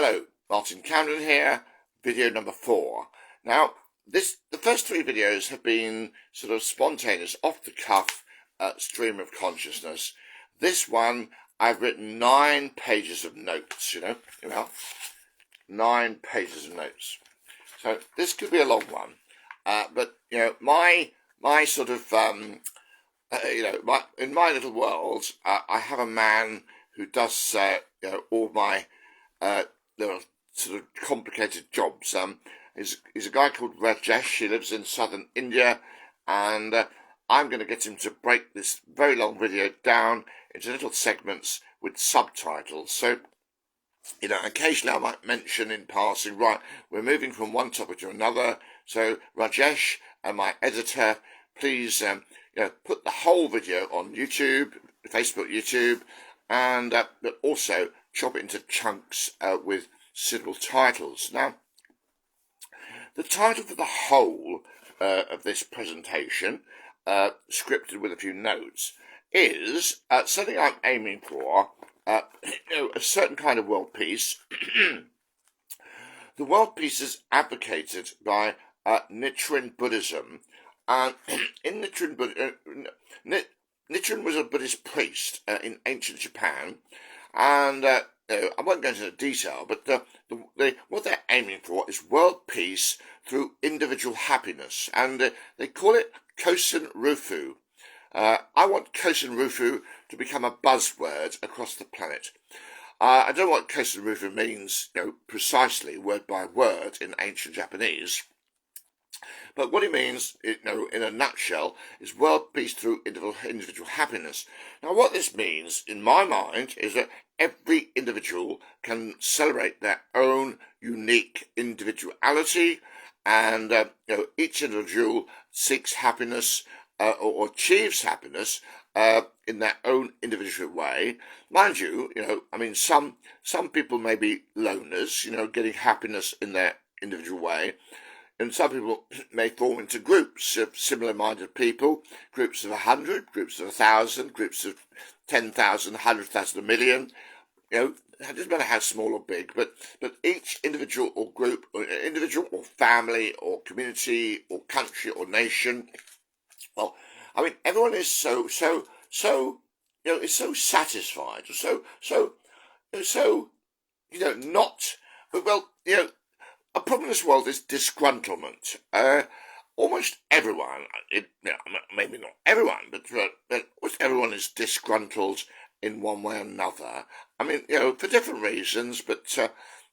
Hello, Martin Camden here, video number 4. Now, the first 3 videos have been sort of spontaneous, off-the-cuff stream of consciousness. This one, I've written 9 pages of notes, 9 pages of notes. So this could be a long one, but, my sort of, in my little world, I have a man who does, all my little sort of complicated jobs. He's a guy called Rajesh. He lives in southern India, and I'm going to get him to break this very long video down into little segments with subtitles. So, occasionally I might mention in passing, right, we're moving from one topic to another. So, Rajesh and my editor, please, put the whole video on YouTube, Facebook, YouTube, and but also chop it into chunks with suitable titles. Now, the title for the whole of this presentation, scripted with a few notes, is something I'm aiming for, a certain kind of world peace. The world peace is advocated by Nichiren Buddhism, and in Nichiren was a Buddhist priest in ancient Japan, and I won't go into the detail, but what they're aiming for is world peace through individual happiness, and they call it Kosen Rufu. I want Kosen Rufu to become a buzzword across the planet. I don't know what Kosen Rufu means, precisely word by word in ancient Japanese. But what it means, in a nutshell, is world peace through individual happiness. Now, what this means, in my mind, is that every individual can celebrate their own unique individuality, and each individual seeks happiness or achieves happiness in their own individual way. Mind you, some people may be loners, getting happiness in their individual way. And some people may form into groups of similar-minded people, groups of 100, groups of 1,000, groups of 10,000, 100,000, a million. It doesn't matter how small or big, but each individual or group, or individual or family or community or country or nation, well, everyone is so is so satisfied, not, a problem in this world is disgruntlement. Almost everyone, maybe not everyone, but almost everyone is disgruntled in one way or another. For different reasons, but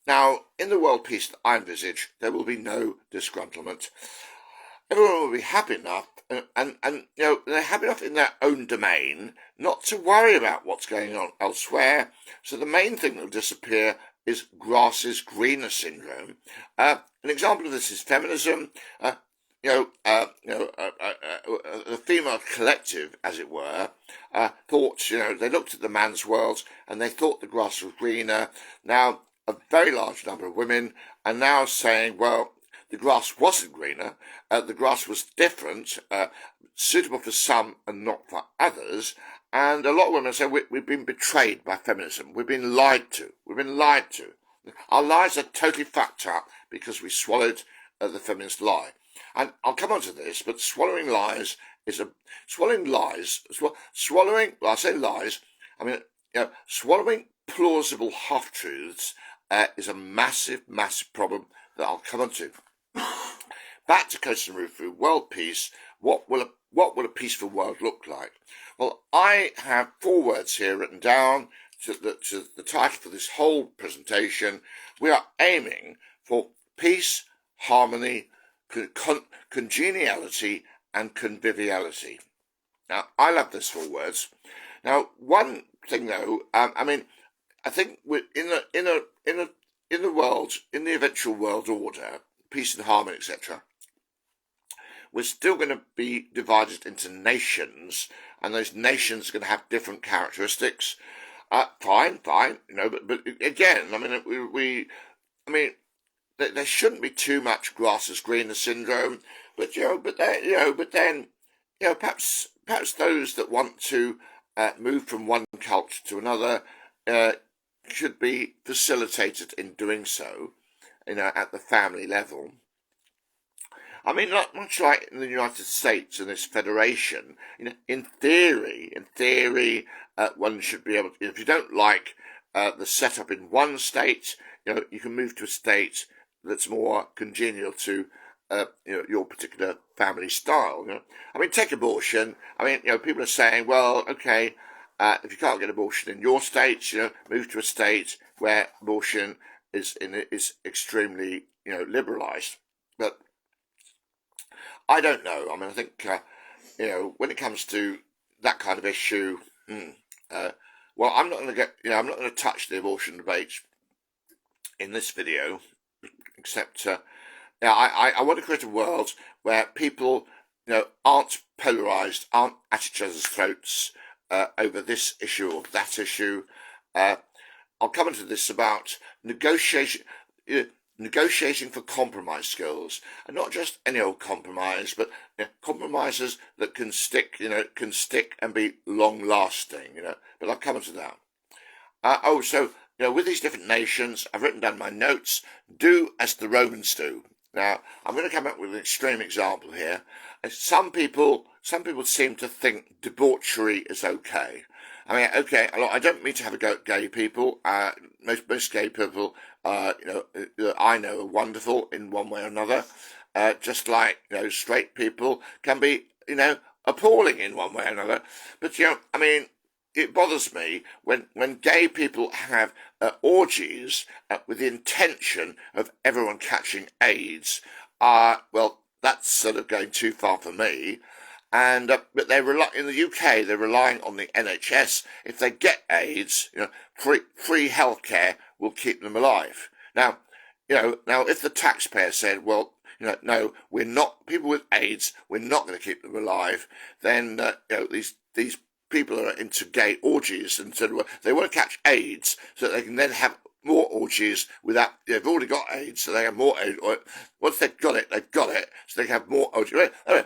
now, in the world peace that I envisage, there will be no disgruntlement. Everyone will be happy enough, and they're happy enough in their own domain not to worry about what's going on elsewhere. So the main thing that will disappear is grass is greener syndrome. An example of this is feminism. The female collective, as it were, thought, they looked at the man's world and they thought the grass was greener. Now, a very large number of women are now saying, well, the grass wasn't greener, the grass was different, suitable for some and not for others. And a lot of women say, we've been betrayed by feminism. We've been lied to. Our lives are totally fucked up because we swallowed the feminist lie. And I'll come on to this, but swallowing lies, swallowing plausible half-truths is a massive, massive problem that I'll come on to. Back to Kosen Rufu, world peace. What will a peaceful world look like? Well, I have 4 words here written down to the title for this whole presentation. We are aiming for peace, harmony, congeniality, and conviviality. Now, I love those 4 words. Now, one thing though, I think we're in the world, in the eventual world order, peace and harmony, etc., we're still going to be divided into nations, and those nations are going to have different characteristics. Fine, but again, there shouldn't be too much grass is greener syndrome. But perhaps those that want to move from one culture to another should be facilitated in doing so, at the family level. I mean, much like in the United States and this federation, in theory, one should be able to, if you don't like the setup in one state, you can move to a state that's more congenial to, your particular family style. I mean, take abortion. I mean, people are saying, well, okay, if you can't get abortion in your state, move to a state where abortion is extremely, liberalised. But I don't know. I mean, I think, when it comes to that kind of issue, well, I'm not going to I'm not going to touch the abortion debate in this video, except, I want to create a world where people, aren't polarised, aren't at each other's throats over this issue or that issue. I'll come into this about negotiation for compromise skills, and not just any old compromise, but compromises that can stick, and be long lasting, But I'll come into that. So with these different nations, I've written down my notes. Do as the Romans do. Now, I'm going to come up with an extreme example here. Some people seem to think debauchery is okay. I mean, okay, I don't mean to have a go at gay people. Most gay people, I know are wonderful in one way or another. Just like, straight people can be, appalling in one way or another. But, I mean, it bothers me when gay people have orgies with the intention of everyone catching AIDS. Well, that's sort of going too far for me. And but in the UK, they're relying on the NHS. If they get AIDS, free healthcare will keep them alive. Now, if the taxpayer said, well, no, we're not, people with AIDS, we're not going to keep them alive, then these people are into gay orgies, and so they want to catch AIDS so that they can then have more orgies without, they've already got AIDS, so they have more AIDS. Once they've got it, so they can have more orgies. Anyway,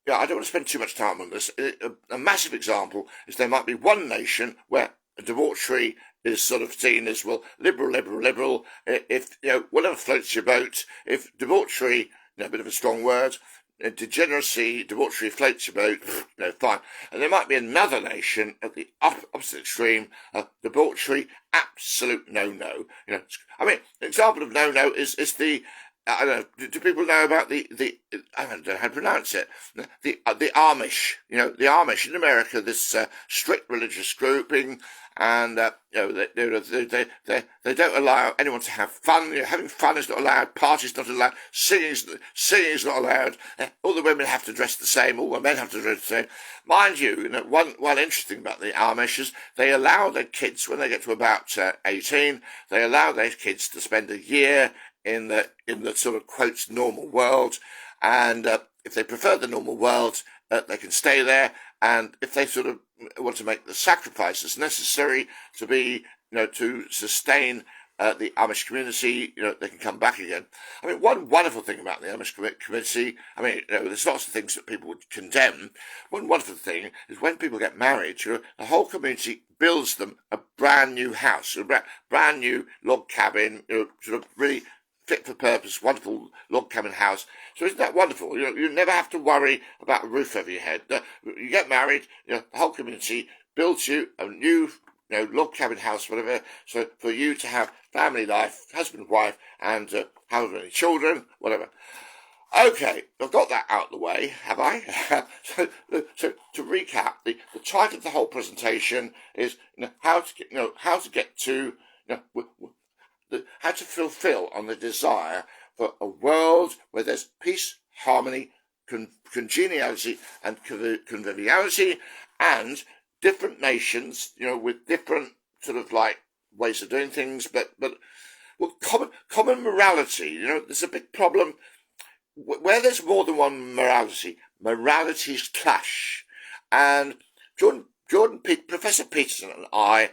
I don't want to spend too much time on this. A massive example is there might be one nation where debauchery is sort of seen as, well, liberal. If, whatever floats your boat, if debauchery, a bit of a strong word, degeneracy, debauchery floats your boat, fine. And there might be another nation at the opposite extreme, debauchery, absolute no-no. I mean, an example of no-no is the, I don't know, do people know about the I don't know how to pronounce it, the Amish, the Amish in America, this strict religious grouping, and they don't allow anyone to have fun. Having fun is not allowed. Parties not allowed. Singing is not allowed. All the women have to dress the same. All the men have to dress the same. Mind you, one interesting about the Amish is they allow their kids, when they get to about 18, they allow their kids to spend a year in the sort of quotes normal world, and if they prefer the normal world, they can stay there. And if they sort of want to make the sacrifices necessary to be, to sustain the Amish community, they can come back again. I mean, one wonderful thing about the Amish community, I mean, there's lots of things that people would condemn. One wonderful thing is when people get married, the whole community builds them a brand new house, a brand new log cabin, sort of really fit for purpose, wonderful log cabin house. So isn't that wonderful? You never have to worry about a roof over your head. You get married, the whole community builds you a new, log cabin house, whatever. So for you to have family life, husband, wife, and however many children, whatever. Okay, I've got that out of the way, have I? so to recap, the title of the whole presentation is how to get to how to fulfill on the desire for a world where there's peace, harmony, congeniality, and conviviality, and different nations, with different sort of like ways of doing things, but well, common morality. There's a big problem where there's more than one morality. Moralities clash, and Professor Peterson and I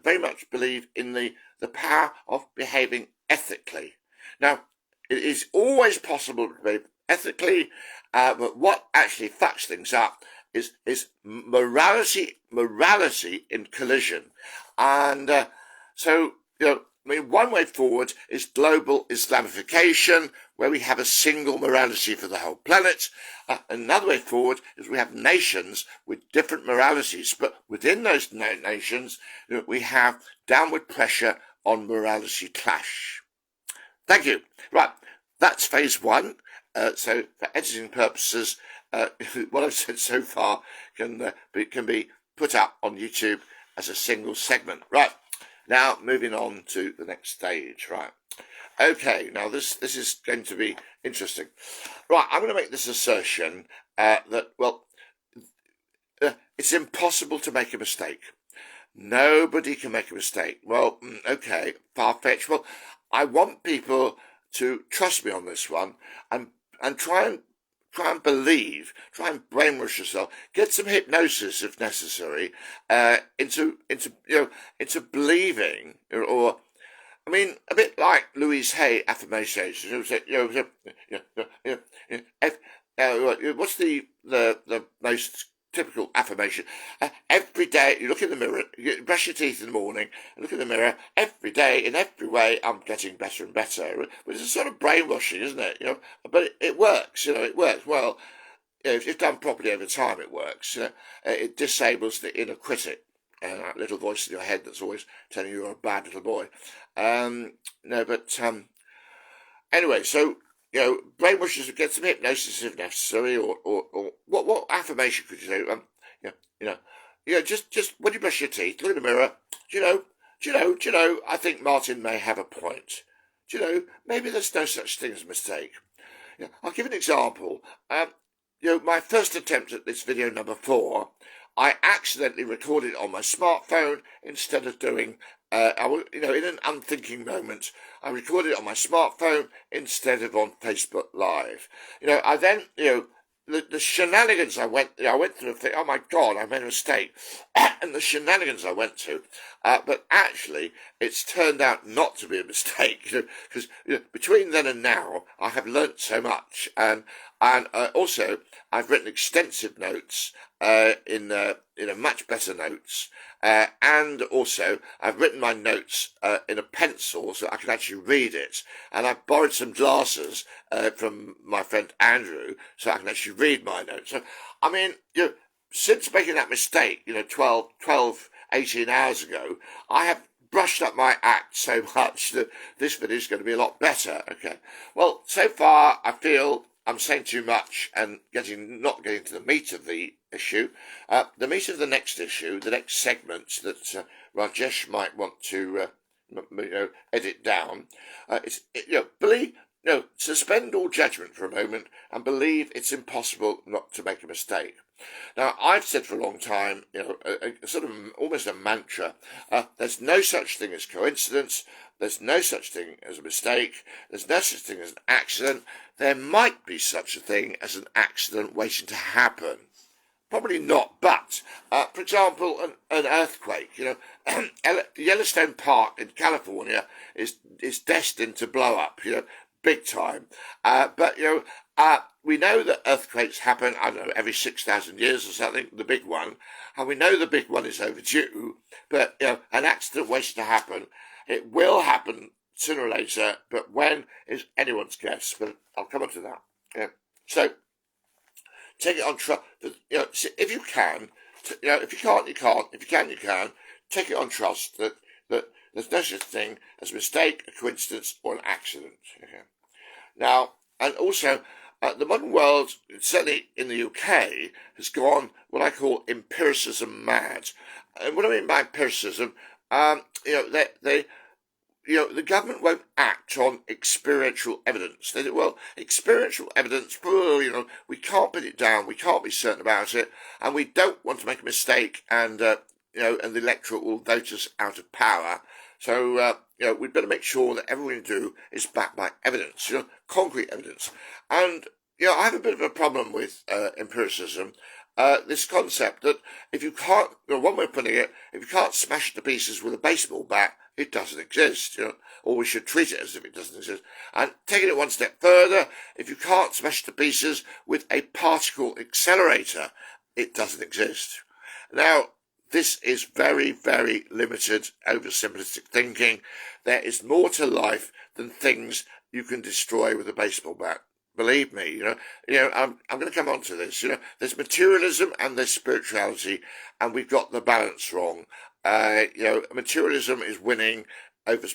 very much believe in the power of behaving ethically. Now, it is always possible to behave ethically, but what actually fucks things up is morality in collision. And So, one way forward is global Islamification, where we have a single morality for the whole planet. Another way forward is we have nations with different moralities, but within those nations, we have downward pressure on morality clash. Thank you. Right, that's phase one. So for editing purposes, what I've said so far can be put up on YouTube as a single segment. Right, now moving on to the next stage. Right, okay, now this is going to be interesting. Right, I'm going to make this assertion that, well, it's impossible to make a mistake. Nobody can make a mistake. Well, okay, far-fetched. Well, I want people to trust me on this one and try and believe, try and brainwash yourself, get some hypnosis if necessary, into believing, or I mean, a bit like Louise Hay affirmations. What's the most typical affirmation? Every day you look in the mirror, you brush your teeth in the morning, and look in the mirror. Every day, in every way, I'm getting better and better. Which is a sort of brainwashing, isn't it? But it works. It works well. If it's done properly over time, it works. It disables the inner critic, that little voice in your head that's always telling you you're a bad little boy. Anyway, so brainwashers would get some hypnosis if necessary, or what affirmation could you do? Just when you brush your teeth, look in the mirror. Do you know? I think Martin may have a point. Maybe there's no such thing as a mistake. I'll give an example. My first attempt at this video number 4, I accidentally recorded it on my smartphone instead of doing. In an unthinking moment, I recorded it on my smartphone instead of on Facebook Live. I then, the shenanigans I went through a thing, oh my God, I made a mistake. And the shenanigans I went to, but actually, it's turned out not to be a mistake, because between then and now, I have learnt so much, and also, I've written extensive notes, in much better notes, and also I've written my notes in a pencil so I can actually read it, and I've borrowed some glasses from my friend Andrew so I can actually read my notes. So, I mean, since making that mistake, 18 hours ago, I have brushed up my act so much that this video is going to be a lot better. Okay, well, so far I feel I'm saying too much and not getting to the meat of the issue. The meat of the next issue, the next segments that Rajesh might want to edit down. Suspend all judgment for a moment and believe it's impossible not to make a mistake. Now, I've said for a long time, a sort of almost a mantra, there's no such thing as coincidence, there's no such thing as a mistake, there's no such thing as an accident, there might be such a thing as an accident waiting to happen. Probably not, but, for example, an earthquake, Yellowstone Park in California is destined to blow up, big time. But we know that earthquakes happen, I don't know, every 6,000 years or something, the big one. And we know the big one is overdue, but, an accident waiting to happen, it will happen sooner or later, but when is anyone's guess. But I'll come on to that. So, take it on trust. If you can, if you can't, you can't. If you can, you can. Take it on trust that there's no such thing as a mistake, a coincidence, or an accident. Okay. Now, and also, the modern world, certainly in the UK, has gone what I call empiricism mad. And what I mean by empiricism, the government won't act on experiential evidence. They do, well, experiential evidence, we can't put it down, we can't be certain about it, and we don't want to make a mistake, and the electorate will vote us out of power. So, we'd better make sure that everything we do is backed by evidence, concrete evidence. And, I have a bit of a problem with empiricism. This concept that if you can't, one way of putting it, if you can't smash it to pieces with a baseball bat, it doesn't exist, or we should treat it as if it doesn't exist. And taking it one step further, if you can't smash it to pieces with a particle accelerator, it doesn't exist. Now, this is very, very limited, oversimplistic thinking. There is more to life than things you can destroy with a baseball bat. Believe me, I'm going to come on to this. There's materialism and there's spirituality, and we've got the balance wrong. Materialism is winning over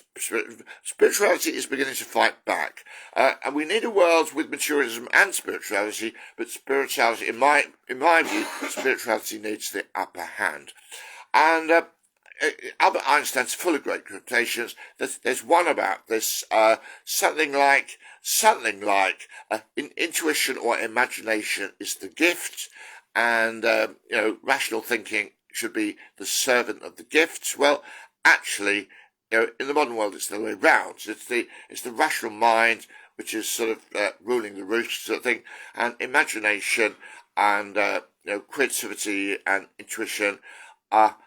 spirituality is beginning to fight back, and we need a world with materialism and spirituality. But spirituality, in my view, spirituality needs the upper hand. And Albert Einstein's full of great quotations. There's one about this, something like intuition or imagination is the gift, and rational thinking should be the servant of the gifts. Well, actually, in the modern world, it's the other way round. It's the rational mind which is sort of ruling the roost, sort of thing, and imagination and creativity and intuition are.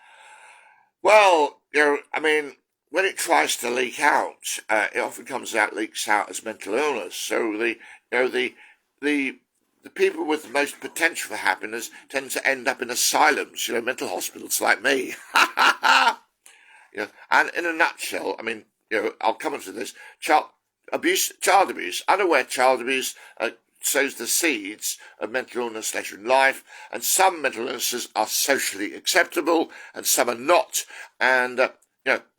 Well, when it tries to leak out, it often leaks out as mental illness. So the people with the most potential for happiness tend to end up in asylums, mental hospitals like me. And in a nutshell, I'll come on to this. Child abuse, unaware child abuse sows the seeds of mental illness later in life, and some mental illnesses are socially acceptable and some are not. And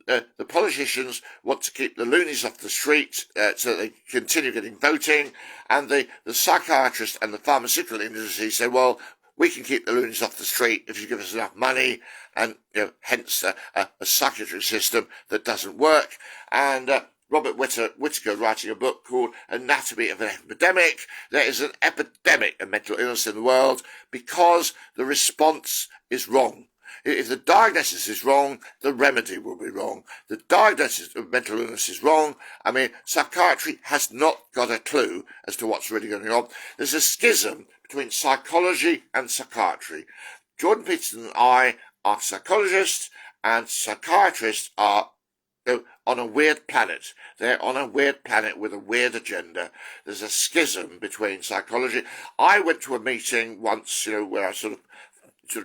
the politicians want to keep the loonies off the street so they continue getting voting, and the psychiatrists and the pharmaceutical industry say, well, we can keep the loonies off the street if you give us enough money, and hence a psychiatric system that doesn't work. And Robert Whittaker writing a book called Anatomy of an Epidemic. There is an epidemic of mental illness in the world because the response is wrong. If the diagnosis is wrong, the remedy will be wrong. The diagnosis of mental illness is wrong. Psychiatry has not got a clue as to what's really going on. There's a schism between psychology and psychiatry. Jordan Peterson and I are psychologists, and psychiatrists are on a weird planet. They're on a weird planet with a weird agenda. There's a schism between psychology. I went to a meeting once, where I sort of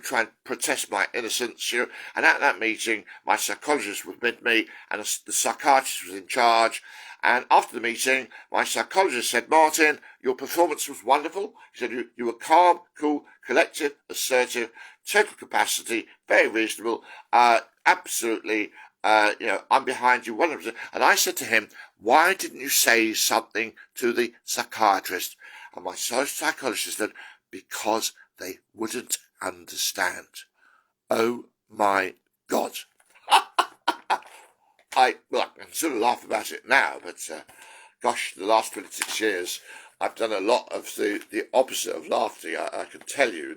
try and protest my innocence, and at that meeting, my psychologist was with me, and the psychiatrist was in charge. And after the meeting, my psychologist said, Martin, your performance was wonderful. He said, you were calm, cool, collected, assertive, total capacity, very reasonable, absolutely, I'm behind you 100%. And I said to him, why didn't you say something to the psychiatrist? And my psychologist said, because they wouldn't understand. Oh my God. I can sort of laugh about it now, but gosh, the last 26 years, I've done a lot of the opposite of laughter, I can tell you.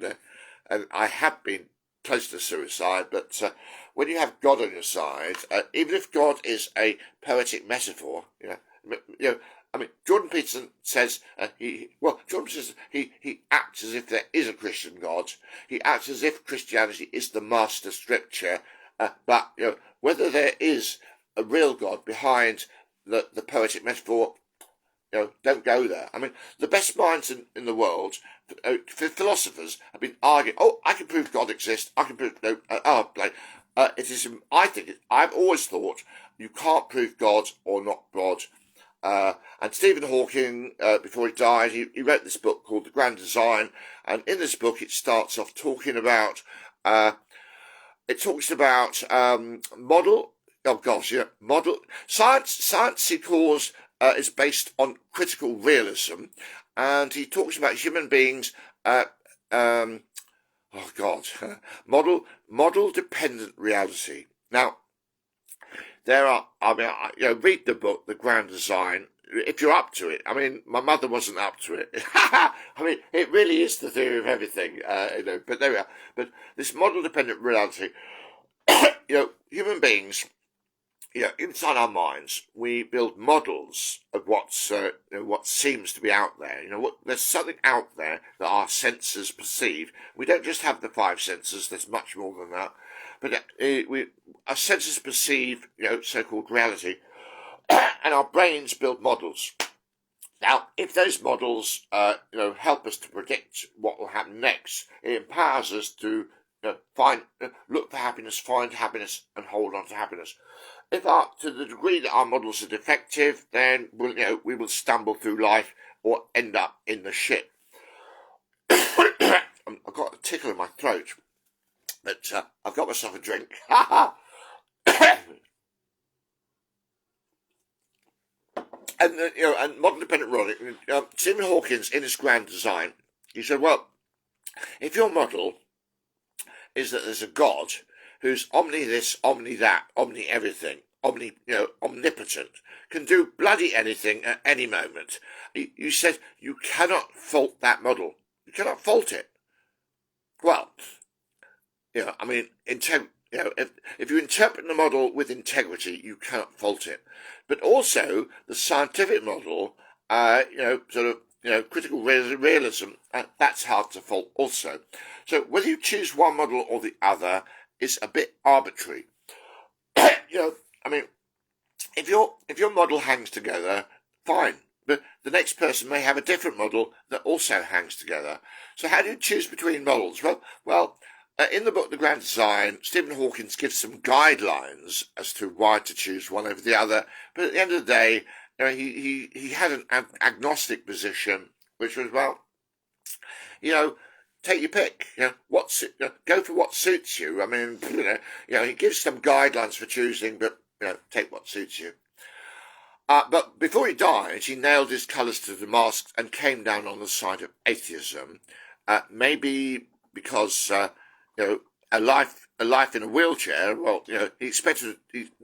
And I have been close to suicide, but when you have God on your side, even if God is a poetic metaphor, Jordan Peterson says he acts as if there is a Christian God. He acts as if Christianity is the master scripture, but whether there is a real God behind the poetic metaphor, don't go there. The best minds in the world, philosophers, have been arguing, I can prove God exists, I can prove, I've always thought you can't prove God or not God. And Stephen Hawking, before he died, he wrote this book called The Grand Design, and in this book it starts off talking about, model. Science he calls is based on critical realism, and he talks about human beings. Model dependent reality. Now, there are. Read the book, The Grand Design, if you're up to it. My mother wasn't up to it. It really is the theory of everything. But there we are. But this model dependent reality. Human beings. Inside our minds, we build models of what seems to be out there. There's something out there that our senses perceive. We don't just have the five senses. There's much more than that. But our senses perceive, so-called reality, and our brains build models. Now, if those models, help us to predict what will happen next, it empowers us to look for happiness, find happiness, and hold on to happiness. If to the degree that our models are defective, then we will stumble through life or end up in the shit. I've got a tickle in my throat, but I've got myself a drink. And modern dependent logic. Stephen Hawkins, in his grand design, he said, well, if your model is that there's a God who's omni this, omni that, omni everything, omnipotent, can do bloody anything at any moment, you said you cannot fault that model. You cannot fault it. Well, if you interpret the model with integrity, you cannot fault it. But also the scientific model, critical realism, that's hard to fault also. So whether you choose one model or the other is a bit arbitrary. If your model hangs together, fine. But the next person may have a different model that also hangs together. So how do you choose between models? Well, in the book The Grand Design, Stephen Hawkins gives some guidelines as to why to choose one over the other. But at the end of the day, he had an agnostic position, which was, take your pick. Go for what suits you. He gives some guidelines for choosing, but take what suits you. But before he died, he nailed his colours to the mast and came down on the side of atheism. Maybe because a life in a wheelchair. Well, the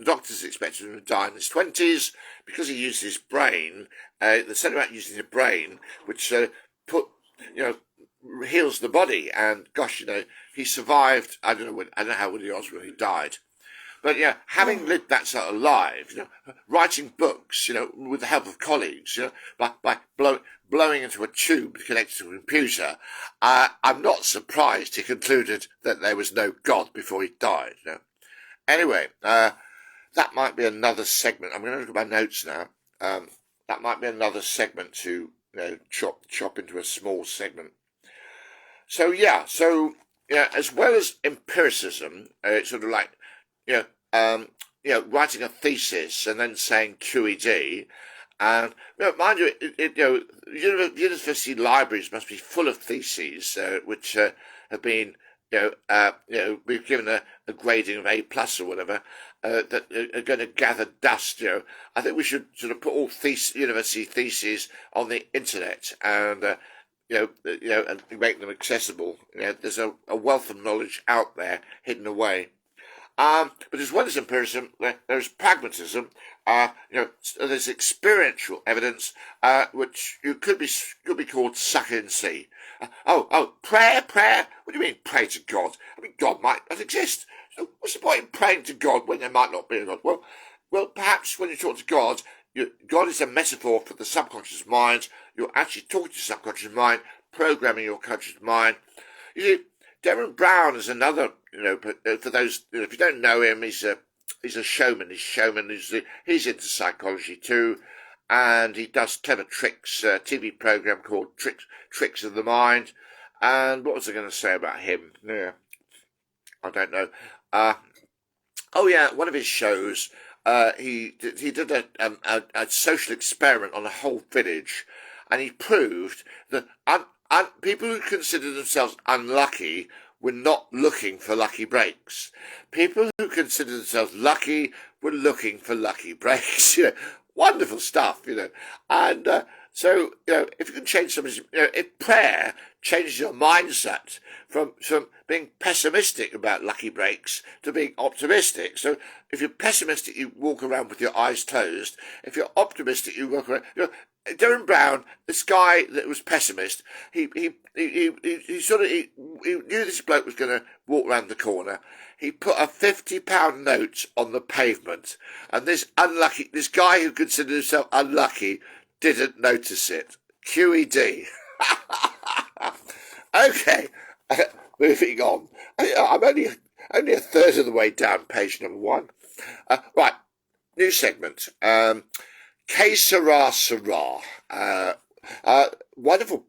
doctors expected him to die in his 20s because he used his brain. They said about using the brain, which heals the body. And gosh, he survived. I don't know how old he was when he died. But having lived that sort of life, writing books, with the help of colleagues, by blowing into a tube connected to a computer, I'm not surprised he concluded that there was no God before he died. Anyway, that might be another segment. I'm going to look at my notes now. That might be another segment to chop into a small segment. So as well as empiricism, it's sort of like writing a thesis and then saying QED. And mind you, university libraries must be full of theses which have been, we've given a grading of A+ or whatever, that are going to gather dust. I think we should sort of put all university theses on the internet and and make them accessible. There's a wealth of knowledge out there hidden away. But as well as empiricism, there's pragmatism. There's experiential evidence, which could be called suck and see. Prayer. What do you mean pray to God? God might not exist. So what's the point in praying to God when there might not be a God? Well, perhaps when you talk to God, God is a metaphor for the subconscious mind. You're actually talking to your subconscious mind, programming your conscious mind. You see, Derren Brown is another, for those, if you don't know him, he's a showman. He's into psychology too, and he does clever tricks, TV program called Tricks of the Mind. And what was I going to say about him? Yeah, I don't know. One of his shows, he did a social experiment on a whole village, and he proved that people who consider themselves unlucky were not looking for lucky breaks. People who consider themselves lucky were looking for lucky breaks. Wonderful stuff, And so, if you can change something, if prayer changes your mindset from being pessimistic about lucky breaks to being optimistic. So if you're pessimistic, you walk around with your eyes closed. If you're optimistic, you walk around. Derren Brown, this guy that was pessimist, he knew this bloke was going to walk round the corner. He put a £50 note on the pavement, and this guy who considered himself unlucky didn't notice it. QED. Okay, moving on. I'm only a third of the way down page number 1. Right, new segment. Que sera, sera. Wonderful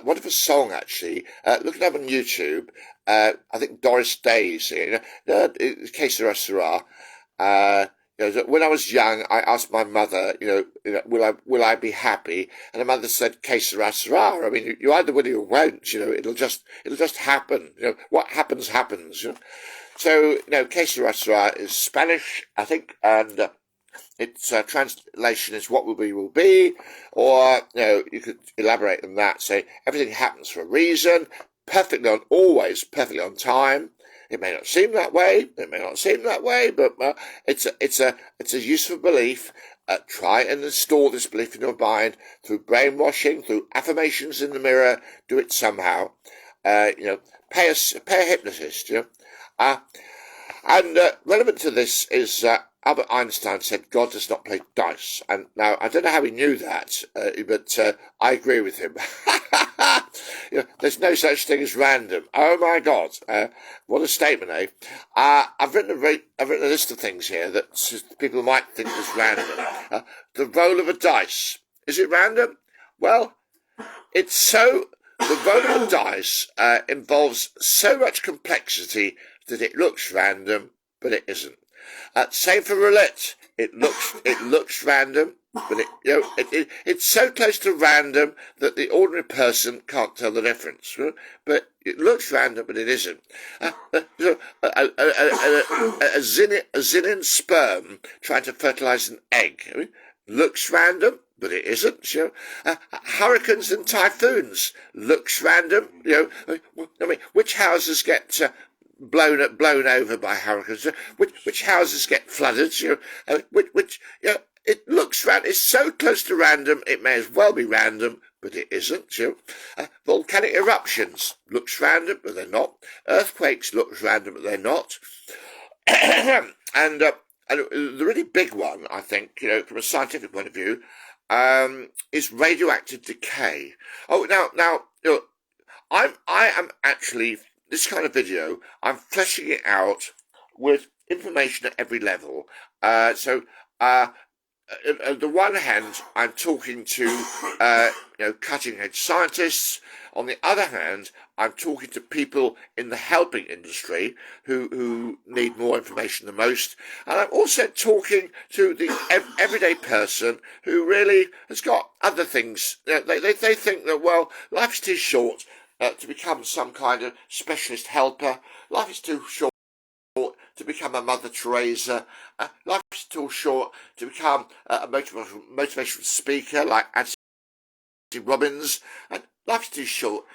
wonderful song actually. Look it up on YouTube. I think Doris Day singing. Que sera sera. When I was young, I asked my mother, will I be happy? And the mother said, "Que sera sera." I mean, you either will or you won't. It'll just happen. What happens happens. So, que sera sera is Spanish, I think, and its translation is "what will be," or you could elaborate on that. Say everything happens for a reason, always perfectly on time. It may not seem that way. But it's a useful belief. Try and install this belief in your mind through brainwashing, through affirmations in the mirror. Do it somehow. Pay a hypnotist. And relevant to this is Albert Einstein said God does not play dice. And now, I don't know how he knew that, but I agree with him. There's no such thing as random. Oh my God, what a statement, eh? I've written a list of things here that people might think is random. The roll of a dice. Is it random? Well, the roll of a dice involves so much complexity that it looks random, but it isn't. Same for roulette. It looks random, but it's so close to random that the ordinary person can't tell the difference. But it looks random, but it isn't. A zillion sperm trying to fertilize an egg looks random, but it isn't. Hurricanes and typhoons looks random. Which houses get blown over by hurricanes? Which houses get flooded? It looks random. It's so close to random, it may as well be random, but it isn't. Volcanic eruptions looks random, but they're not. Earthquakes looks random, but they're not. And the really big one, I think, from a scientific point of view, is radioactive decay. Oh, now, I am actually, this kind of video, I'm fleshing it out with information at every level. On the one hand, I'm talking to, cutting-edge scientists. On the other hand, I'm talking to people in the helping industry who need more information than most. And I'm also talking to the everyday person who really has got other things. They think that, well, life's too short to become some kind of specialist helper. Life is too short to become a Mother Teresa. Life is too short to become a motivational speaker like Anthony Robbins. And life's too short.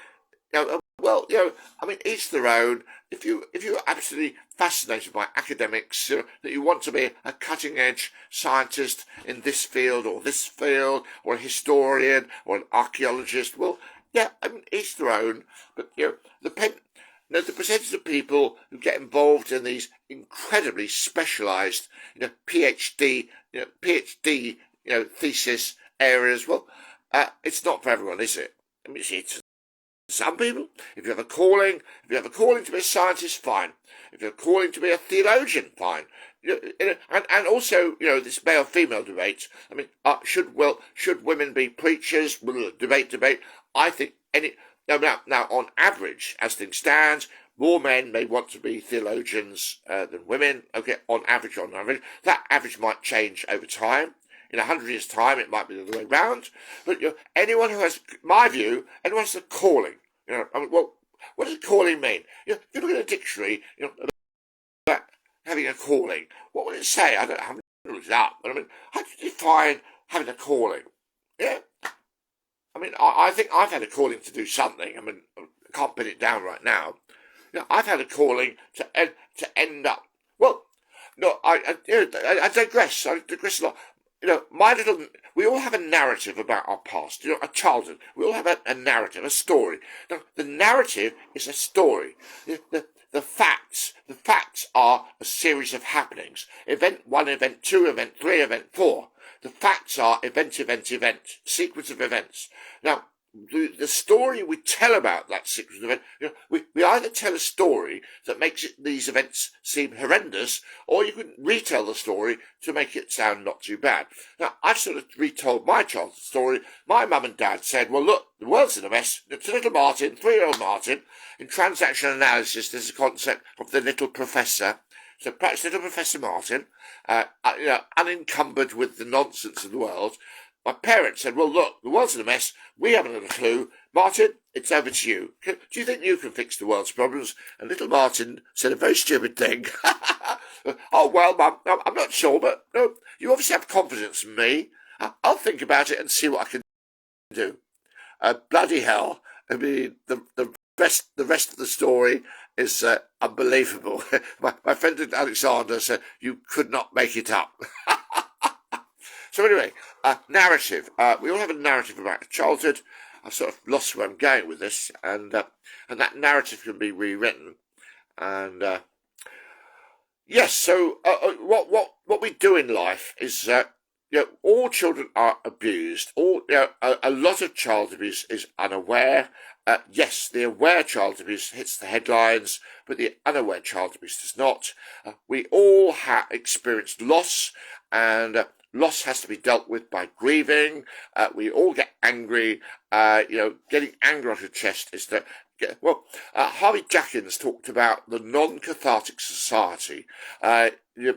Each their own. If you're absolutely fascinated by academics, that you want to be a cutting-edge scientist in this field, or a historian, or an archaeologist, well, each their own. But the percentage of people who get involved in these incredibly specialised, PhD thesis areas, well, it's not for everyone, is it? I mean, it's some people. If you have a calling to be a scientist, fine. If you're calling to be a theologian, fine. And also, this male-female debate. I mean, should women be preachers? Debate. I think now, on average, as things stand, more men may want to be theologians than women. Okay, on average. That average might change over time. In 100 years' time, it might be the other way round. But anyone who has, my view, anyone who has a calling. What does calling mean? If you look at a dictionary, about having a calling, what would it say? I haven't looked it up. But how do you define having a calling? Yeah. I think I've had a calling to do something. I can't pin it down right now. I've had a calling to end up. Well, no, I digress. I digress a lot. We all have a narrative about our past, a childhood. We all have a narrative, a story. Now, the narrative is a story. The facts are a series of happenings. Event 1, event 2, event 3, event 4. The facts are event, sequence of events. Now, the story we tell about that sequence of events, we either tell a story that makes these events seem horrendous, or you can retell the story to make it sound not too bad. Now, I've sort of retold my childhood story. My mum and dad said, well, look, the world's in a mess. It's little Martin, 3-year-old Martin. In transactional analysis, there's a concept of the little professor. So perhaps little Professor Martin, unencumbered with the nonsense of the world. My parents said, well, look, the world's in a mess. We haven't got a clue. Martin, it's over to you. Do you think you can fix the world's problems? And little Martin said a very stupid thing. Oh, well, Mum, I'm not sure, but no, you obviously have confidence in me. I'll think about it and see what I can do. Bloody hell. I mean, the rest of the story is unbelievable. My friend Alexander said, you could not make it up. So anyway, narrative. We all have a narrative about childhood. I've sort of lost where I'm going with this, and that narrative can be rewritten. And yes, so what we do in life is, all children are abused. A lot of child abuse is unaware. Yes, the aware child abuse hits the headlines, but the unaware child abuse does not. We all have experienced loss, and loss has to be dealt with by grieving. We all get angry. Getting anger off your chest is that. Harvey Jackins talked about the non-cathartic society.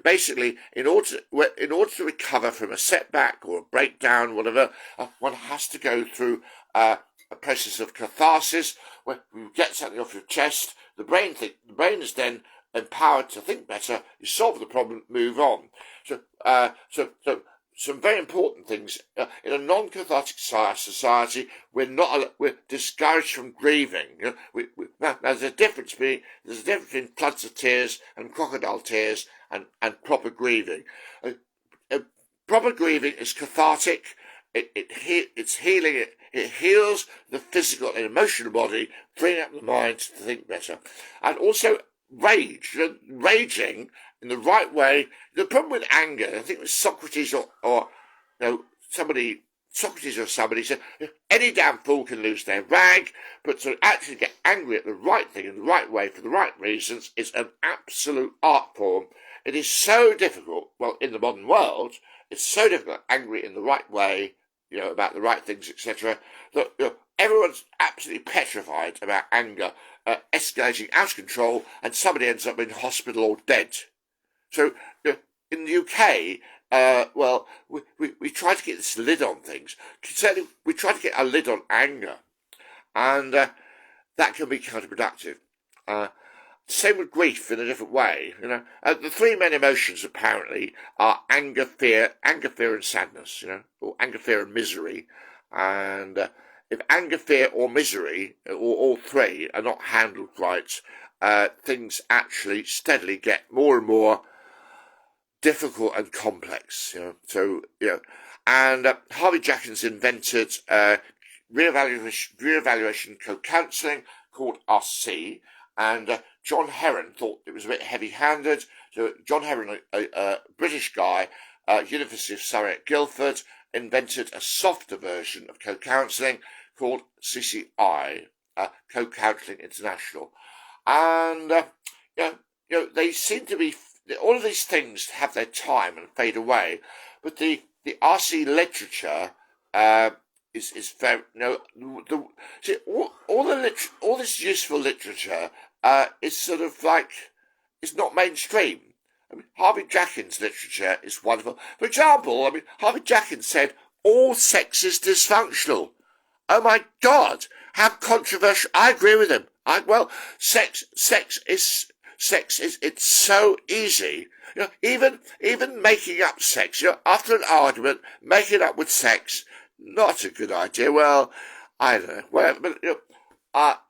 Basically, in order to recover from a setback or a breakdown, whatever, one has to go through a process of catharsis, where you get something off your chest. The brain is then empowered to think better. You solve the problem, move on. So some very important things. In a non-cathartic society, we're discouraged from grieving. Now, there's a difference between floods of tears and crocodile tears and proper grieving. Proper grieving is cathartic. It's healing. It heals the physical and emotional body, freeing up the mind to think better. And also raging in the right way. The problem with anger, I think it was Socrates or somebody said, any damn fool can lose their rag, but to actually get angry at the right thing in the right way for the right reasons is an absolute art form. It is so difficult, in the modern world, it's so difficult angry in the right way, about the right things, etc., that everyone's absolutely petrified about anger escalating out of control and somebody ends up in hospital or dead. So in the UK, we try to get this lid on things. Certainly, we try to get a lid on anger, and that can be counterproductive. Same with grief in a different way. The three main emotions apparently are anger, fear, and sadness. Or anger, fear, and misery. And if anger, fear, or misery, or all three, are not handled right, things actually steadily get more and more difficult and complex. And Harvey Jackins invented reevaluation co-counselling called RC, and John Heron thought it was a bit heavy-handed. So John Heron, a British guy, University of Surrey at Guildford, invented a softer version of co-counselling called CCI, Co-Counselling International. And they seem to be, all of these things have their time and fade away, but the RC literature is very all this useful literature is sort of like, it's not mainstream. Harvey Jackins' literature is wonderful. For example, Harvey Jackins said all sex is dysfunctional. Oh my God, how controversial! I agree with him. Sex is it's so easy. Even making up sex. After an argument, making up with sex, not a good idea. Well, I don't know. Whatever. But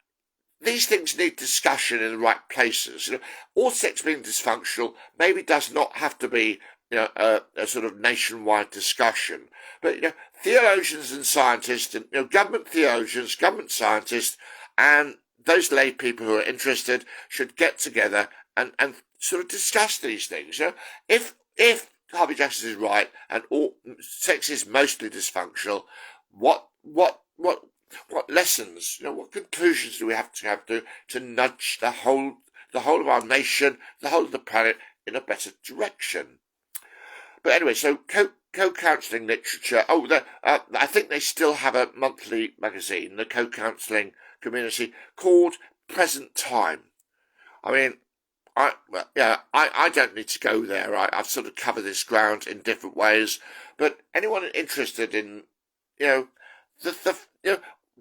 these things need discussion in the right places. All sex being dysfunctional maybe does not have to be a sort of nationwide discussion. But theologians and scientists, and government theologians, government scientists, and those lay people who are interested should get together and sort of discuss these things. If Harvey Jackson is right and all sex is mostly dysfunctional, what what lessons, what conclusions do we have to nudge the whole of our nation, the whole of the planet in a better direction? But anyway, so co-counselling literature. I think they still have a monthly magazine, the co-counselling community, called Present Time. I mean, I don't need to go there. I've sort of covered this ground in different ways. But anyone interested in,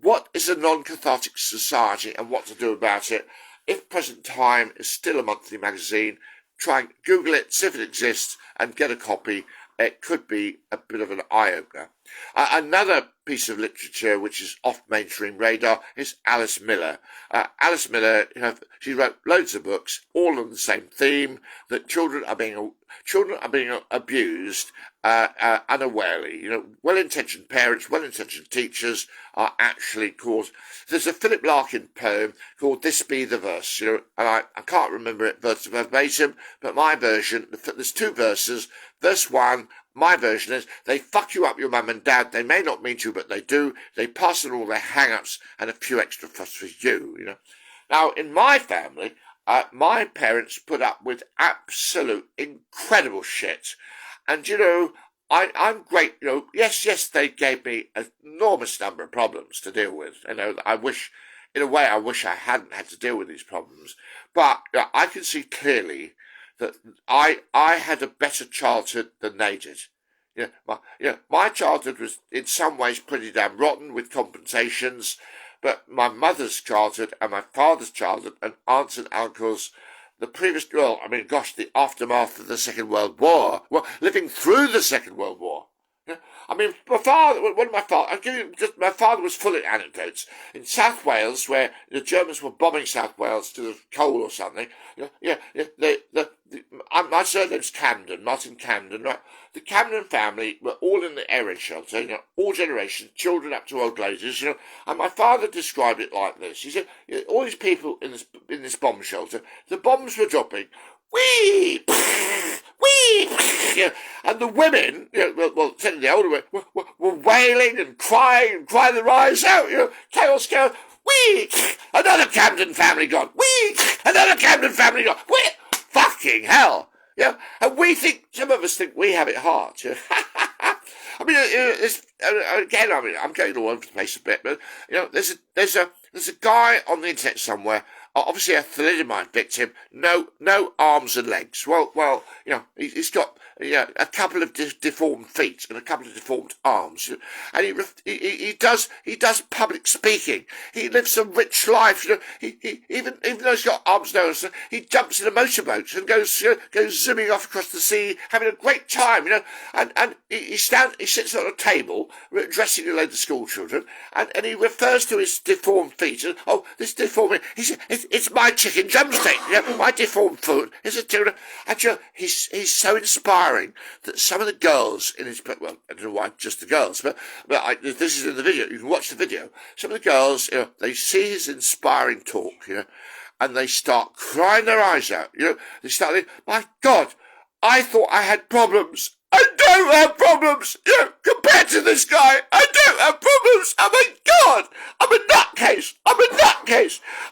what is a non-cathartic society and what to do about it? If Present Time is still a monthly magazine, try and Google it, see if it exists, and get a copy. It could be a bit of an eye-opener. Another piece of literature which is off mainstream radar is Alice Miller. Alice Miller, she wrote loads of books, all on the same theme, that children are being abused unawarely. Well-intentioned parents, well-intentioned teachers are actually caused. There's a Philip Larkin poem called "This Be the Verse," and I can't remember it verbatim, but my version, there's two verses. Verse 1, my version is, they fuck you up, your mum and dad. They may not mean to, but they do. They pass on all their hang-ups and a few extra fuss for you, Now, in my family, my parents put up with absolute incredible shit. And, I'm great, yes, they gave me an enormous number of problems to deal with. I wish I hadn't had to deal with these problems. But I can see clearly that I had a better childhood than they did. My childhood was in some ways pretty damn rotten with compensations, but my mother's childhood and my father's childhood and aunts and uncles, the aftermath of the Second World War, living through the Second World War. My father was full of anecdotes. In South Wales, where the Germans were bombing South Wales to the coal or something, my surname's Camden, Martin Camden, right? The Camden family were all in the air raid shelter, all generations, children up to old ladies, and my father described it like this. He said, all these people in this bomb shelter, the bombs were dropping, wee, wee, and the women, certainly the older women, were wailing and crying their eyes out, chaos, wee, another Camden family gone, wee, another Camden family gone, wee, fucking hell, and some of us think we have it hard, I'm going all over the place a bit, but, there's a guy on the internet somewhere, obviously a thalidomide victim, no arms and legs. Well, he's got a couple of deformed feet and a couple of deformed arms, and he does public speaking. He lives a rich life. Even though he's got arms and legs, he jumps in a motorboat and goes zooming off across the sea, having a great time. And he sits on a table addressing a load of school children, and he refers to his deformed feet. And this deformed. He said, "It's my chicken drumstick. My deformed foot is a children." And he's so inspiring that some of the girls in his, well, I don't know why just the girls, but this is in the video. You can watch the video. Some of the girls, they see his inspiring talk, and they start crying their eyes out. They start thinking, "My God, I thought I had problems. I don't have problems. Compared to this guy, I don't have problems. Oh my God, I'm a nutcase.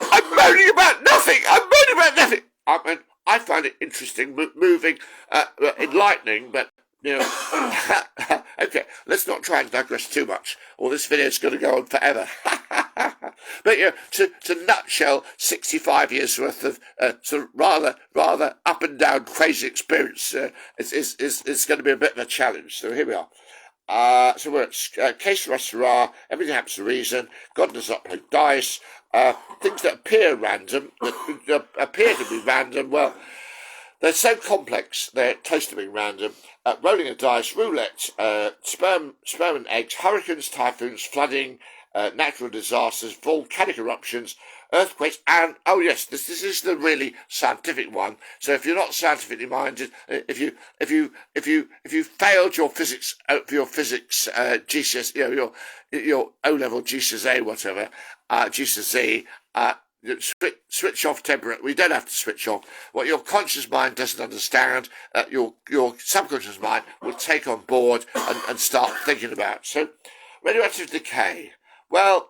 I'm moaning about nothing. I find it interesting, moving, enlightening, but, okay, let's not try and digress too much, or this video's going to go on forever. But, to nutshell 65 years worth of sort of rather up and down crazy experience, it's going to be a bit of a challenge. So here we are. So we're at case restaurant, everything happens for a reason, God does not play dice, things that appear random, that appear to be random, well, they're so complex, they're close to being random. Rolling a dice, roulette, sperm and eggs, hurricanes, typhoons, flooding, natural disasters, volcanic eruptions, earthquakes, and this is the really scientific one. So if you're not scientifically minded, if you failed your physics GCSE, your O-level GCSE, whatever, GCSE, switch off temporarily. We don't have to switch off. What your conscious mind doesn't understand, your subconscious mind will take on board and start thinking about. So, radioactive decay. Well,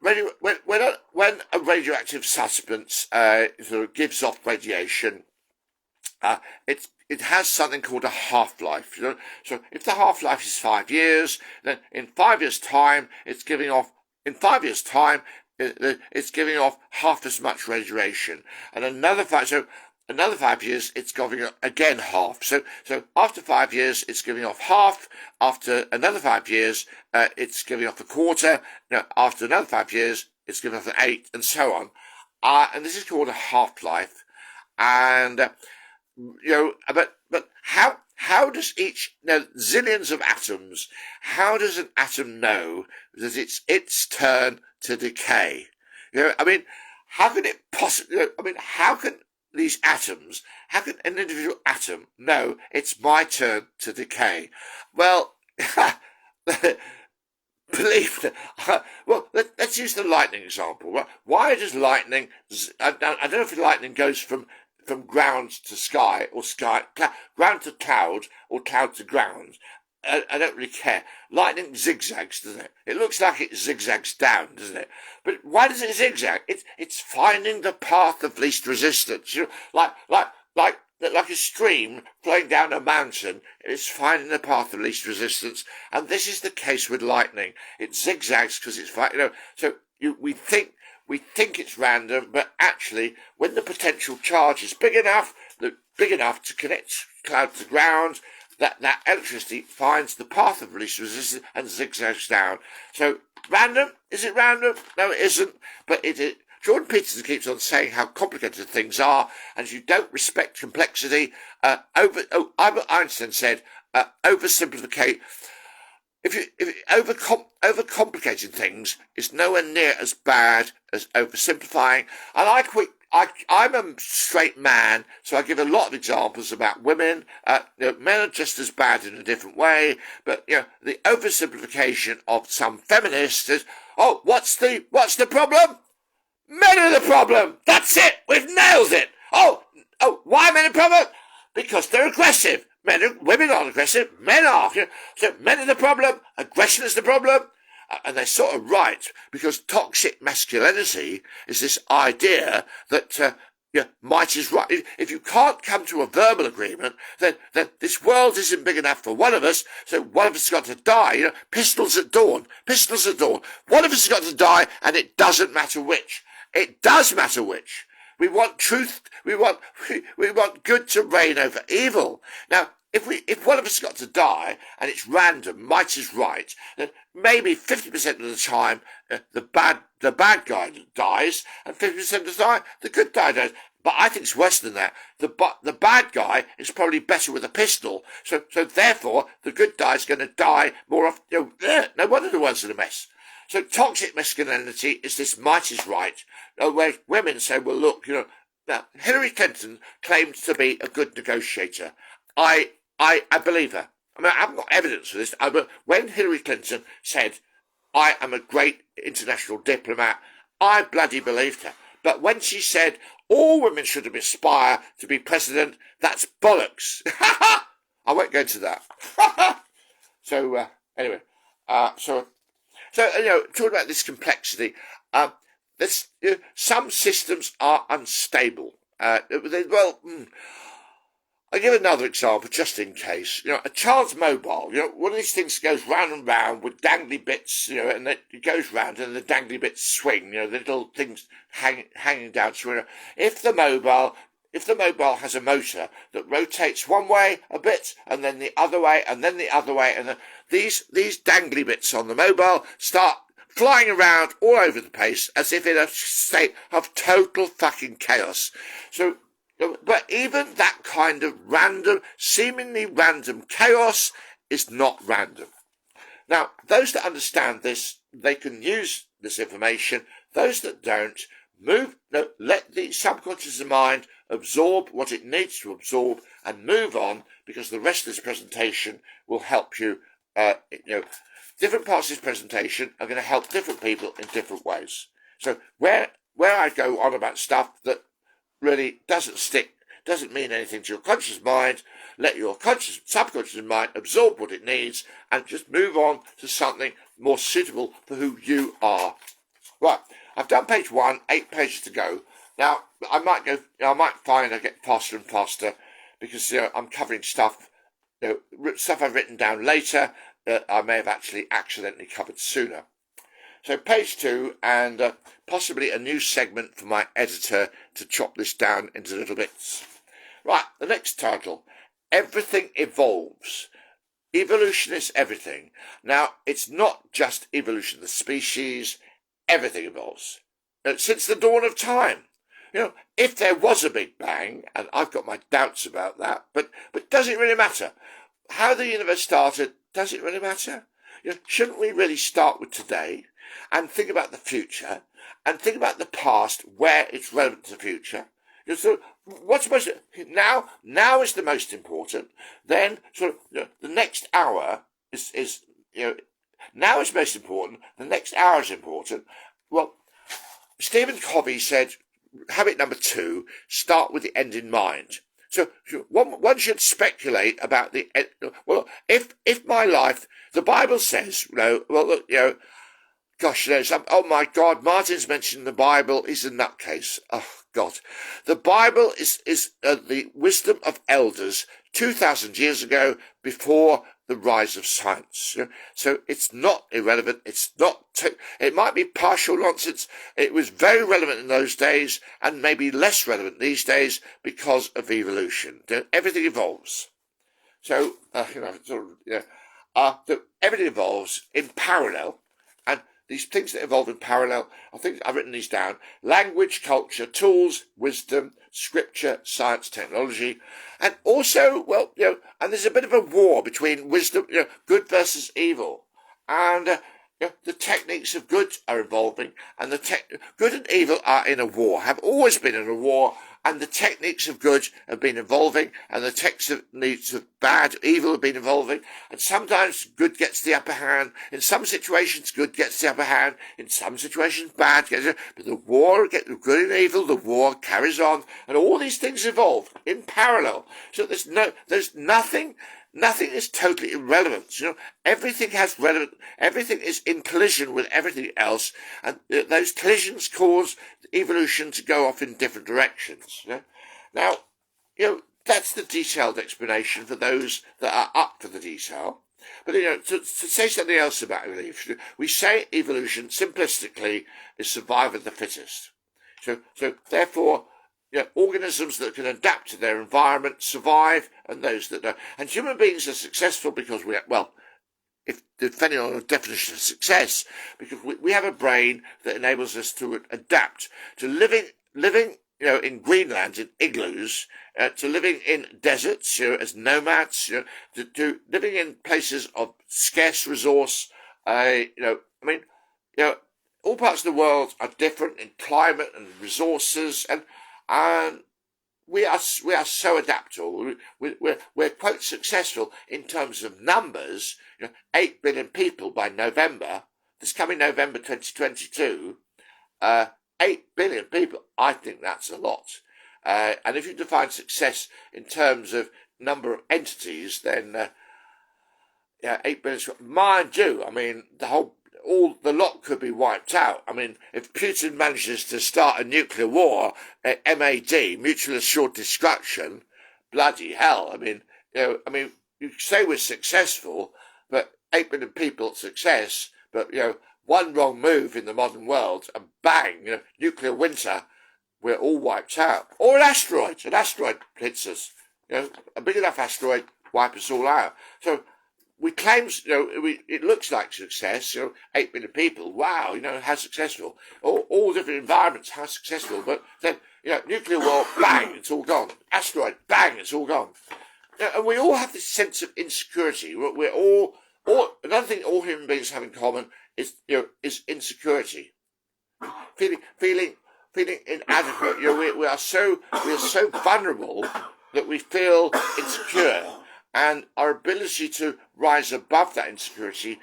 when a radioactive substance sort of gives off radiation, it has something called a half-life. So if the half-life is 5 years, then in 5 years' time, it's giving off. In 5 years' time, it's giving off half as much radiation, and another 5 years, it's giving again half. So after 5 years, it's giving off half. After another 5 years, it's giving off a quarter. After another 5 years, it's giving off an eighth, and so on. And this is called a half-life. And but how does zillions of atoms? How does an atom know that it's its turn to decay? How can it possibly? How can these atoms? How can an individual atom know it's my turn to decay? Well, believe it. Well, let's use the lightning example. Why does lightning? I don't know if lightning goes from ground to sky, or ground to cloud, or cloud to ground. I don't really care. Lightning zigzags, doesn't it? It looks like it zigzags down, doesn't it? But why does it zigzag? It's finding the path of least resistance. Like a stream flowing down a mountain. It's finding the path of least resistance, and this is the case with lightning. It zigzags because it's we think it's random, but actually, when the potential charge is big enough to connect cloud to ground, that electricity finds the path of least resistance and zigzags down. So, random? Is it random? No, it isn't. But it is. Jordan Peterson keeps on saying how complicated things are, and you don't respect complexity. Albert Einstein said, oversimplificate. If overcomplicating things is nowhere near as bad as oversimplifying. And I'm a straight man, so I give a lot of examples about women. Men are just as bad in a different way, but the oversimplification of some feminists is, what's the problem? Men are the problem. That's it. We've nailed it. Why men are the problem? Because they're aggressive. Women aren't aggressive. Men are. So men are the problem. Aggression is the problem. And they're sort of right, because toxic masculinity is this idea that might is right. If you can't come to a verbal agreement, then this world isn't big enough for one of us, so one of us has got to die. Pistols at dawn. Pistols at dawn. One of us has got to die, and it doesn't matter which. It does matter which. We want truth. We want good to reign over evil. Now, if one of us has got to die and it's random, might is right, then maybe 50% of the time the bad guy dies, and 50% of the time the good guy dies. But I think it's worse than that. The bad guy is probably better with a pistol, so therefore the good guy is going to die more often. No wonder the world's in a mess. So toxic masculinity is this might is right, where women say, well, look, now Hillary Clinton claimed to be a good negotiator. I believe her. I haven't got evidence for this. When Hillary Clinton said, I am a great international diplomat, I bloody believed her. But when she said all women should aspire to be president, that's bollocks. I won't go into that. Anyway, talking about this complexity, some systems are unstable. I'll give another example just in case. A child's mobile, one of these things goes round and round with dangly bits, and it goes round and the dangly bits swing, the little things hanging down. So, if the mobile has a motor that rotates one way a bit, and then the other way, and then the other way, and these dangly bits on the mobile start flying around all over the place as if in a state of total fucking chaos. So, but even that kind of seemingly random chaos is not random. Now, those that understand this, they can use this information. Those that don't, let the subconscious mind absorb what it needs to absorb and move on, because the rest of this presentation will help you. Different parts of this presentation are going to help different people in different ways. So where I go on about stuff that really doesn't stick, doesn't mean anything to your conscious mind, let your subconscious mind absorb what it needs and just move on to something more suitable for who you are. Right, I've done page 1, 8 pages to go. Now, I might find I get faster and faster because I'm covering stuff I've written down later that I may have actually accidentally covered sooner. So page 2, and possibly a new segment for my editor to chop this down into little bits. Right, the next title, Everything Evolves. Evolution is everything. Now, it's not just evolution of the species, everything evolves. Since the dawn of time. If there was a Big Bang, and I've got my doubts about that, but does it really matter? How the universe started, does it really matter? Shouldn't we really start with today and think about the future and think about the past where it's relevant to the future? So what's most now is the most important. Then the next hour is now is most important. The next hour is important. Well, Stephen Covey said, habit number 2, start with the end in mind. So one should speculate about the end. Well, if my life, the Bible says, oh my God, Martin's mentioned the Bible is a nutcase. Oh God, the Bible is the wisdom of elders 2,000 years ago before the rise of science. So it's not irrelevant. It might be partial nonsense. It was very relevant in those days and maybe less relevant these days because of evolution. Everything evolves. So, everything evolves in parallel, and these things that evolve in parallel, I think I've written these down: language, culture, tools, wisdom, scripture, science, technology, and also, and there's a bit of a war between wisdom, good versus evil, and the techniques of good are evolving, and good and evil are in a war, have always been in a war, and the techniques of good have been evolving, and the techniques of bad, evil have been evolving, and sometimes good gets the upper hand. In some situations, good gets the upper hand. In some situations, bad gets it. But the war, the good and evil, the war carries on, and all these things evolve in parallel. So there's nothing is totally irrelevant. Everything has relevant. Everything is in collision with everything else, and those collisions cause evolution to go off in different directions. Now, that's the detailed explanation for those that are up for the detail. But to say something else about evolution, we say evolution simplistically is survival of the fittest. So therefore, organisms that can adapt to their environment survive, and those that don't. And human beings are successful because if depending on the definition of success, because we have a brain that enables us to adapt to living in Greenland in igloos, to living in deserts, as nomads, to living in places of scarce resource. All parts of the world are different in climate and resources, and we are so adaptable. We're quite successful in terms of numbers. 8 billion people by November. This coming November 2022. 8 billion people. I think that's a lot. And if you define success in terms of number of entities, then 8 billion. Mind you, the lot could be wiped out. If Putin manages to start a nuclear war, MAD, mutual assured destruction, bloody hell. You say we're successful, but 8 billion people success, but, one wrong move in the modern world and bang, nuclear winter, we're all wiped out. Or an asteroid hits us. A big enough asteroid wipe us all out. So, we claim, it looks like success, 8 billion people, wow, how successful. All different environments, how successful. But then, nuclear war, bang, it's all gone. Asteroid, bang, it's all gone. And we all have this sense of insecurity. We're all another thing all human beings have in common is insecurity. Feeling inadequate. We are so vulnerable that we feel insecure. And our ability to rise above that insecurity,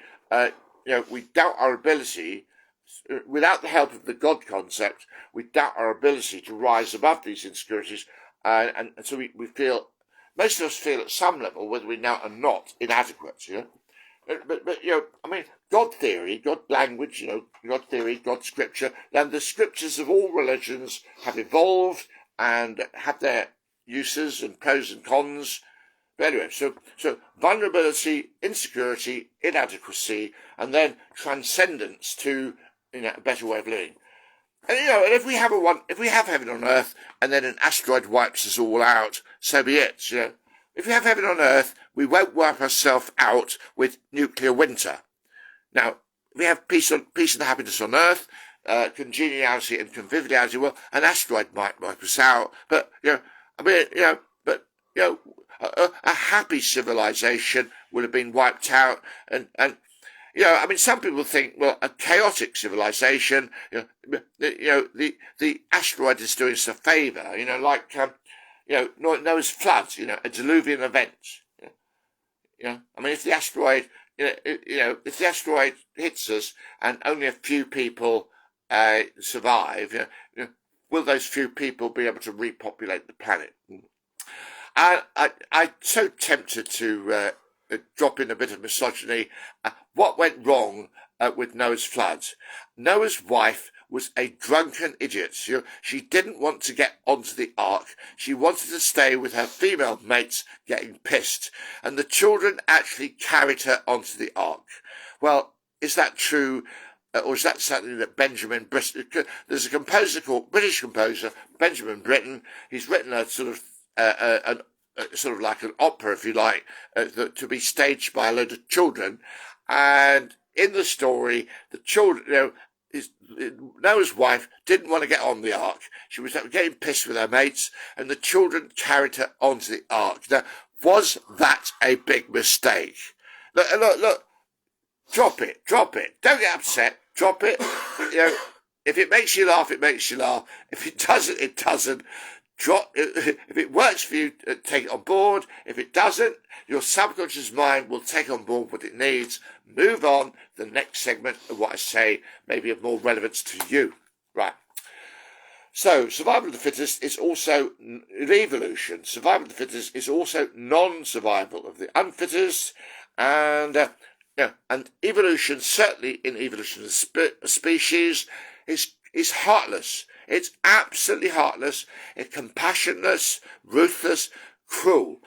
we doubt our ability, without the help of the God concept, we doubt our ability to rise above these insecurities. And so we feel most of us feel at some level, whether we now are not, inadequate, But I mean, God theory, God language, God theory, God scripture, and the scriptures of all religions have evolved and have their uses and pros and cons. But anyway, so vulnerability, insecurity, inadequacy, and then transcendence to a better way of living. And and if we have heaven on earth, and then an asteroid wipes us all out, so be it. If we have heaven on earth, we won't wipe ourselves out with nuclear winter. Now, if we have peace and happiness on earth, congeniality and conviviality, well, an asteroid might wipe us out, but a happy civilization would have been wiped out, and some people think, well, a chaotic civilization, the asteroid is doing us a favour, like Noah's flood, a diluvian event. If the asteroid, if the asteroid hits us and only a few people survive, will those few people be able to repopulate the planet? I'm so tempted to drop in a bit of misogyny. What went wrong with Noah's flood? Noah's wife was a drunken idiot. She didn't want to get onto the ark. She wanted to stay with her female mates getting pissed. And the children actually carried her onto the ark. Well, is that true? Or is that something that Benjamin Britten... There's a British composer, Benjamin Britten. He's written a sort of like an opera, if you like, to be staged by a load of children. And in the story, the children, Noah's wife didn't want to get on the ark. She was getting pissed with her mates, and the children carried her onto the ark. Now, was that a big mistake? Look, drop it. Don't get upset. Drop it. If it makes you laugh, it makes you laugh. If it doesn't, it doesn't. If it works for you, take it on board. If it doesn't, your subconscious mind will take on board what it needs. Move on. The next segment of what I say may be of more relevance to you. Right. So, survival of the fittest is also evolution. Survival of the fittest is also non-survival of the unfittest, and evolution, certainly in evolution of species, is heartless. It's absolutely heartless. It's compassionless, ruthless, cruel.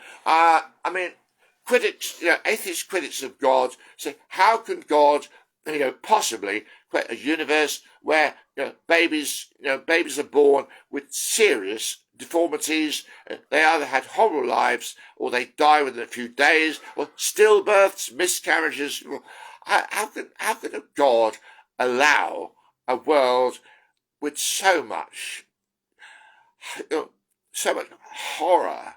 Critics, atheist critics of God say, how can God, possibly create a universe where babies are born with serious deformities? They either had horrible lives, or they die within a few days, or stillbirths, miscarriages. How can a God allow a world with so much horror?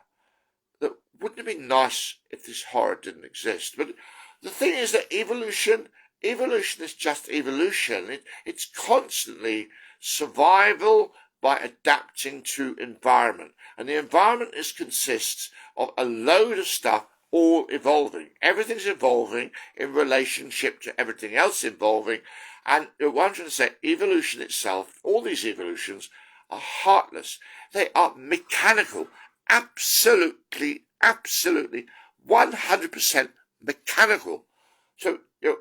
That wouldn't it be nice if this horror didn't exist? But the thing is that evolution is just evolution. It's constantly survival by adapting to environment. And the environment consists of a load of stuff all evolving. Everything's evolving in relationship to everything else evolving. And what I'm trying to say, evolution itself, all these evolutions are heartless. They are mechanical. Absolutely, 100% mechanical. So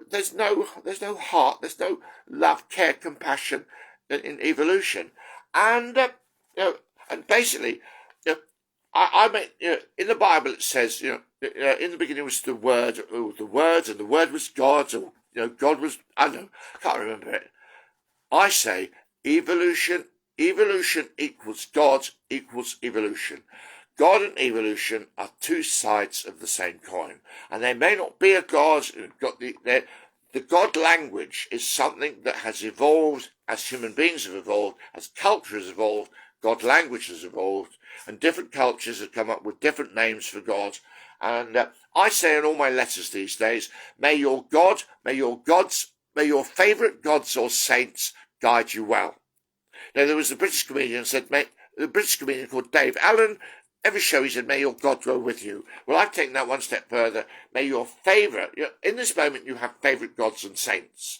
there's no heart, there's no love, care, compassion in evolution, and and basically, in the Bible it says, in the beginning was the Word, and the Word was God, or God was, I can't remember it. I say evolution equals God equals evolution. God and evolution are two sides of the same coin, and there may not be a God. The God language is something that has evolved as human beings have evolved, as culture has evolved. God language has evolved, and different cultures have come up with different names for God. And I say in all my letters these days, may your favourite gods or saints guide you well. Now, there was a British comedian called Dave Allen. Every show he said, may your God go with you. Well, I've taken that one step further. May your favourite, in this moment you have favourite gods and saints.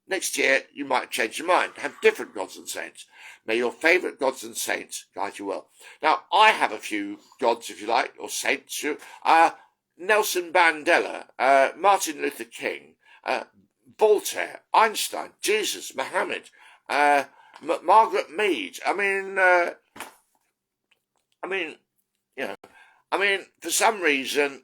next year you might change your mind, have different gods and saints. May your favourite gods and saints guide you well. Now, I have a few gods, if you like, or saints. Nelson Mandela, Martin Luther King, Voltaire, Einstein, Jesus, Muhammad, Margaret Mead. For some reason,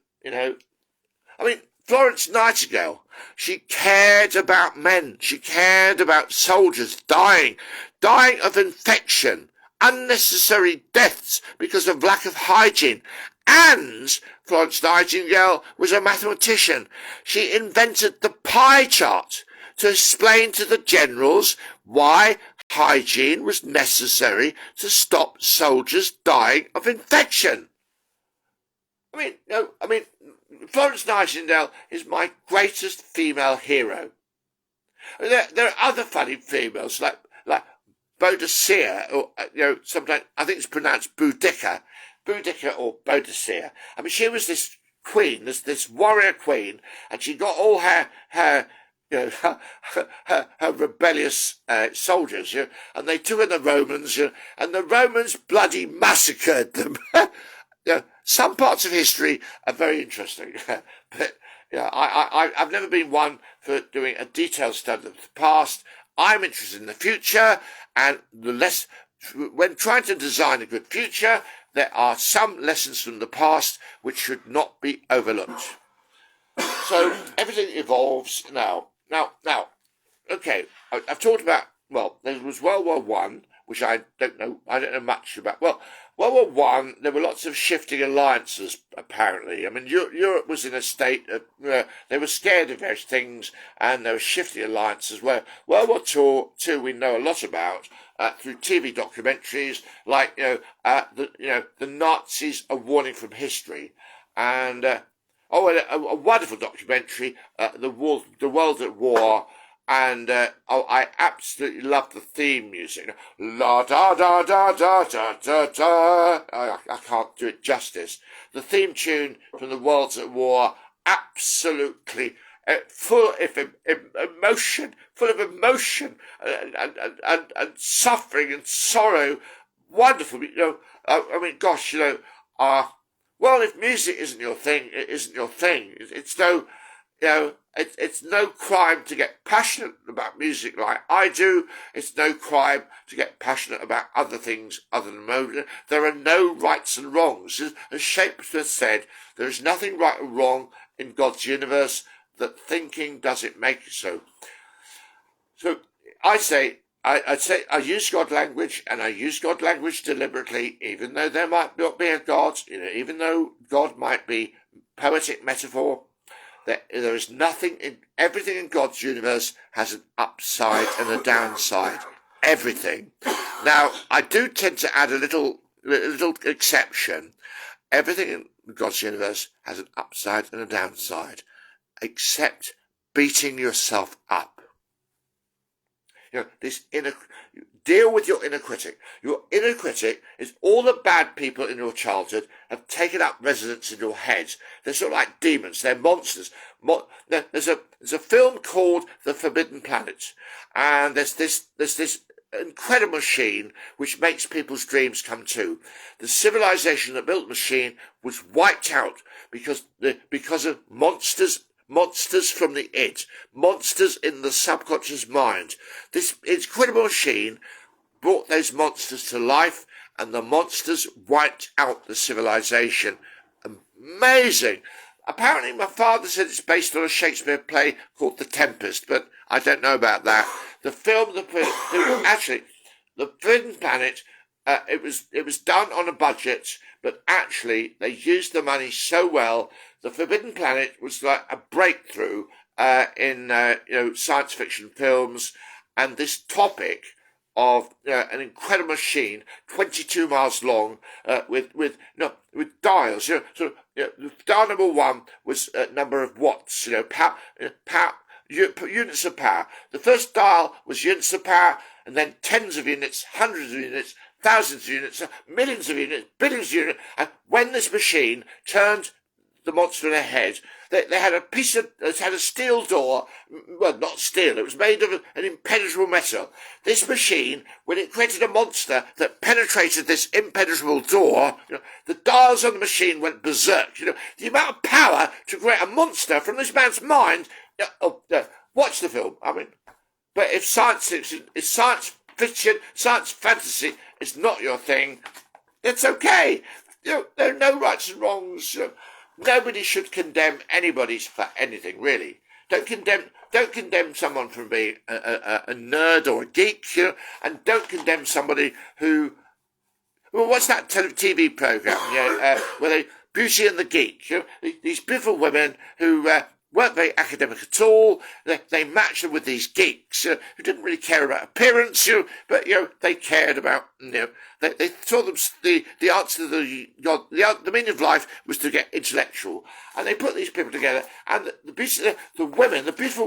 Florence Nightingale, she cared about men. She cared about soldiers dying of infection, unnecessary deaths because of lack of hygiene. And Florence Nightingale was a mathematician. She invented the pie chart to explain to the generals why hygiene was necessary to stop soldiers dying of infection. Florence Nightingale is my greatest female hero. There are other funny females like Boadicea, or sometimes I think it's pronounced Boudica or Boadicea. She was this queen, this warrior queen, and she got all her rebellious soldiers, and they took in the Romans, and the Romans bloody massacred them. Some parts of history are very interesting, but I've never been one for doing a detailed study of the past. I'm interested in the future, and when trying to design a good future, there are some lessons from the past which should not be overlooked. So everything evolves now. Okay, I've talked about, there was World War One, which I don't know much about. Well, World War One, there were lots of shifting alliances, apparently. Europe was in a state of, they were scared of various things, and there were shifting alliances. Where World War Two, we know a lot about through TV documentaries, like the Nazis: A Warning from History, and a wonderful documentary, The World at War. And I absolutely love the theme music. La da da da da da da da. I can't do it justice. The theme tune from The World's at War, absolutely full of emotion, and suffering and sorrow. Wonderful. If music isn't your thing, it isn't your thing. It's no crime to get passionate about music like I do. It's no crime to get passionate about other things other than emotion. There are no rights and wrongs. As Shakespeare said, there is nothing right or wrong in God's universe, that thinking doesn't make it so. So I'd say I use God language, and I use God language deliberately, even though there might not be a God, even though God might be poetic metaphor. There is everything in God's universe has an upside and a downside. Everything. Now, I do tend to add a little exception. Everything in God's universe has an upside and a downside, except beating yourself up. Deal with your inner critic. Your inner critic is all the bad people in your childhood have taken up residence in your head. They're sort of like demons. They're monsters. There's a film called The Forbidden Planet, and there's this incredible machine which makes people's dreams come true. The civilization that built the machine was wiped out because of monsters from the id, monsters in the subconscious mind. This incredible machine brought those monsters to life, and the monsters wiped out the civilization. Amazing. Apparently my father said it's based on a Shakespeare play called The Tempest, but I don't know about that. The film, The Forbidden Planet, it was done on a budget, but actually they used the money so well. The Forbidden Planet was like a breakthrough in science fiction films, and this topic of an incredible machine, 22 miles long, with dials. Dial number one was number of watts. Units of power. The first dial was units of power, and then tens of units, hundreds of units, thousands of units, millions of units, billions of units. And when this machine turned the monster in the head, they had it had a steel door, well, not steel, it was made of an impenetrable metal. This machine, when it created a monster that penetrated this impenetrable door, the dials on the machine went berserk. The amount of power to create a monster from this man's mind. Watch the film. I mean, but if science fiction, science fantasy is not your thing, it's okay. There are no rights and wrongs. Nobody should condemn anybody for anything, really. Don't condemn someone for being a nerd or a geek, and don't condemn somebody who. Well, what's that TV program? Where they Beauty and the Geek. These beautiful women who weren't very academic at all. They matched them with these geeks who didn't really care about appearance, but they cared about. They saw them the answer to the meaning of life was to get intellectual, and they put these people together. And the beautiful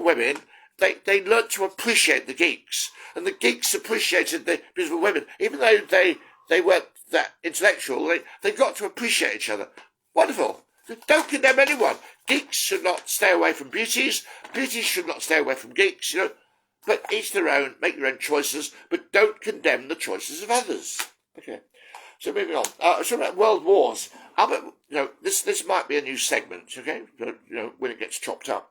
women, they learnt to appreciate the geeks, and the geeks appreciated the beautiful women, even though they weren't that intellectual. They got to appreciate each other. Wonderful. Don't condemn anyone. Geeks should not stay away from beauties. Beauties should not stay away from geeks, But each their own, make your own choices, but don't condemn the choices of others. Okay. So moving on. So about world wars. Albert, this might be a new segment, okay? When it gets chopped up.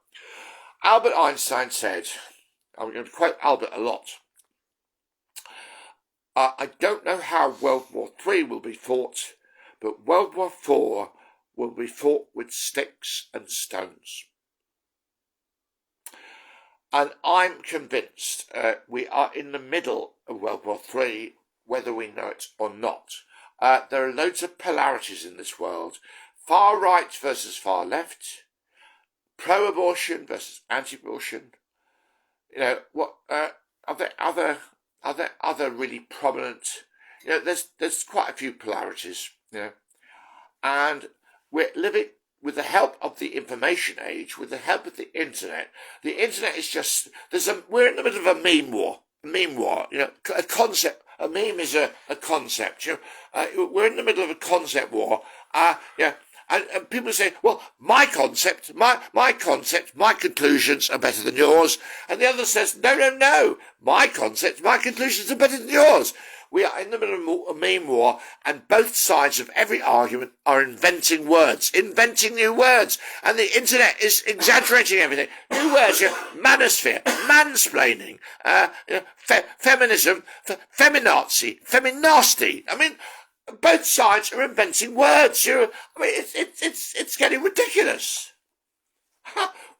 Albert Einstein said, I'm going to quote Albert a lot. I don't know how World War III will be fought, but World War IV will be fought with sticks and stones. And I'm convinced we are in the middle of World War III, whether we know it or not. There are loads of polarities in this world. Far right versus far left. Pro-abortion versus anti-abortion. Are there other really prominent? There's quite a few polarities. And we're living with the help of the information age, with the help of the internet. The internet is just we're in the middle of a meme war. A concept. A meme is a concept. We're in the middle of a concept war. And people say, well, my concept, my conclusions are better than yours. And the other says, no, my concept, my conclusions are better than yours. We are in the middle of a meme war, and both sides of every argument are inventing new words. And the internet is exaggerating everything. New words, manosphere, mansplaining, feminism, feminazi, feminasty. I mean, both sides are inventing words. It's getting ridiculous.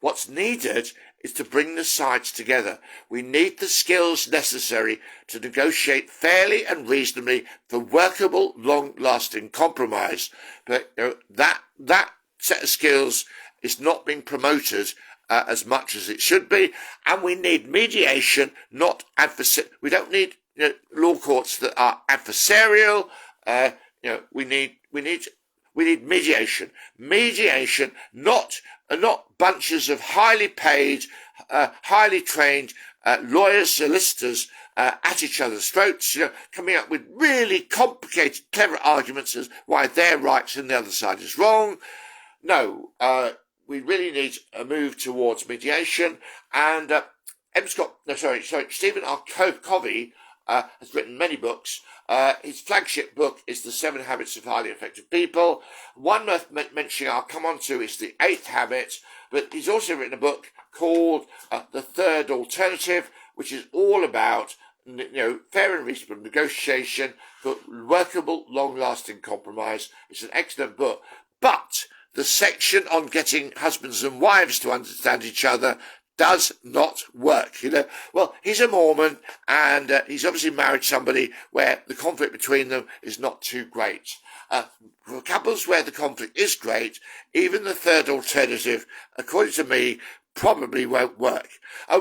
What's needed is to bring the sides together. We need the skills necessary to negotiate fairly and reasonably for workable, long-lasting compromise. But that set of skills is not being promoted as much as it should be, and we need mediation, not adversarial. We don't need law courts that are adversarial. We need mediation. Mediation, not bunches of highly paid, highly trained lawyers, solicitors at each other's throats, coming up with really complicated, clever arguments as why they're right and the other side is wrong. No, we really need a move towards mediation. And Stephen R. Covey has written many books. His flagship book is The 7 Habits of Highly Effective People. One worth mentioning I'll come on to is The 8th Habit, but he's also written a book called The Third Alternative, which is all about fair and reasonable negotiation for workable, long-lasting compromise. It's an excellent book, but the section on getting husbands and wives to understand each other does not work. Well, he's a Mormon, and he's obviously married somebody where the conflict between them is not too great. For couples where the conflict is great, even the third alternative, according to me, probably won't work.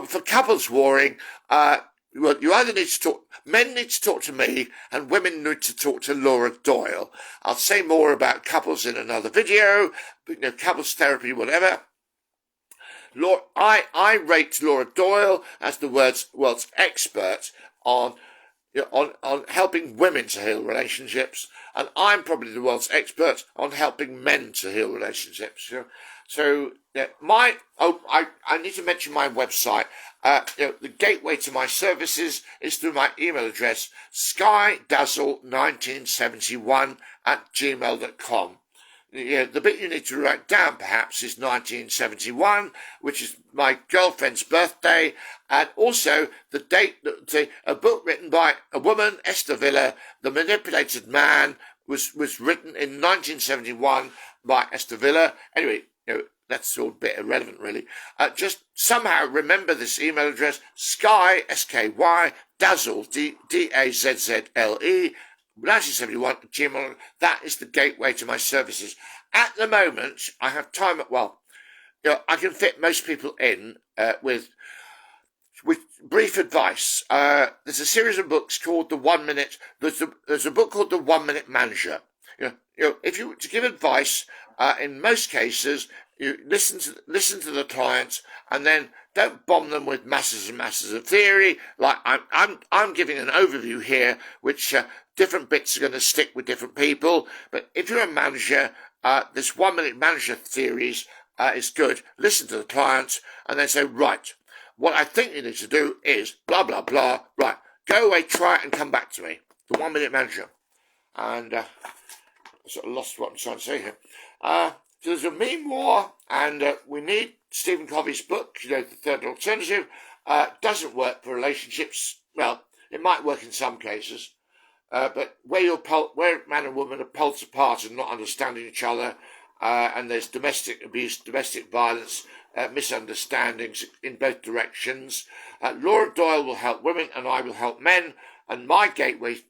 For couples warring, you either need to talk, men need to talk to me, and women need to talk to Laura Doyle. I'll say more about couples in another video, couples therapy, whatever. I rate Laura Doyle as the world's expert on helping women to heal relationships, and I'm probably the world's expert on helping men to heal relationships. So I need to mention my website. The gateway to my services is through my email address, skydazzle1971@gmail.com. The bit you need to write down perhaps is 1971, which is my girlfriend's birthday, and also the date that a book written by a woman, Esther Villa, The Manipulated Man, was written in 1971 by Esther Villa. Anyway, that's all a bit irrelevant, really. Just somehow remember this email address, sky, S-K-Y, dazzle, D-A-Z-Z-L-E, 1971 Gmail. That is the gateway to my services. At the moment, I have time. I can fit most people in with brief advice. There's a series of books called The 1 Minute. There's a book called The 1 Minute Manager. If you to give advice, in most cases, you listen to the clients and then don't bomb them with masses and masses of theory. Like I'm giving an overview here, which different bits are going to stick with different people. But if you're a manager, this 1 minute manager series is good. Listen to the clients and then say, right, what I think you need to do is blah, blah, blah. Right, go away, try it and come back to me. The 1 minute manager. And I sort of lost what I'm trying to say here. So there's a meme war, and we need Stephen Covey's book, The Third Alternative. Doesn't work for relationships. Well, it might work in some cases, but where man and woman are poles apart and not understanding each other, and there's domestic abuse, domestic violence, misunderstandings in both directions. Laura Doyle will help women, and I will help men. And my gateway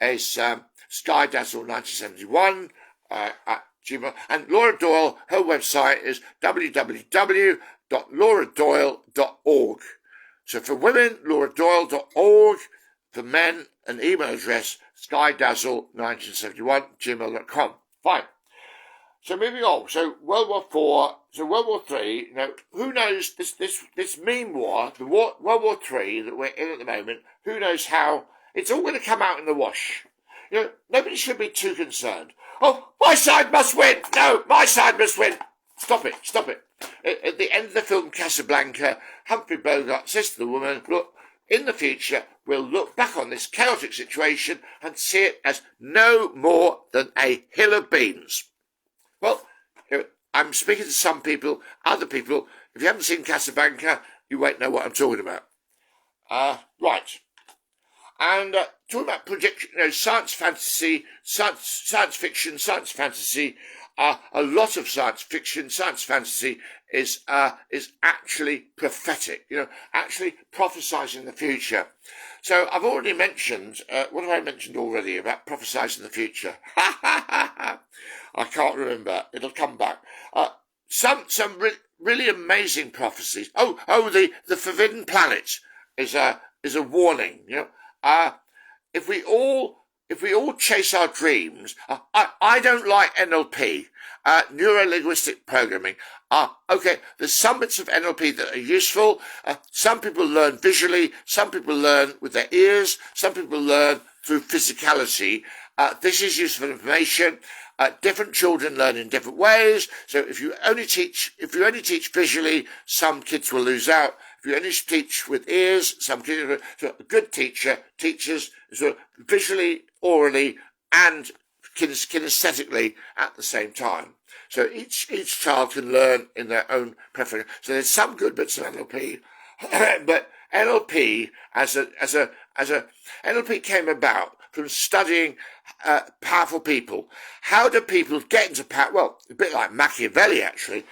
is skydazzle1971 at Gmail. And Laura Doyle, her website is www.lauradoyle.org. So for women, lauradoyle.org. For men, an email address, skydazzle1971 gmail.com. Fine. So moving on. So World War III. Who knows this meme war, World War III that we're in at the moment? Who knows how it's all going to come out in the wash? Nobody should be too concerned. Oh, my side must win. No, my side must win. Stop it. At the end of the film Casablanca, Humphrey Bogart says to the woman, look, in the future, we'll look back on this chaotic situation and see it as no more than a hill of beans. Well, I'm speaking to some people, other people. If you haven't seen Casablanca, you won't know what I'm talking about. Right. And talking about prediction, science fantasy, science fiction, science fantasy. A lot of science fiction, science fantasy is actually prophetic. Actually prophesizing the future. So I've already mentioned. What have I mentioned already about prophesizing the future? I can't remember. It'll come back. Some really amazing prophecies. The forbidden planet is a warning. If we all chase our dreams, I don't like NLP, neuro-linguistic programming. Okay, there's some bits of NLP that are useful. Some people learn visually, some people learn with their ears, some people learn through physicality. This is useful information. Different children learn in different ways. So if you only teach visually, some kids will lose out. If you only teach with ears, some kids will. So a good teacher teaches sort of visually, orally, and kinesthetically at the same time. So each child can learn in their own preference. So there's some good bits of NLP, but NLP NLP came about from studying powerful people. How do people get into power? Well, a bit like Machiavelli, actually.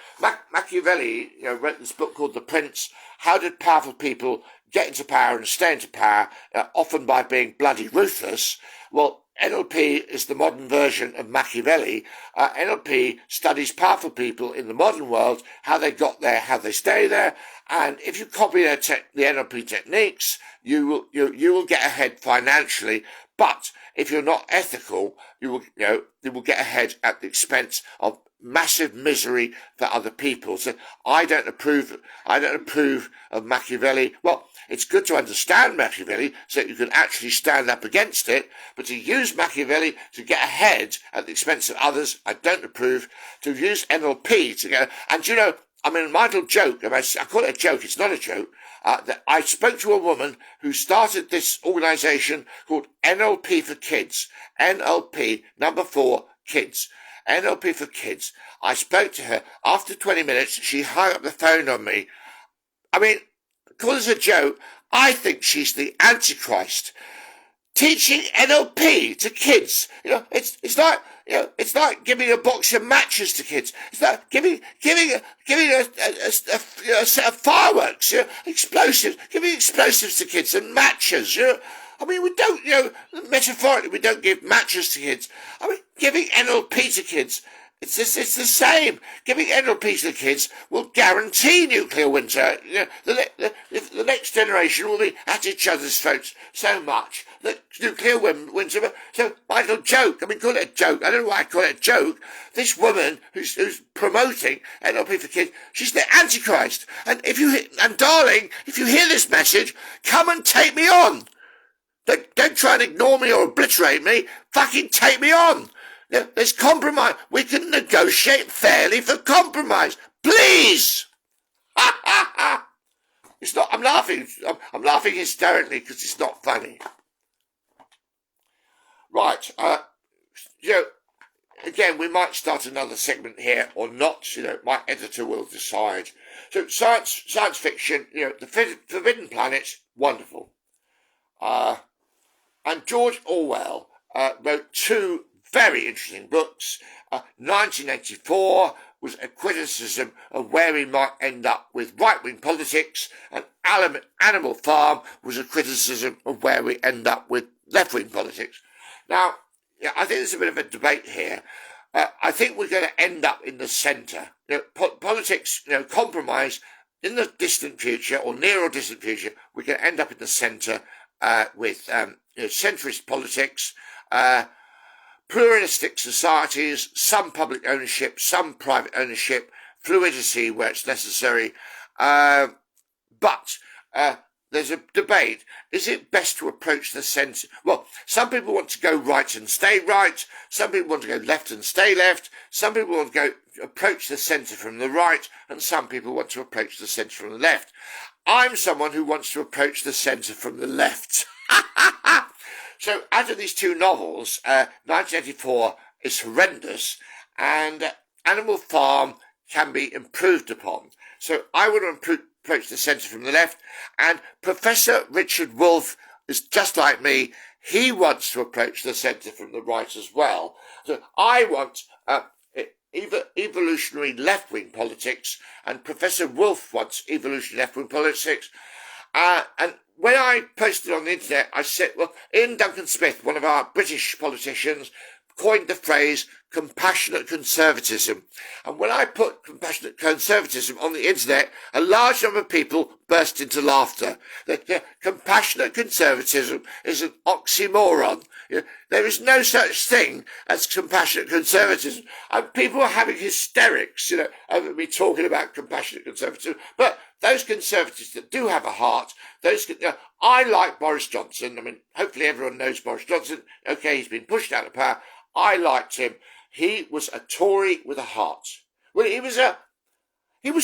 Machiavelli wrote this book called The Prince. How did powerful people get into power and stay into power, often by being bloody ruthless? Well, NLP is the modern version of Machiavelli. NLP studies powerful people in the modern world, how they got there, how they stay there, and if you copy the NLP techniques, you will get ahead financially. But if you're not ethical, you will get ahead at the expense of massive misery for other people. So I don't approve of Machiavelli. Well, it's good to understand Machiavelli so that you can actually stand up against it, but to use Machiavelli to get ahead at the expense of others, I don't approve. To use NLP to go, and you know, I mean, my little joke, I call it a joke, it's not a joke, that I spoke to a woman who started this organisation called NLP for Kids. NLP, number 4, Kids. NLP for Kids. I spoke to her. After 20 minutes, she hung up the phone on me. I mean, call this a joke. I think she's the Antichrist. Teaching NLP to kids. You know, it's like, you know, it's like giving a box of matches to kids. It's like giving a set of fireworks, you know, explosives, giving explosives to kids and matches, you know. I mean, we don't, you know, metaphorically, we don't give matches to kids. I mean, giving NLP to kids, it's the same. Giving NLP to the kids will guarantee nuclear winter. You know, the next generation will be at each other's throats so much that nuclear winter. So my little joke, I mean, call it a joke. I don't know why I call it a joke. This woman who's promoting NLP for kids, she's the Antichrist. And darling, if you hear this message, come and take me on. Don't try and ignore me or obliterate me. Fucking take me on. There's compromise. We can negotiate fairly for compromise. Please. It's not. I'm laughing. I'm laughing hysterically because it's not funny. Right. You know, again, we might start another segment here or not. You know, my editor will decide. So science fiction. You know, the Forbidden Planet, wonderful. And George Orwell wrote 2 very interesting books. 1984 was a criticism of where we might end up with right-wing politics, and Animal Farm was a criticism of where we end up with left-wing politics. Now, yeah, I think there's a bit of a debate here. I think we're going to end up in the centre. You know, politics, you know, compromise in the distant future or near or distant future. We're going to end up in the centre with you know, centrist politics. Pluralistic societies, some public ownership, some private ownership, fluidity where it's necessary. But there's a debate. Is it best to approach the centre? Well, some people want to go right and stay right. Some people want to go left and stay left. Some people want to go approach the centre from the right. And some people want to approach the centre from the left. I'm someone who wants to approach the centre from the left. So out of these 2 novels, 1984 is horrendous and Animal Farm can be improved upon. So I would approach the centre from the left, and Professor Richard Wolff is just like me. He wants to approach the centre from the right as well. So I want evolutionary left-wing politics, and Professor Wolff wants evolutionary left-wing politics. And when I posted on the internet, I said, well, Ian Duncan Smith, one of our British politicians, coined the phrase compassionate conservatism. And when I put compassionate conservatism on the internet, a large number of people burst into laughter. Compassionate conservatism is an oxymoron. There is no such thing as compassionate conservatism. And people are having hysterics, over me talking about compassionate conservatism. But those conservatives that do have a heart, I like Boris Johnson. I mean, hopefully everyone knows Boris Johnson. Okay, he's been pushed out of power. I liked him. He was a Tory with a heart. Well, he was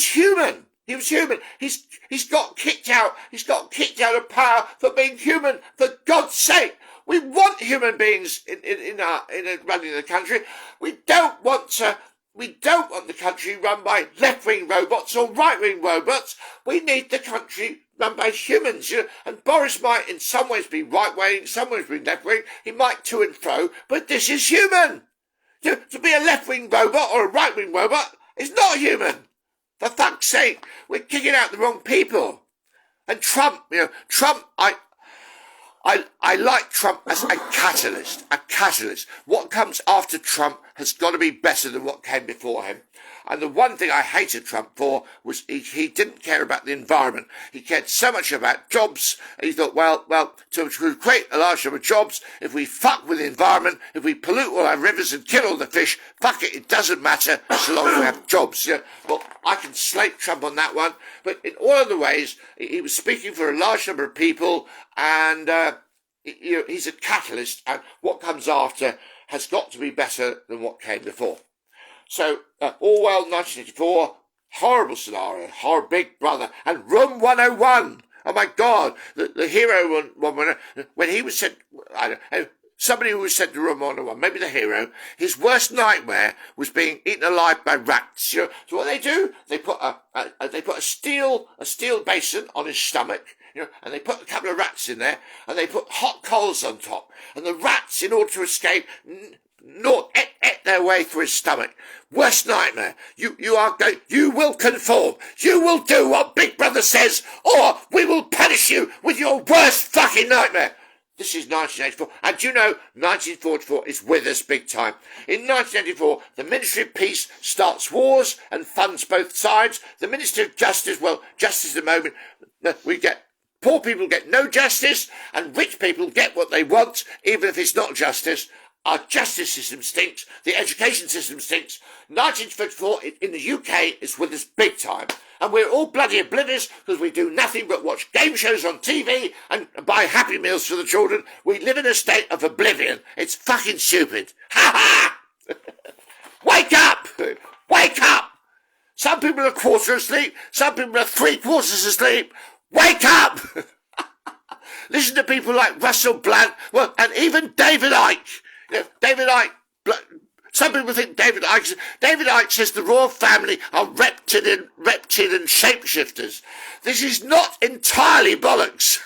human. He was human. He's got kicked out. He's got kicked out of power for being human. For God's sake, we want human beings in running the country. We don't want the country run by left-wing robots or right-wing robots. We need the country run by humans. And Boris might in some ways be right-wing, some ways be left-wing. He might to and fro, but this is human. To be a left-wing robot or a right-wing robot is not human. For fuck's sake, we're kicking out the wrong people. And Trump, I like Trump as a catalyst. What comes after Trump has got to be better than what came before him. And the one thing I hated Trump for was he didn't care about the environment. He cared so much about jobs. And he thought, well, to create a large number of jobs, if we fuck with the environment, if we pollute all our rivers and kill all the fish, fuck it, it doesn't matter so long as we have jobs. Well, I can slate Trump on that one. But in all other ways, he was speaking for a large number of people, and he's a catalyst, and what comes after has got to be better than what came before. So, Orwell, 1984, horrible scenario, horrible Big Brother, and Room 101. Oh my God, the hero when he was sent, I don't know, somebody who was sent to Room 101, maybe the hero, his worst nightmare was being eaten alive by rats. So what do? They put a steel basin on his stomach, and they put a couple of rats in there, and they put hot coals on top, and the rats, in order to escape, ate their way through his stomach. Worst nightmare. You will conform. You will do what Big Brother says, or we will punish you with your worst fucking nightmare. This is 1984. And you know, 1944 is with us big time. In 1984, the Ministry of Peace starts wars and funds both sides. The Ministry of Justice, well, justice at the moment, poor people get no justice, and rich people get what they want, even if it's not justice. Our justice system stinks. The education system stinks. 1954 in the UK is with us big time. And we're all bloody oblivious because we do nothing but watch game shows on TV and buy Happy Meals for the children. We live in a state of oblivion. It's fucking stupid. Ha ha! Wake up! Wake up! Some people are a quarter asleep. Some people are 3/4 asleep. Wake up! Listen to people like Russell Blunt, well, and even David Icke. David Icke, some people think David Icke says the royal family are reptilian shapeshifters. This is not entirely bollocks.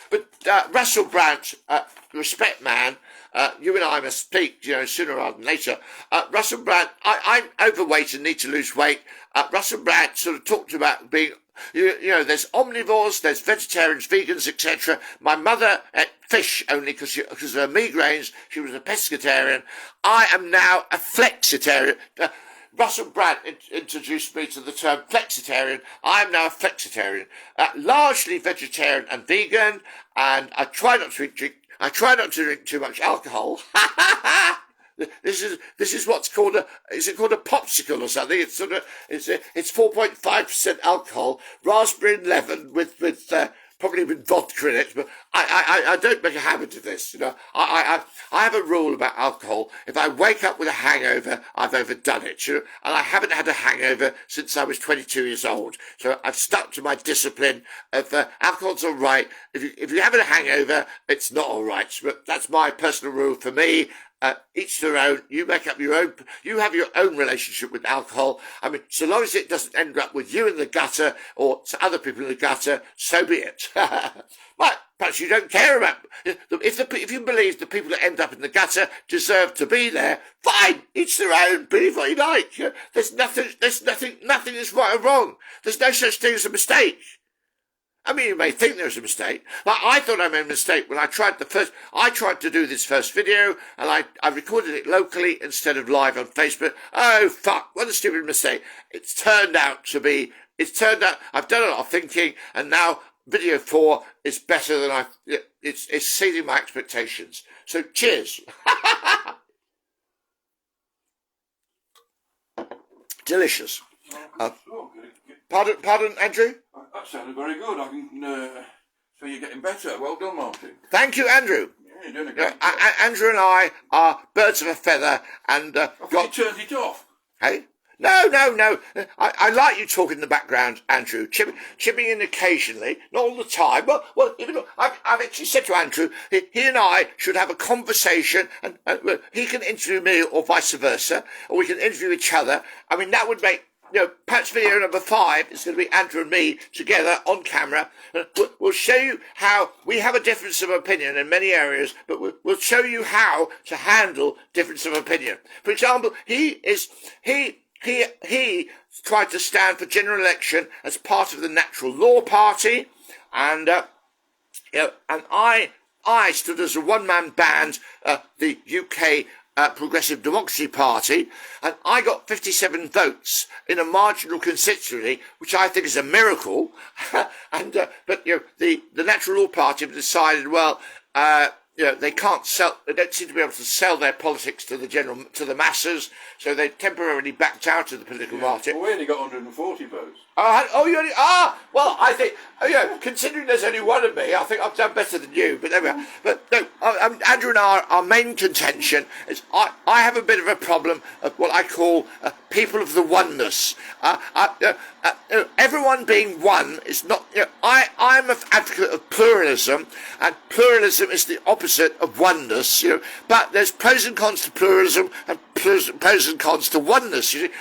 But Russell Brand, respect man, you and I must speak, sooner rather than later. Russell Brand, I'm overweight and need to lose weight. Russell Brand sort of talked about being, there's omnivores, there's vegetarians, vegans, etc. My mother ate fish only because of her migraines. She was a pescatarian. I am now a flexitarian. Russell Brand introduced me to the term flexitarian. I am now a flexitarian, largely vegetarian and vegan, and I try not to drink too much alcohol. This is what's called is it called a popsicle or something? It's 4.5% alcohol, raspberry and lemon with probably with vodka in it. But I don't make a habit of this. I have a rule about alcohol. If I wake up with a hangover, I've overdone it. And I haven't had a hangover since I was 22 years old. So I've stuck to my discipline of alcohol's all right. If you have a hangover, it's not all right. But that's my personal rule for me. Each their own. You make up your own. You have your own relationship with alcohol. I mean, so long as it doesn't end up with you in the gutter or other people in the gutter, so be it. But perhaps you don't care about. If you believe the people that end up in the gutter deserve to be there, fine. Each their own. Believe what you like. There's nothing. Nothing is right or wrong. There's no such thing as a mistake. I mean, you may think there's a mistake. Like, I thought I made a mistake when I tried to do this first video, and I recorded it locally instead of live on Facebook. Oh, fuck, what a stupid mistake. It's turned out, I've done a lot of thinking, and now video 4 is better than it's exceeding my expectations. So, cheers. Delicious. Pardon, Andrew? That sounded very good. I can so you're getting better. Well done, Martin. Thank you, Andrew. Yeah, you're doing a great job. Andrew and I are birds of a feather, and I thought you turned it off. Hey? No. I like you talking in the background, Andrew, chipping in occasionally, not all the time. Well, even I've actually said to Andrew, he and I should have a conversation, and he can interview me or vice versa, or we can interview each other. I mean, that would make. Perhaps video number 5 is going to be Andrew and me together on camera. We'll show you how we have a difference of opinion in many areas, but we'll show you how to handle difference of opinion. For example, he tried to stand for general election as part of the Natural Law Party, and I stood as a one-man band, the UK Progressive Democracy Party, and I got 57 votes in a marginal constituency, which I think is a miracle. But the Natural Law Party have decided, well, they can't sell. They don't seem to be able to sell their politics to the masses, so they temporarily backed out of the political market. Well, we only got 140 votes. Well, I think, considering there's only one of me, I think I've done better than you, but there we are. But no, Andrew and our main contention is I have a bit of a problem of what I call people of the oneness. Everyone being one is not, I'm an advocate of pluralism, and pluralism is the opposite of oneness, but there's pros and cons to pluralism and pros and cons to oneness, you see.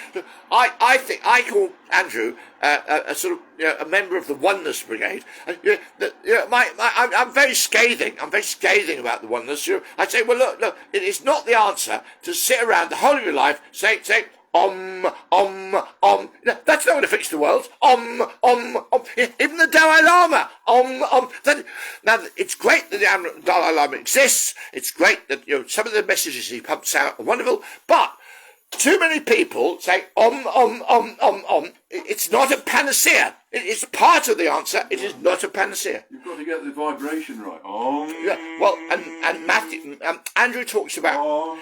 I think I call Andrew a sort of a member of the oneness brigade. And, I'm very scathing. I'm very scathing about the oneness. I say, well, look, it is not the answer to sit around the whole of your life saying, om. That's not going to fix the world. Om. Even the Dalai Lama. Om. Now, it's great that the Dalai Lama exists. It's great that some of the messages he pumps out are wonderful, but too many people say om. It's not a panacea. It's part of the answer. It is not a panacea. You've got to get the vibration right. Om. Yeah. Well, and Matthew, Andrew talks about. Om.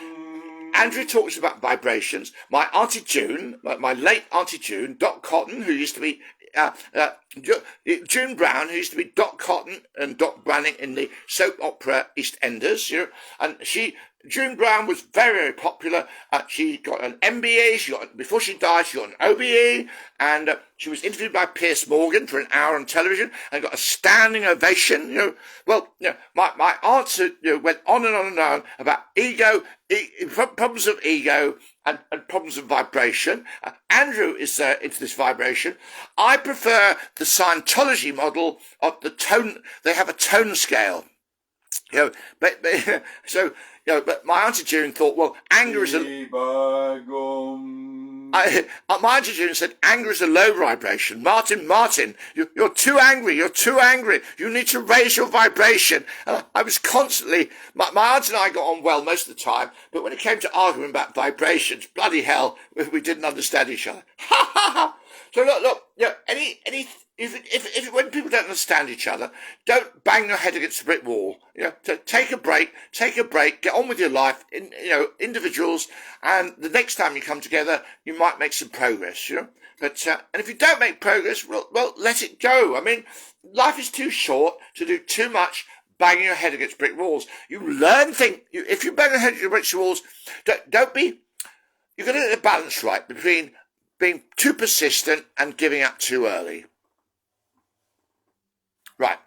Andrew talks about vibrations. My Auntie June, my late Auntie June, Dot Cotton, who used to be June Brown, who used to be Dot Cotton and Dot Branning in the soap opera EastEnders, and June Brown was very, very popular. She got an MBA. Before she died, she got an OBE, and she was interviewed by Piers Morgan for an hour on television and got a standing ovation. My answer went on and on and on about ego, problems of ego, and problems of vibration. Andrew is into this vibration. I prefer the Scientology model of the tone. They have a tone scale. But my Auntie June thought, well, anger is my Auntie June said anger is a low vibration. Martin, you're too angry. You need to raise your vibration. And I was constantly, my aunt and I got on well most of the time, but when it came to arguing about vibrations, bloody hell, we didn't understand each other. So look, if when people don't understand each other, don't bang your head against a brick wall. So take a break, get on with your life. Individuals, and the next time you come together, you might make some progress. But and if you don't make progress, well, let it go. I mean, life is too short to do too much banging your head against brick walls. You learn things. If you bang your head against brick walls, don't be. You've got to get the balance right between being too persistent and giving up too early. Right,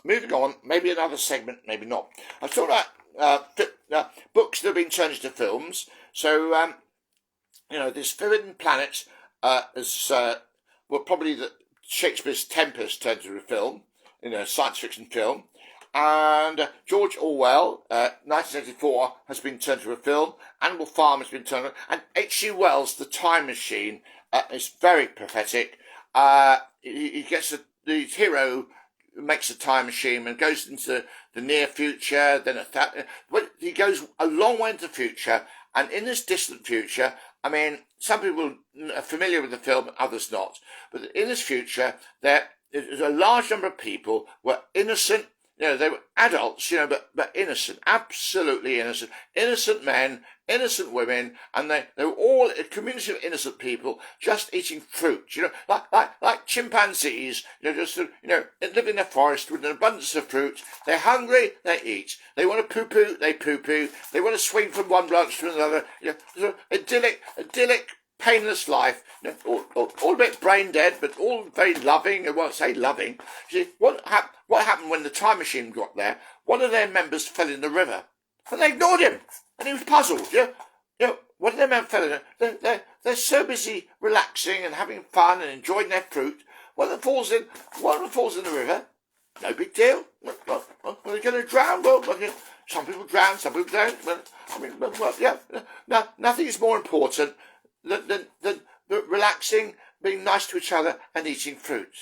moving on, maybe another segment, maybe not. I've talked about books that have been turned into films. So, this Forbidden Planet is probably Shakespeare's Tempest turned into a film, science fiction film. And George Orwell, 1984, has been turned into a film. Animal Farm has been turned into, and H.G. Wells' The Time Machine is very prophetic. He gets the hero makes a time machine and goes into the near future, then he goes a long way into the future, and in this distant future, I mean, some people are familiar with the film, others not, but in this future, there is a large number of people who were innocent. They were adults, but innocent, absolutely innocent. Innocent men, innocent women, and they were all a community of innocent people just eating fruit, like chimpanzees, just live in a forest with an abundance of fruit. They're hungry, they eat. They want to poo-poo, they poo-poo. They want to swing from one branch to another. Sort of idyllic, painless life, all a bit brain dead, but all very loving. Well, I say loving. See, what happened when the time machine got there? One of their members fell in the river, and they ignored him, and he was puzzled. One of their members fell in there. They're so busy relaxing and having fun and enjoying their fruit. One of them falls in the river. No big deal. Well, they're going to drown. Well, some people drown, some people don't. Nothing is more important than relaxing, being nice to each other, and eating fruit.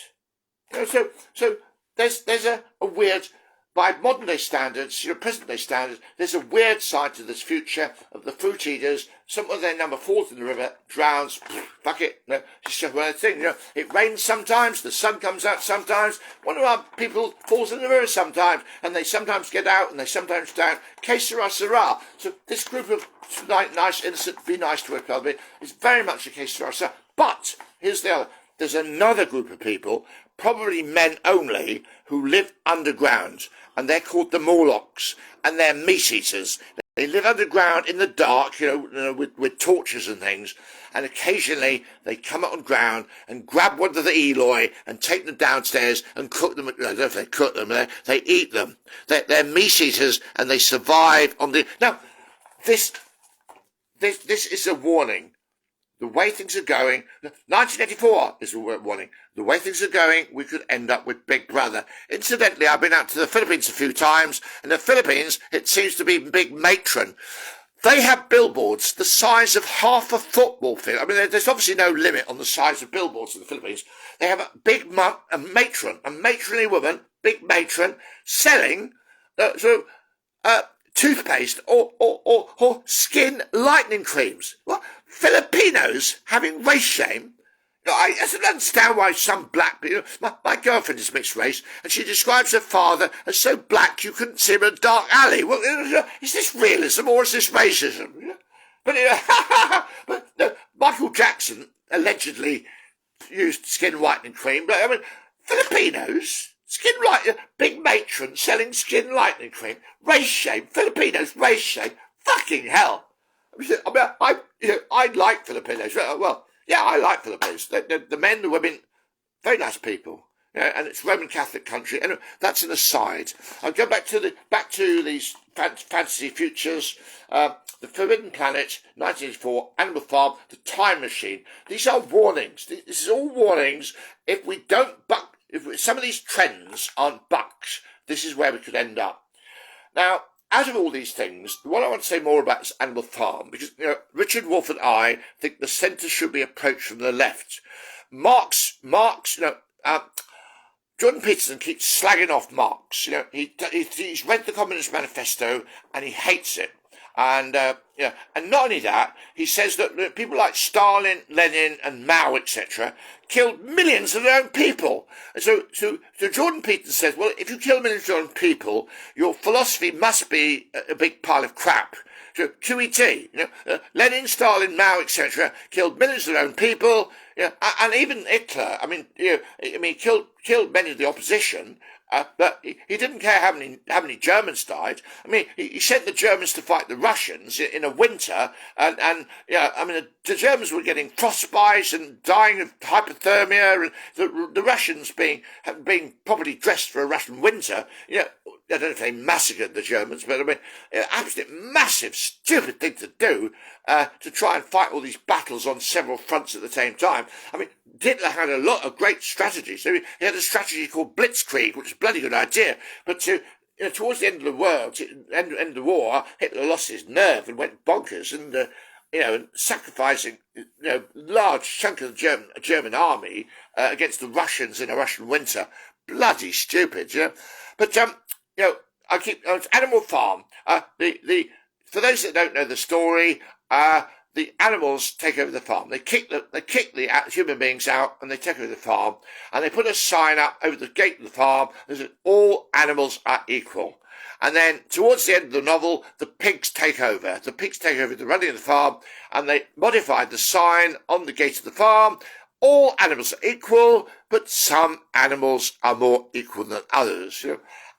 So there's a weird by modern day standards, present day standards, there's a weird side to this future of the fruit eaters. Some of their number falls in the river, drowns, fuck it, no, it's just one thing, it rains sometimes, the sun comes out sometimes, one of our people falls in the river sometimes, and they sometimes get out and they sometimes don't. Que sera, sera. So this group of nice, innocent, be nice to each other is very much a que sera, sera. But here's the other. There's another group of people, probably men only, who live underground, and they're called the Morlocks, and they're meat eaters. They live underground in the dark, with torches and things, and occasionally they come up on ground and grab one of the Eloi and take them downstairs and cook them. I don't know if they cook them, they eat them. They're meat eaters, and they survive on the... Now, this is a warning. The way things are going, 1984 is a warning. The way things are going, we could end up with Big Brother. Incidentally, I've been out to the Philippines a few times, and the Philippines, it seems to be Big Matron. They have billboards the size of half a football field. I mean, there's obviously no limit on the size of billboards in the Philippines. They have a matronly woman, big matron, selling toothpaste or skin lightening creams. What? Filipinos having race shame? I don't understand why some black people... My girlfriend is mixed race, and she describes her father as so black you couldn't see him in a dark alley. Well, is this realism or is this racism? But, but no, Michael Jackson allegedly used skin whitening cream, but I mean, Filipinos... big matron selling skin lightening cream. Race shame. Filipinos, race shame. Fucking hell. I like Filipinos. Well, yeah, I like Filipinos. The men, the women, very nice people. And it's Roman Catholic country. And that's an aside. I'll go back to these fantasy futures. The Forbidden Planet, 1984, Animal Farm, The Time Machine. These are warnings. This is all warnings. If we don't buck... If some of these trends aren't bucks, this is where we could end up. Now, out of all these things, what I want to say more about is Animal Farm, because Richard Wolff and I think the centre should be approached from the left. Jordan Peterson keeps slagging off Marx. He's read the Communist Manifesto and he hates it. And and not only that, he says that people like Stalin, Lenin, and Mao, etc., killed millions of their own people. And so Jordan Peterson says, well, if you kill millions of your own people, your philosophy must be a big pile of crap. So QET, Lenin, Stalin, Mao, etc., killed millions of their own people. And even Hitler. I mean, he killed many of the opposition. But he didn't care how many Germans died. I mean, he sent the Germans to fight the Russians in a winter, and the Germans were getting frostbite and dying of hypothermia, and the Russians being properly dressed for a Russian winter. I don't know if they massacred the Germans, but I mean, absolutely massive, stupid thing to do to try and fight all these battles on several fronts at the same time. I mean, Hitler had a lot of great strategies. So he had a strategy called Blitzkrieg, which is a bloody good idea. But towards the end of the war, Hitler lost his nerve and went bonkers, and sacrificing large chunk of the German army against the Russians in a Russian winter. Bloody stupid, But I keep Animal Farm. For those that don't know the story, the animals take over the farm. They kick the human beings out, and they take over the farm. And they put a sign up over the gate of the farm that says all animals are equal. And then towards the end of the novel, the pigs take over. The pigs take over the running of the farm, and they modified the sign on the gate of the farm. All animals are equal, but some animals are more equal than others.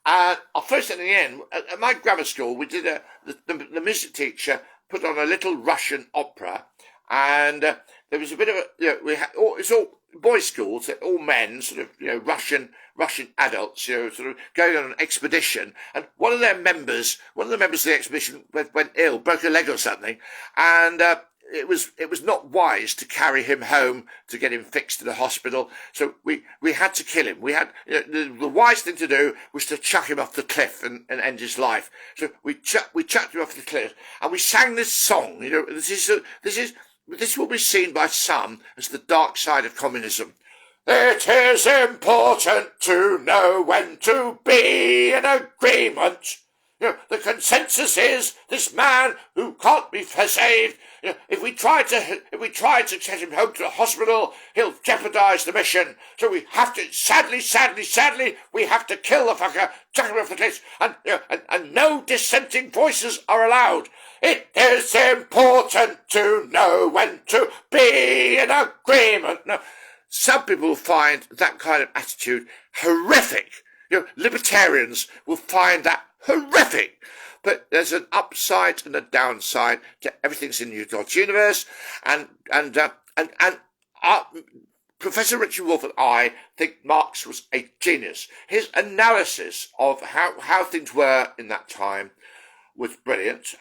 And first at the end, at my grammar school, we did the music teacher put on a little Russian opera, and there was a bit of it's all boys' schools, all men, sort of, Russian adults, sort of going on an expedition, and one of the members of the expedition went ill, broke a leg or something, and it was not wise to carry him home to get him fixed in the hospital, so we had to kill him. We had the wise thing to do was to chuck him off the cliff and end his life. So we chucked him off the cliff, and we sang this song. This will be seen by some as the dark side of communism. It is important to know when to be in agreement. The consensus is this man who can't be saved. If we try to send him home to the hospital, he'll jeopardise the mission. So we have to, sadly, we have to kill the fucker, chuck him off the cliff, and no dissenting voices are allowed. It is important to know when to be in agreement. Now, some people find that kind of attitude horrific. Libertarians will find that horrific. But there's an upside and a downside to everything's in God's universe, and Professor Richard Wolff and I think Marx was a genius. His analysis of how things were in that time was brilliant.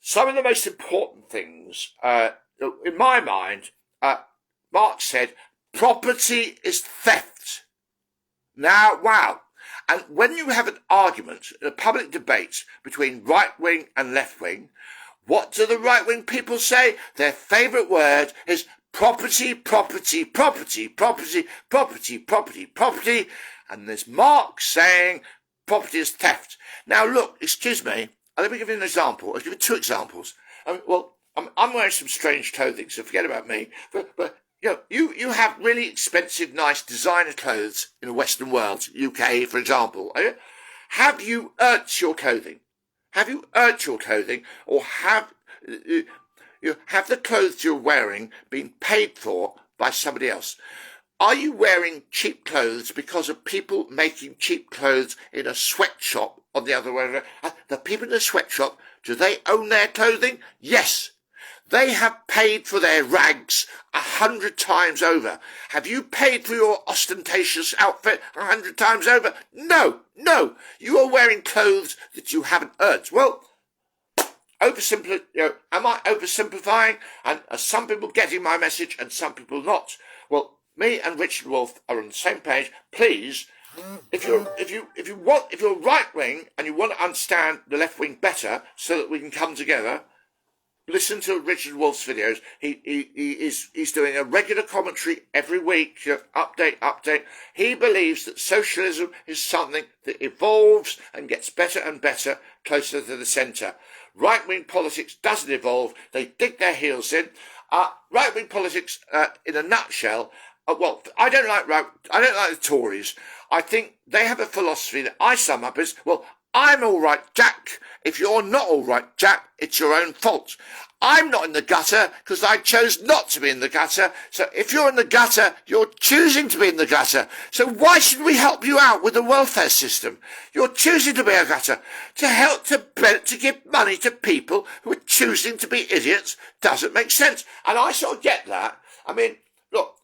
Some of the most important things, in my mind, Marx said, property is theft. Now, wow. And when you have an argument, a public debate between right-wing and left-wing, what do the right-wing people say? Their favourite word is property, property, property, property, property, property, property. And there's Marx saying property is theft. Now, look, excuse me, let me give you an example. I'll give you two examples. I'm wearing some strange clothing, so forget about me. But you have really expensive, nice designer clothes in the Western world, UK, for example. Have you earned your clothing? Have you earned your clothing, or have the clothes you're wearing been paid for by somebody else? Are you wearing cheap clothes because of people making cheap clothes in a sweatshop on the other way? The people in the sweatshop, do they own their clothing? Yes. They have paid for their rags 100 times over. Have you paid for your ostentatious outfit 100 times over? No. You are wearing clothes that you haven't earned. Well, am I oversimplifying? And are some people getting my message and some people not? Well, me and Richard Wolff are on the same page. Please, if you're right wing and you want to understand the left wing better, so that we can come together, listen to Richard Wolff's videos. He's doing a regular commentary every week, update. He believes that socialism is something that evolves and gets better and better closer to the centre. Right-wing politics doesn't evolve. They dig their heels in. Right-wing politics, in a nutshell, I don't like the Tories. I think they have a philosophy that I sum up as, well, I'm all right, Jack. If you're not all right, Jack, it's your own fault. I'm not in the gutter because I chose not to be in the gutter. So if you're in the gutter, you're choosing to be in the gutter. So why should we help you out with the welfare system? You're choosing to be a gutter. To give money to people who are choosing to be idiots doesn't make sense. And I sort of get that. I mean, look,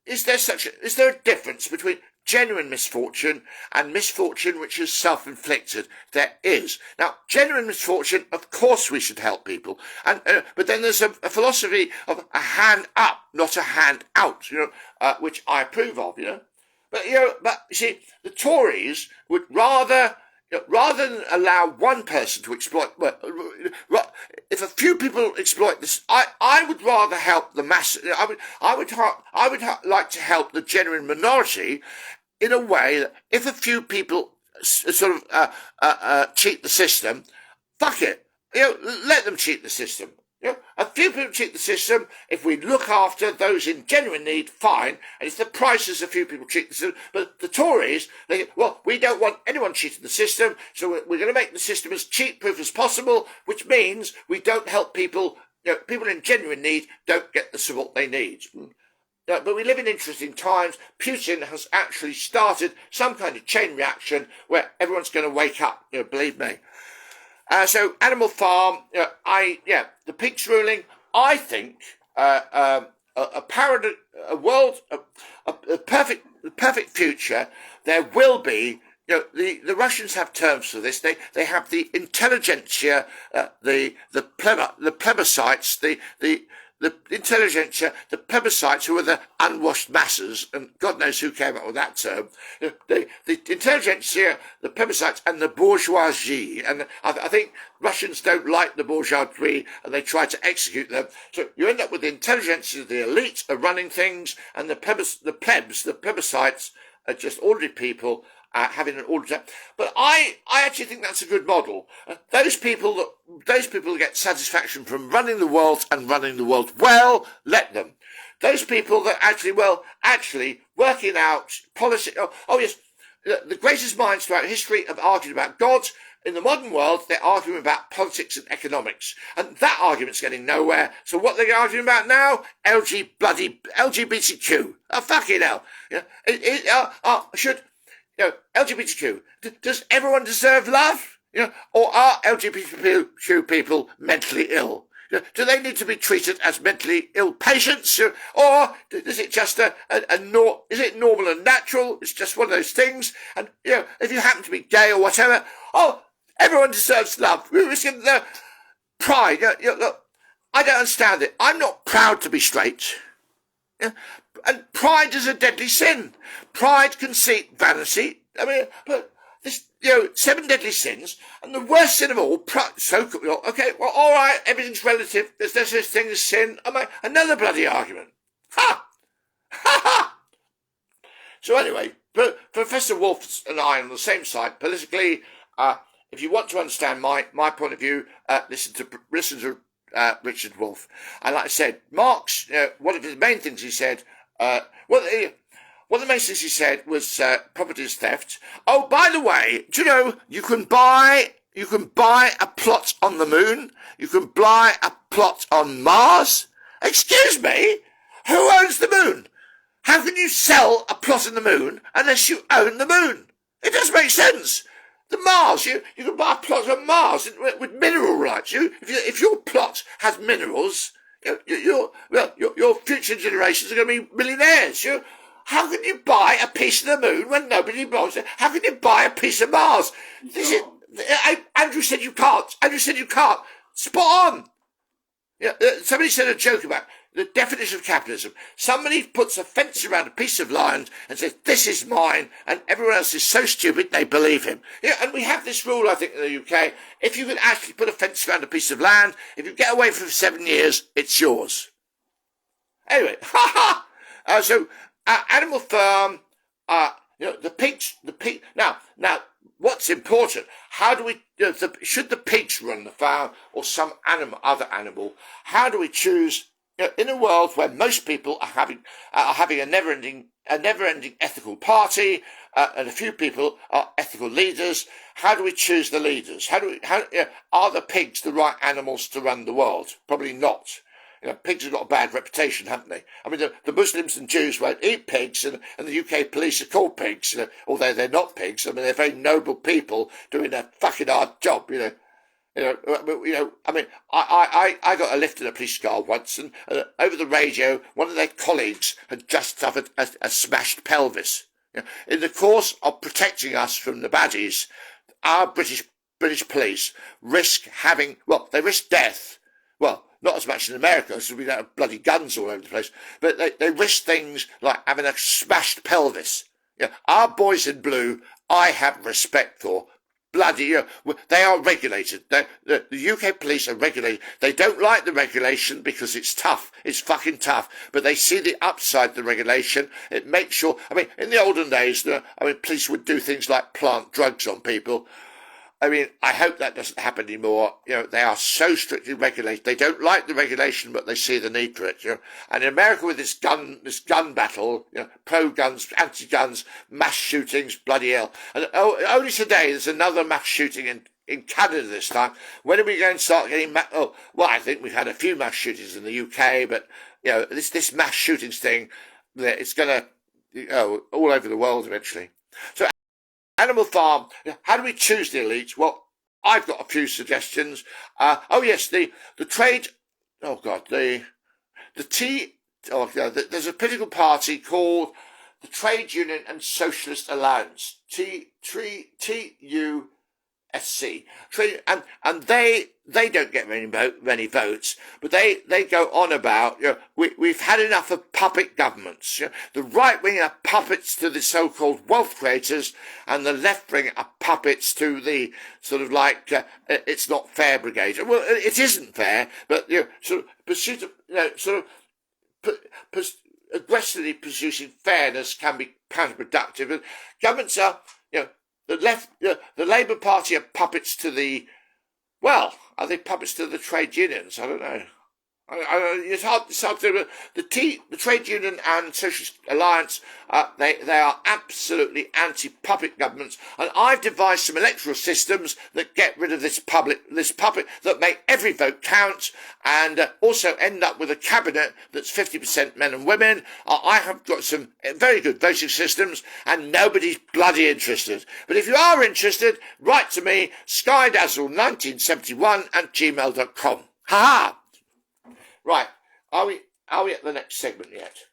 is there a difference between genuine misfortune and misfortune which is self-inflicted? There is. Now, genuine misfortune, of course we should help people. But then there's a philosophy of a hand up, not a hand out, which I approve of, But you see, the Tories would rather than allow one person to exploit, if a few people exploit this, I would rather help the mass. I would like to help the genuine minority in a way that if a few people sort of cheat the system, fuck it, let them cheat the system. A few people cheat the system. If we look after those in genuine need, fine. And if the price is a few people cheat the system, but the Tories, we don't want anyone cheating the system, so we're going to make the system as cheat-proof as possible, which means we don't help people. People in genuine need don't get the support they need. But we live in interesting times. Putin has actually started some kind of chain reaction where everyone's going to wake up, believe me. So Animal Farm, the pigs ruling. I think a perfect future. There will be. The Russians have terms for this. They have the intelligentsia, the plebiscites, the intelligentsia, the plebiscites, who are the unwashed masses, and God knows who came up with that term, the intelligentsia, the plebiscites, and the bourgeoisie. And I think Russians don't like the bourgeoisie, and they try to execute them. So you end up with the intelligentsia, the elite are running things, and the plebiscites are just ordinary people having an order. But I actually think that's a good model. Those people that get satisfaction from running the world and running the world well, let them. Those people that actually working out policy. Oh yes, the greatest minds throughout history have argued about God. In the modern world, they're arguing about politics and economics, and that argument's getting nowhere. So what they're arguing about now? LGBTQ. Oh, fucking hell! LGBTQ. Does everyone deserve love? Or are LGBTQ people mentally ill? Do they need to be treated as mentally ill patients? Or is it just is it normal and natural? It's just one of those things. And, if you happen to be gay or whatever, everyone deserves love. The pride. Look, I don't understand it. I'm not proud to be straight. And pride is a deadly sin. Pride, conceit, vanity. I mean, but this, 7 deadly sins, and the worst sin of all, okay, well, all right, everything's relative. There's no such thing as sin. Another bloody argument. Ha! Ha ha! So anyway, Professor Wolf and I are on the same side politically. If you want to understand my point of view, listen to Richard Wolff. And like I said, Marx, one of his main things he said, one of the main things he said was property is theft. Oh, by the way, do you know you can buy a plot on the moon? You can buy a plot on Mars? Excuse me? Who owns the moon? How can you sell a plot on the moon unless you own the moon? It doesn't make sense. The Mars, you can buy a plot on Mars with mineral rights. If your plot has minerals, your future generations are going to be millionaires. How can you buy a piece of the moon when nobody belongs? How can you buy a piece of Mars? Andrew said you can't. Spot on. Somebody said a joke about the definition of capitalism. Somebody puts a fence around a piece of land and says, this is mine, and everyone else is so stupid they believe him. And we have this rule, I think, in the UK. If you can actually put a fence around a piece of land, if you get away for 7 years, it's yours. Anyway, so Animal Farm, the pigs. Now, what's important? How do we? Should the pigs run the farm or some other animal? How do we choose? In a world where most people are having a never-ending ethical party, and a few people are ethical leaders, how do we choose the leaders? Are the pigs the right animals to run the world? Probably not. Pigs have got a bad reputation, haven't they? I mean, the Muslims and Jews won't eat pigs, and the UK police are called pigs, although they're not pigs. I mean, they're very noble people doing a fucking hard job, I mean, I got a lift in a police car once, and over the radio, one of their colleagues had just suffered a smashed pelvis. In the course of protecting us from the baddies, our British police risk death. Well, not as much in America, because we don't have bloody guns all over the place, but they risk things like having a smashed pelvis. Our boys in blue, I have respect for. Bloody, they are regulated. The UK police are regulated. They don't like the regulation because it's tough. It's fucking tough. But they see the upside of the regulation. It makes sure. I mean, in the olden days, police would do things like plant drugs on people. I mean, I hope that doesn't happen anymore. They are so strictly regulated. They don't like the regulation, but they see the need for it. And in America, with this gun battle, pro-guns, anti-guns, mass shootings, bloody hell. And only today, there's another mass shooting in Canada this time. When are we going to start getting I think we've had a few mass shootings in the UK, but, this mass shootings thing, it's going to, all over the world eventually. So, Animal Farm, how do we choose the elites? Well, I've got a few suggestions. The trade, there's a political party called the Trade Union and Socialist Alliance, TUSA. SC, and they don't get many votes, but they go on about, we've had enough of puppet governments. The right wing are puppets to the so-called wealth creators, and the left wing are puppets to the sort of like it's not fair brigade. Well, it isn't fair, but sort of pursuit of aggressively pursuing fairness can be counterproductive. And governments are, the Labour Party are puppets to the, well, are they puppets to the trade unions? I don't know. It's hard to. The trade union and Socialist Alliance, they are absolutely anti-puppet governments, and I've devised some electoral systems that get rid of this puppet, that make every vote count, and also end up with a cabinet that's 50% men and women. I have got some very good voting systems, and nobody's bloody interested. But if you are interested, write to me, skydazzle1971@gmail.com. Ha ha! Right, are we at the next segment yet?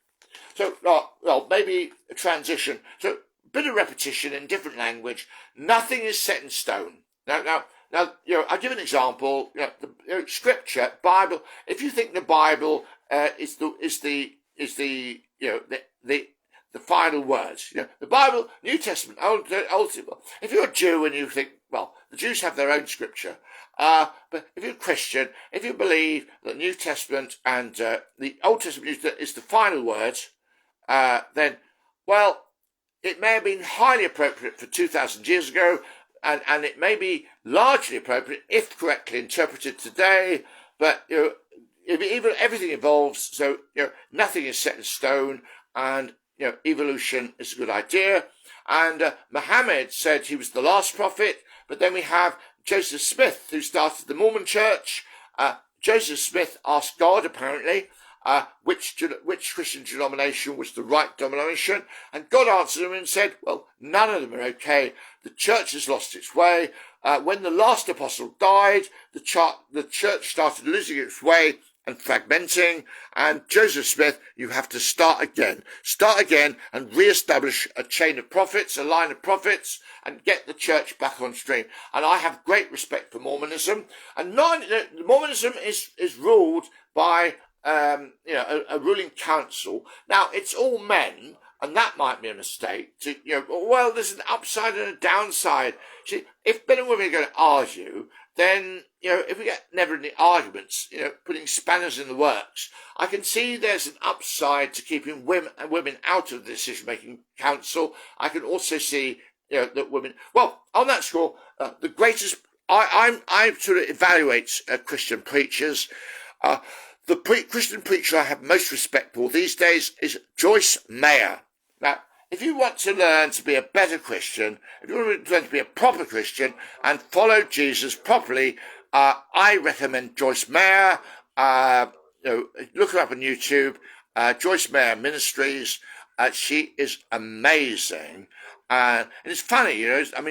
So, well, maybe a transition. So, bit of repetition in different language. Nothing is set in stone. Now, I'll give an example. Scripture, Bible. If you think the Bible is the final words, the Bible, New Testament, Old Testament. If you're a Jew and you think, well, the Jews have their own scripture. But if you're a Christian, if you believe that the New Testament and the Old Testament is the final word, then, well, it may have been highly appropriate for 2,000 years ago, and it may be largely appropriate if correctly interpreted today. But even everything evolves, so nothing is set in stone, and evolution is a good idea. And Muhammad said he was the last prophet, but then we have Joseph Smith, who started the Mormon Church. Joseph Smith asked God, apparently, which Christian denomination was the right denomination, and God answered him and said, well, none of them are okay. The church has lost its way. When the last apostle died, the church started losing its way and fragmenting, and Joseph Smith, you have to start again and re-establish a chain of prophets, a line of prophets, and get the church back on stream. And I have great respect for Mormonism, and Mormonism is ruled by a ruling council. Now, it's all men, and that might be a mistake. Well, there's an upside and a downside. See, if men and women are going to argue, then, if we get never any arguments, putting spanners in the works, I can see there's an upside to keeping women out of the decision-making council. I can also see, that women, well, on that score, the greatest, I sort of evaluate Christian preachers. The Christian preacher I have most respect for these days is Joyce Meyer. Now, if you want to learn to be a better Christian, if you want to learn to be a proper Christian and follow Jesus properly, I recommend Joyce Meyer. Look her up on YouTube, Joyce Meyer Ministries. She is amazing. And it's funny,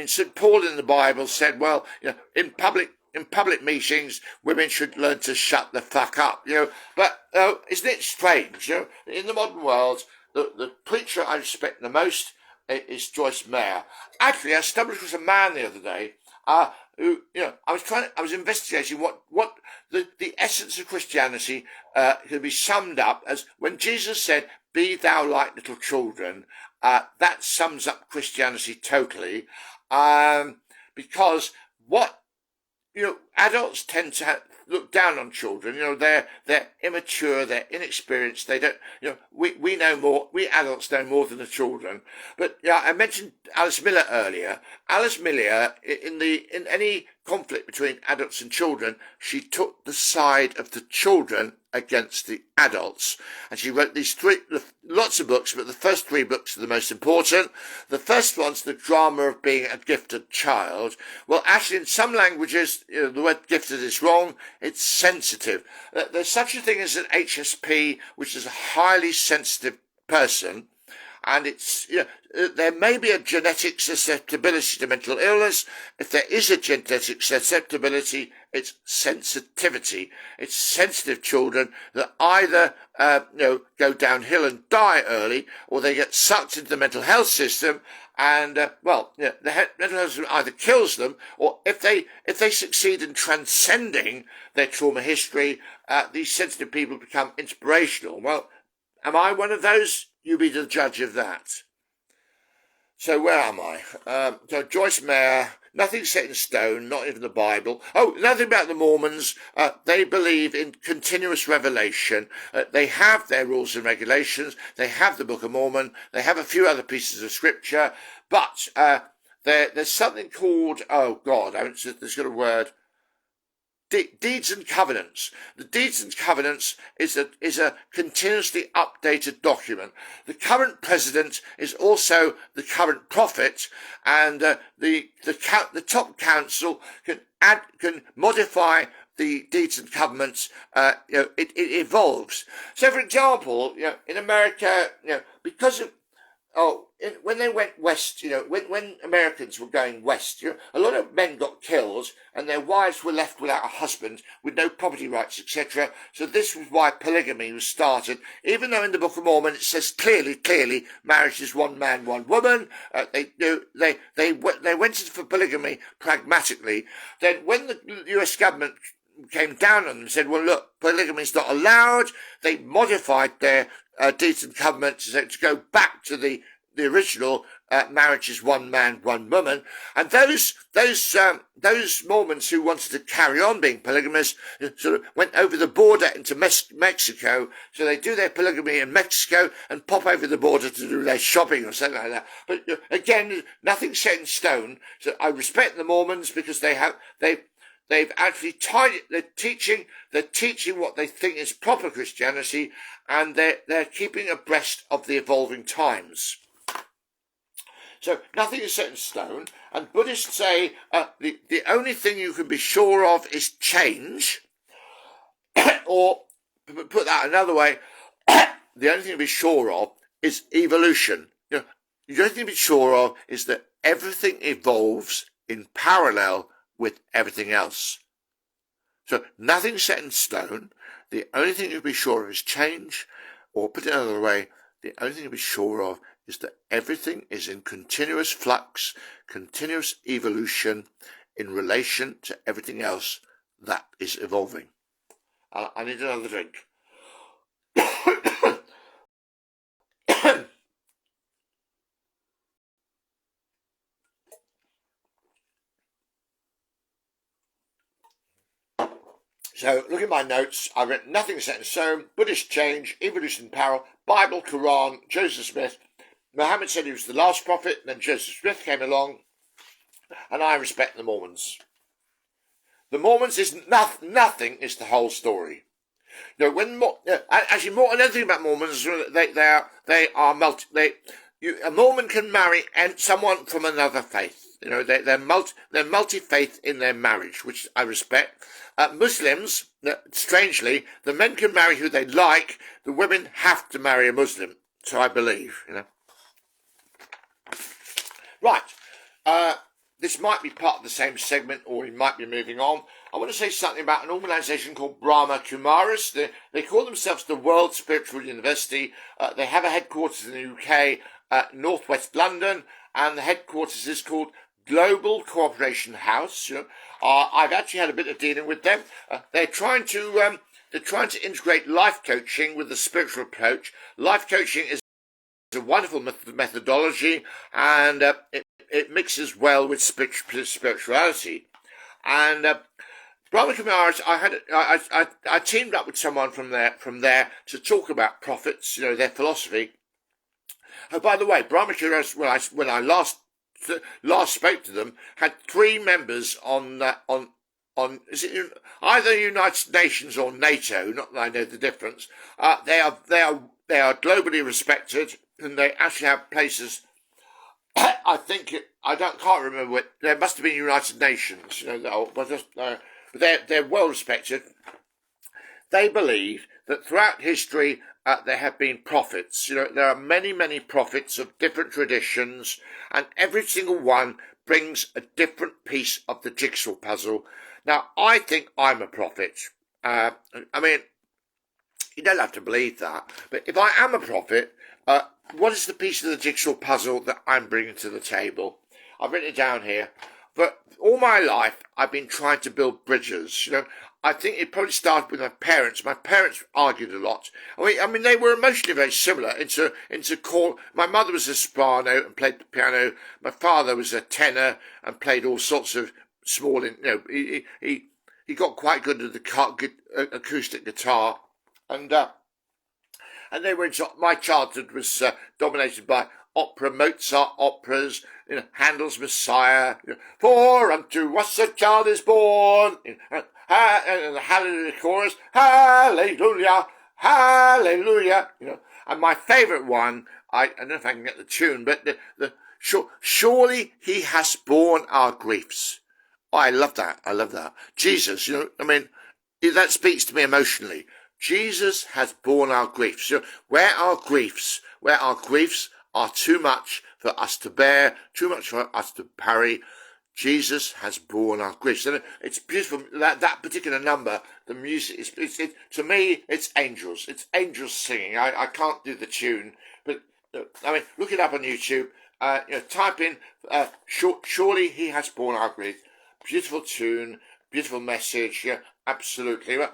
St. Paul in the Bible said, well, in public meetings, women should learn to shut the fuck up, But isn't it strange, in the modern world, the preacher I respect the most is Joyce Meyer. Actually, I stumbled across a man the other day who, I was investigating what the essence of Christianity can be summed up as when Jesus said, "Be thou like little children." That sums up Christianity totally, because what adults tend to look down on children. They're immature, they're inexperienced. They don't. We know more. We adults know more than the children. But I mentioned Alice Miller earlier. Alice Miller, in any conflict between adults and children, she took the side of the children against the adults, and she wrote lots of books, but the first 3 books are the most important. The first one's The Drama of Being a Gifted Child. Well, actually, in some languages, the word gifted is wrong. It's sensitive. There's such a thing as an HSP, which is a highly sensitive person. and it's, there may be a genetic susceptibility to mental illness. If there is a genetic susceptibility, it's sensitivity. It's sensitive children that either, go downhill and die early, or they get sucked into the mental health system, and the mental health system either kills them, or if they succeed in transcending their trauma history, these sensitive people become inspirational. Well, am I one of those? You be the judge of that. So where am I? So Joyce Meyer, nothing set in stone, not even the Bible. Oh, nothing about the Mormons. They believe in continuous revelation. They have their rules and regulations. They have the Book of Mormon. They have a few other pieces of scripture. But there's something called, there's got a word, Deeds and Covenants. The Deeds and Covenants is a continuously updated document. The current president is also the current prophet, and the top council can modify the Deeds and Covenants. It evolves. So, for example, in America, because of when they went west, when Americans were going west, a lot of men got killed and their wives were left without a husband, with no property rights, etc. So this was why polygamy was started. Even though in the Book of Mormon it says clearly, marriage is one man, one woman. They went in for polygamy pragmatically. Then when the U.S. government came down on them and said, well, look, polygamy is not allowed, they modified their Deeds and Covenants to go back to the original marriage is one man, one woman. And those Mormons who wanted to carry on being polygamous sort of went over the border into Mexico. So they do their polygamy in Mexico and pop over the border to do their shopping or something like that. But again, nothing set in stone. So I respect the Mormons because they've actually tied it. They're teaching what they think is proper Christianity, and they're keeping abreast of the evolving times. So nothing is set in stone, and Buddhists say the only thing you can be sure of is change, or put that another way, the only thing to be sure of is evolution. The only thing to be sure of is that everything evolves in parallel with everything else. So nothing set in stone. The only thing you can be sure of is change, or put it another way, the only thing to be sure of is that everything is in continuous flux, continuous evolution in relation to everything else that is evolving. I need another drink. So, look at my notes. I've written nothing set in stone, Buddhist change, evolution in parallel, Bible, Quran, Joseph Smith. Muhammad said he was the last prophet, and then Joseph Smith came along, and I respect the Mormons. The Mormons is nothing is the whole story. Actually, another thing about Mormons is they are a Mormon can marry someone from another faith. They're multi-faith in their marriage, which I respect. Muslims, strangely, the men can marry who they like. The women have to marry a Muslim. So I believe, Right. This might be part of the same segment, or we might be moving on. I want to say something about an organisation called Brahma Kumaris. They call themselves the World Spiritual University. They have a headquarters in the UK, northwest London, and the headquarters is called Global Cooperation House. I've actually had a bit of dealing with them. They're trying to integrate life coaching with the spiritual approach. Life coaching is a wonderful methodology, and it mixes well with spirituality. And Brahma Kumaris, I teamed up with someone from there to talk about prophets, their philosophy. Oh, by the way, Brahma Kumaris, when I last spoke to them, had 3 members on is it either United Nations or NATO? Not that I know the difference. They are globally respected, and they actually have places. I can't remember it. There must have been United Nations, but they're well respected. They believe that throughout history, there have been prophets. There are many, many prophets of different traditions, and every single one brings a different piece of the jigsaw puzzle. Now, I think I'm a prophet. I mean, you don't have to believe that, but if I am a prophet, what is the piece of the jigsaw puzzle that I'm bringing to the table? I've written it down here. But all my life, I've been trying to build bridges. I think it probably started with my parents. My parents argued a lot. I mean, they were emotionally very similar. My mother was a soprano and played the piano. My father was a tenor and played all sorts of small. He got quite good at the acoustic guitar, and they were. My childhood was dominated by opera, Mozart operas, Handel's Messiah, for unto us a child is born, and the Hallelujah chorus, Hallelujah, Hallelujah, and my favourite one, I don't know if I can get the tune, but surely he has borne our griefs. Oh, I love that. Jesus, that speaks to me emotionally. Jesus has borne our griefs. Where our griefs are too much for us to bear, too much for us to parry, Jesus has borne our griefs. And it's beautiful, that particular number, the music, to me, it's angels. It's angels singing. I can't do the tune, but, look it up on YouTube. Type in, surely he has borne our griefs. Beautiful tune, beautiful message, absolutely. Well,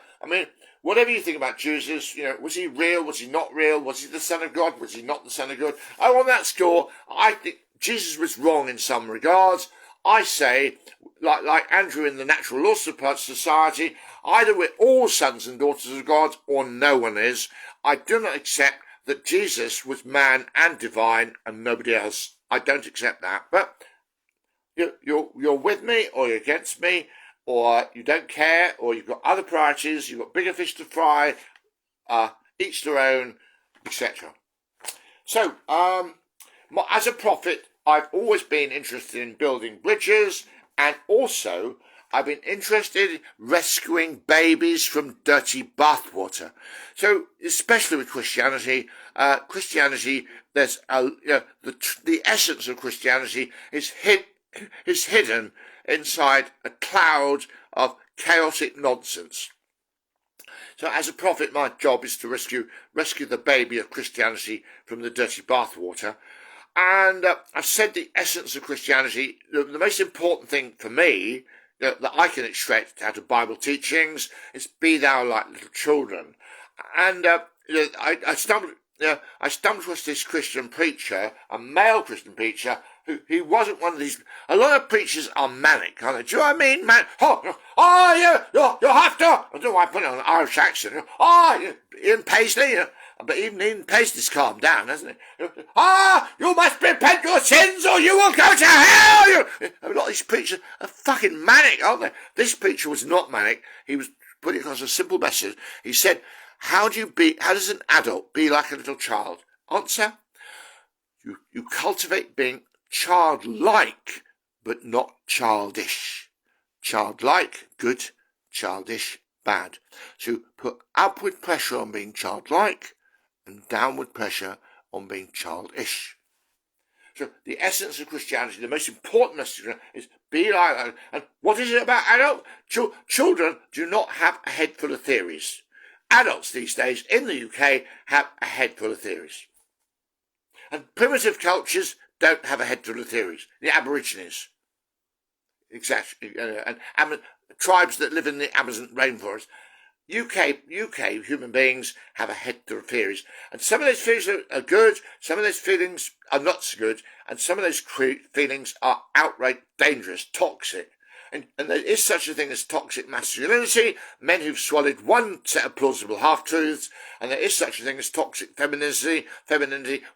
whatever you think about Jesus, was he real? Was he not real? Was he the Son of God? Was he not the Son of God? On that score, I think Jesus was wrong in some regards. I say, like Andrew in the Natural Law Society, either we're all sons and daughters of God or no one is. I do not accept that Jesus was man and divine and nobody else. I don't accept that. But you're with me or you're against me, or you don't care, or you've got other priorities, you've got bigger fish to fry, each their own, etc. So, as a prophet, I've always been interested in building bridges, and also I've been interested in rescuing babies from dirty bathwater. So, especially with Christianity, there's the essence of Christianity is hidden inside a cloud of chaotic nonsense. So as a prophet, my job is to rescue the baby of Christianity from the dirty bathwater. And I've said the essence of Christianity, the most important thing for me that I can extract out of Bible teachings is be thou like little children. And I stumbled across this Christian preacher, a male Christian preacher, he wasn't one of these. A lot of preachers are manic, aren't they? Do you know what I mean? Man, you have to. I don't know why I put it on an Irish accent. Ian Paisley, but even Ian Paisley's calmed down, hasn't he? You must repent your sins or you will go to hell. A lot of these preachers are fucking manic, aren't they? This preacher was not manic. He was putting across a simple message. He said, how does an adult be like a little child? Answer, you cultivate being childlike, but not childish. Childlike, good. Childish, bad. So put upward pressure on being childlike and downward pressure on being childish. So the essence of Christianity, the most important message is be like that. And what is it about adults? Children do not have a head full of theories. Adults these days in the UK have a head full of theories. And primitive cultures don't have a head full of theories. The Aborigines, exactly, and tribes that live in the Amazon rainforest. UK human beings have a head full of theories. And some of those feelings are good, some of those feelings are not so good, and some of those feelings are outright dangerous, toxic. And there is such a thing as toxic masculinity, men who've swallowed one set of plausible half-truths, and there is such a thing as toxic femininity,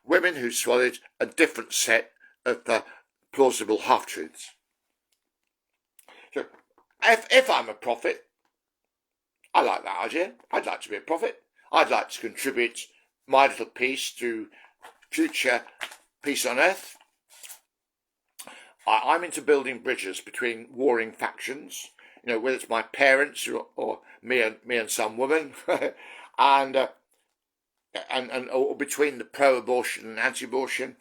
women who've swallowed a different set of plausible half-truths. So, if I'm a prophet, I like that idea. I'd like to be a prophet. I'd like to contribute my little piece to future peace on earth. I'm into building bridges between warring factions, whether it's my parents or me and some woman, and or between the pro-abortion and anti-abortion,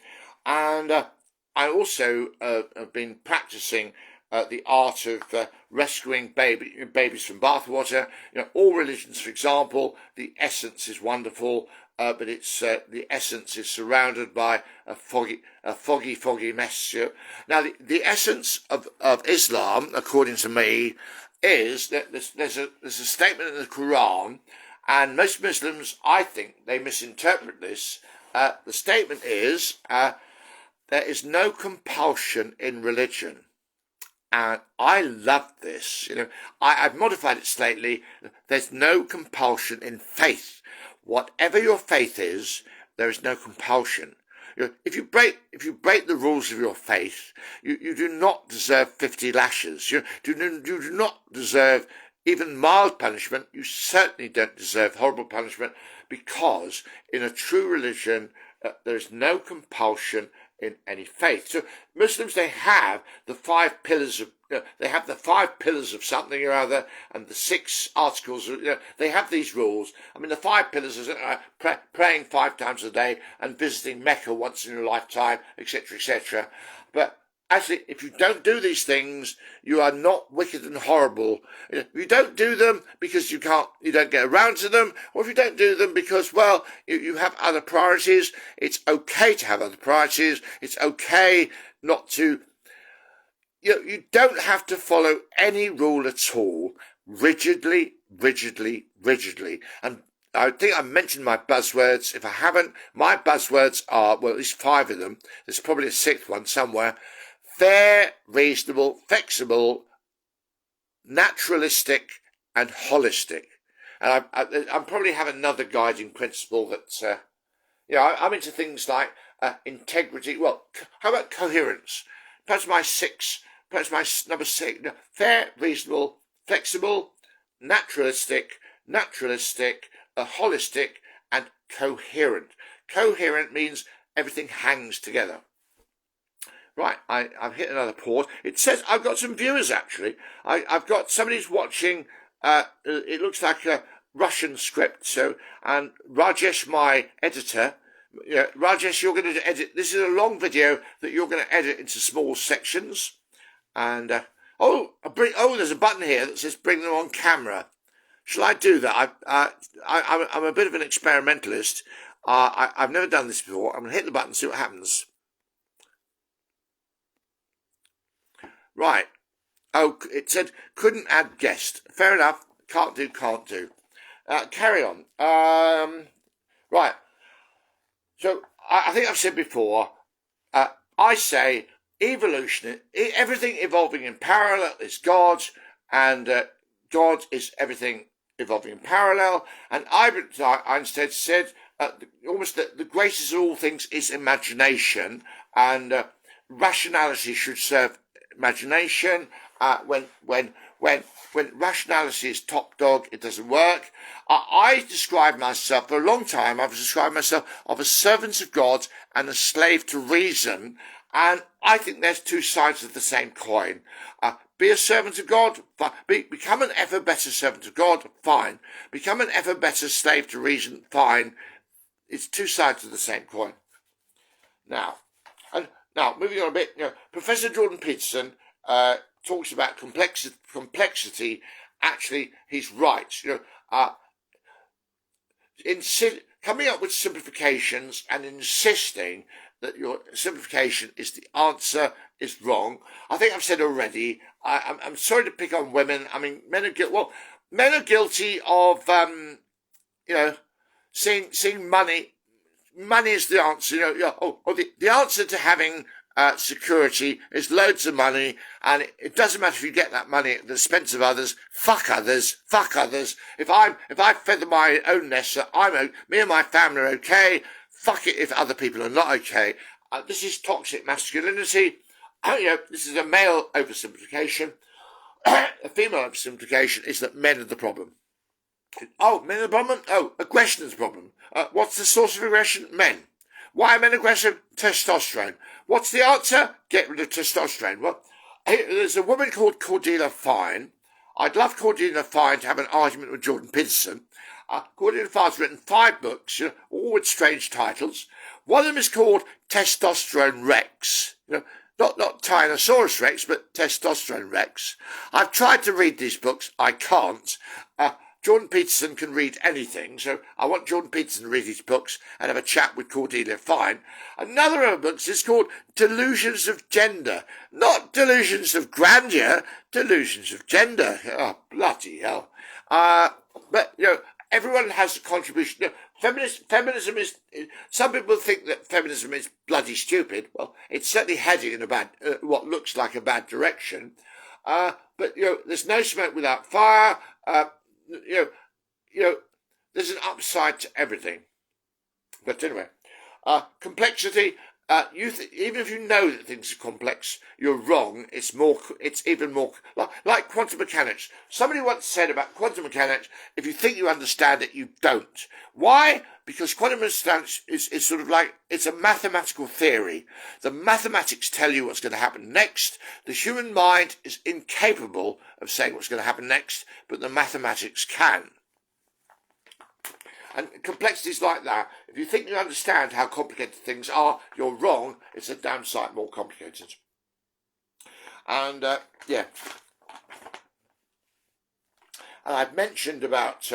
and I also have been practicing the art of rescuing babies from bathwater. All religions, for example, the essence is wonderful, but it's the essence is surrounded by a foggy mess. Now, the essence of Islam, according to me, is that there's a statement in the Quran, and most Muslims, I think, they misinterpret this. The statement is there is no compulsion in religion. And I love this. I've modified it slightly. There's no compulsion in faith. Whatever your faith is, there is no compulsion. If you break the rules of your faith, you do not deserve 50 lashes. You do not deserve even mild punishment. You certainly don't deserve horrible punishment, because in a true religion, there is no compulsion in any faith. So Muslims, they have the 5 pillars of something or other, and the 6 articles. They have these rules. I mean, the 5 pillars are praying 5 times a day and visiting Mecca once in a lifetime, etc., etc. But actually, if you don't do these things, you are not wicked and horrible. If you don't do them because you don't get around to them, or if you don't do them because, well, you have other priorities, it's okay to have other priorities. It's okay not to. You don't have to follow any rule at all, rigidly. And I think I mentioned my buzzwords. If I haven't, my buzzwords are, well, at least 5 of them. There's probably a 6th one somewhere. Fair, reasonable, flexible, naturalistic, and holistic. And I probably have another guiding principle that, I'm into things like integrity. Well, how about coherence? Perhaps my number 6. Fair, reasonable, flexible, naturalistic, holistic, and coherent. Coherent means everything hangs together. Right, I've hit another pause. It says I've got some viewers, actually. I've got somebody's watching, it looks like a Russian script. So, and Rajesh, my editor, Rajesh, you're going to edit. This is a long video that you're going to edit into small sections. And, there's a button here that says bring them on camera. Shall I do that? I'm a bit of an experimentalist. I've never done this before. I'm going to hit the button and see what happens. Right. Oh, it said couldn't add guest. Fair enough. Can't do. Carry on. Right. So I think I've said before, I say evolution, everything evolving in parallel is God, and God is everything evolving in parallel. And Albert Einstein said almost that the greatest of all things is imagination, and rationality should serve imagination. When rationality is top dog, it doesn't work. I describe myself, for a long time, I've described myself of a servant of God and a slave to reason, and I think there's 2 sides of the same coin. Be a servant of God, become an ever better servant of God, fine. Become an ever better slave to reason, fine. It's 2 sides of the same coin. Now, moving on a bit, Professor Jordan Peterson talks about complexity. Actually, he's right. Coming up with simplifications and insisting that your simplification is the answer is wrong. I think I've said already. I'm sorry to pick on women. I mean, men are guilty of seeing money. Money is the answer. The answer to having security is loads of money, and it doesn't matter if you get that money at the expense of others. Fuck others. If I feather my own nest, me and my family are okay. Fuck it if other people are not okay. This is toxic masculinity. This is a male oversimplification. A female oversimplification is that men are the problem. Men are the problem? Aggression is the problem. What's the source of aggression? Men. Why are men aggressive? Testosterone. What's the answer? Get rid of testosterone. Well, there's a woman called Cordelia Fine. I'd love Cordelia Fine to have an argument with Jordan Peterson. according to the father's written 5 books, all with strange titles. One of them is called Testosterone Rex. Not Tyrannosaurus Rex, but Testosterone Rex. I've tried to read these books. I can't. Jordan Peterson can read anything, so I want Jordan Peterson to read his books and have a chat with Cordelia Fine. Another of her books is called Delusions of Gender. Not Delusions of Grandeur, Delusions of Gender. Oh, bloody hell. But, everyone has a contribution. Feminism is, some people think that feminism is bloody stupid. Well, it's certainly heading in what looks like a bad direction. But, there's no smoke without fire. There's an upside to everything. But anyway, complexity. Even if you know that things are complex, you're wrong. It's even more like quantum mechanics. Somebody once said about quantum mechanics: if you think you understand it, you don't. Why? Because quantum mechanics is sort of like, it's a mathematical theory. The mathematics tell you what's going to happen next. The human mind is incapable of saying what's going to happen next, but the mathematics can. And complexity is like that. If you think you understand how complicated things are, you're wrong. It's a damn sight more complicated. And, And I've mentioned about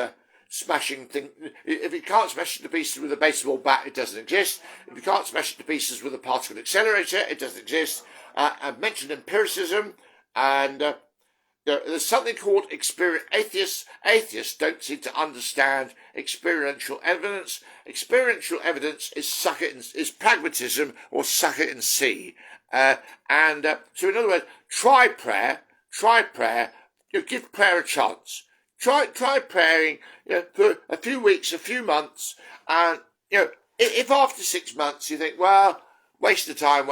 smashing things. If you can't smash it to pieces with a baseball bat, it doesn't exist. If you can't smash it to pieces with a particle accelerator, it doesn't exist. I've mentioned empiricism, and there's something called atheists. Atheists don't seem to understand experiential evidence. Experiential evidence is pragmatism, or suck it and see. So in other words, try prayer. Give prayer a chance. Try praying, for a few weeks, a few months, and if after 6 months you think, well, waste of time,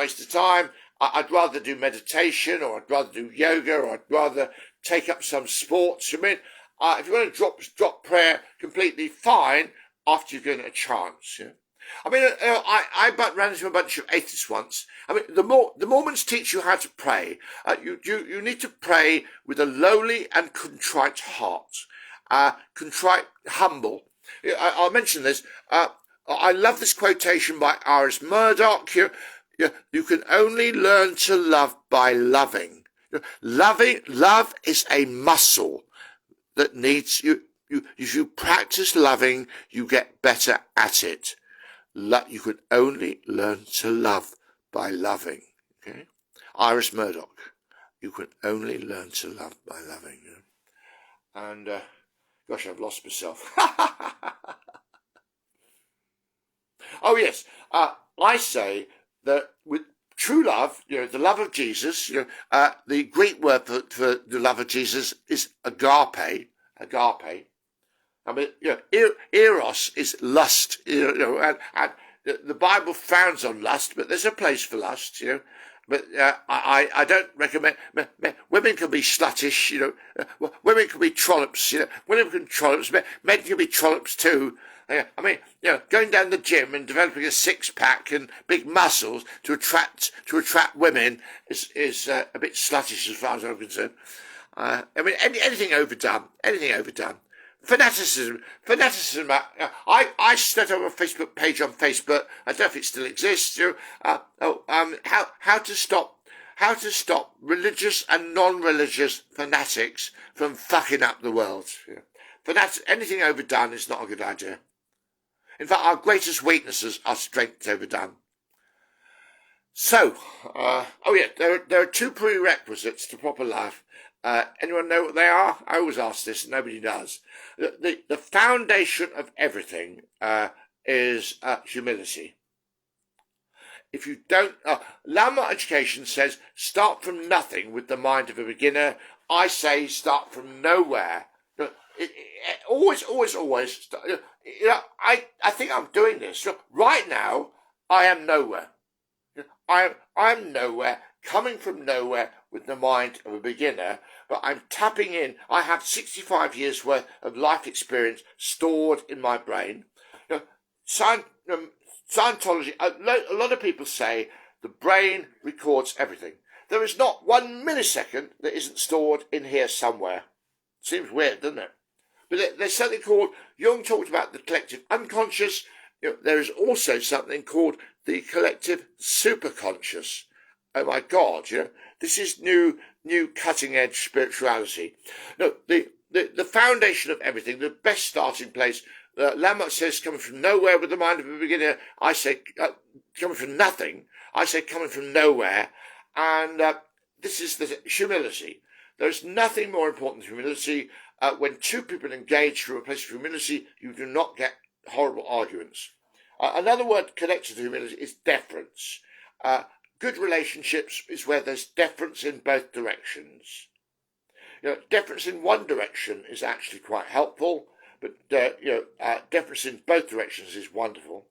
I'd rather do meditation, or I'd rather do yoga, or I'd rather take up some sports. If you want to drop prayer completely, fine, after you've given it a chance. I ran into a bunch of atheists once. The Mormons teach you how to pray. You need to pray with a lowly and contrite heart. Contrite, humble. I'll mention this. I love this quotation by Iris Murdoch. You can only learn to love by loving. Love is a muscle that needs you. If you practice loving, you get better at it. You can only learn to love by loving. Okay, Iris Murdoch. You can only learn to love by loving. And gosh, I've lost myself. Oh yes, I say that with true love, the love of Jesus, the Greek word for the love of Jesus is agape. Agape. Eros is lust, and the Bible frowns on lust, but there's a place for lust, But I don't recommend. Women can be sluttish, women can be trollops, women can trollops, men can be trollops too. Going down the gym and developing a 6-pack and big muscles to attract women is a bit sluttish as far as I'm concerned. Anything overdone. Fanaticism. I set up a Facebook page on Facebook. I don't know if it still exists. How to stop religious and non-religious fanatics from fucking up the world. Anything overdone is not a good idea. In fact, our greatest weaknesses are strengths overdone. So, there are 2 prerequisites to proper life. Anyone know what they are? I always ask this, nobody does. The foundation of everything is humility. If you don't, Lama education says start from nothing with the mind of a beginner. I say start from nowhere. Always. I think I'm doing this right now. I am nowhere. I'm nowhere, coming from nowhere with the mind of a beginner, but I'm tapping in. I have 65 years worth of life experience stored in my brain. Scientology, a lot of people say the brain records everything. There is not 1 millisecond that isn't stored in here somewhere. Seems weird, doesn't it? But there's something called, Jung talked about the collective unconscious. There is also something called the collective superconscious. Oh my God, this is new cutting edge spirituality. No, the foundation of everything, the best starting place. Landmark says coming from nowhere with the mind of a beginner. I say coming from nothing. I say coming from nowhere. And this is the humility. There's nothing more important than humility. When two people engage from a place of humility, you do not get horrible arguments. Another word connected to humility is deference. Good relationships is where there's deference in both directions. Deference in one direction is actually quite helpful, but deference in both directions is wonderful.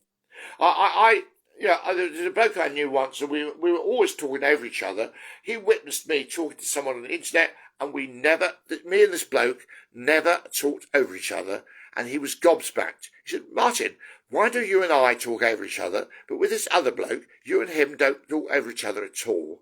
There's a bloke I knew once, and we were always talking over each other. He witnessed me talking to someone on the internet, and me and this bloke never talked over each other, and he was gobsmacked. He said, Martin, why do you and I talk over each other, but with this other bloke, you and him don't talk over each other at all?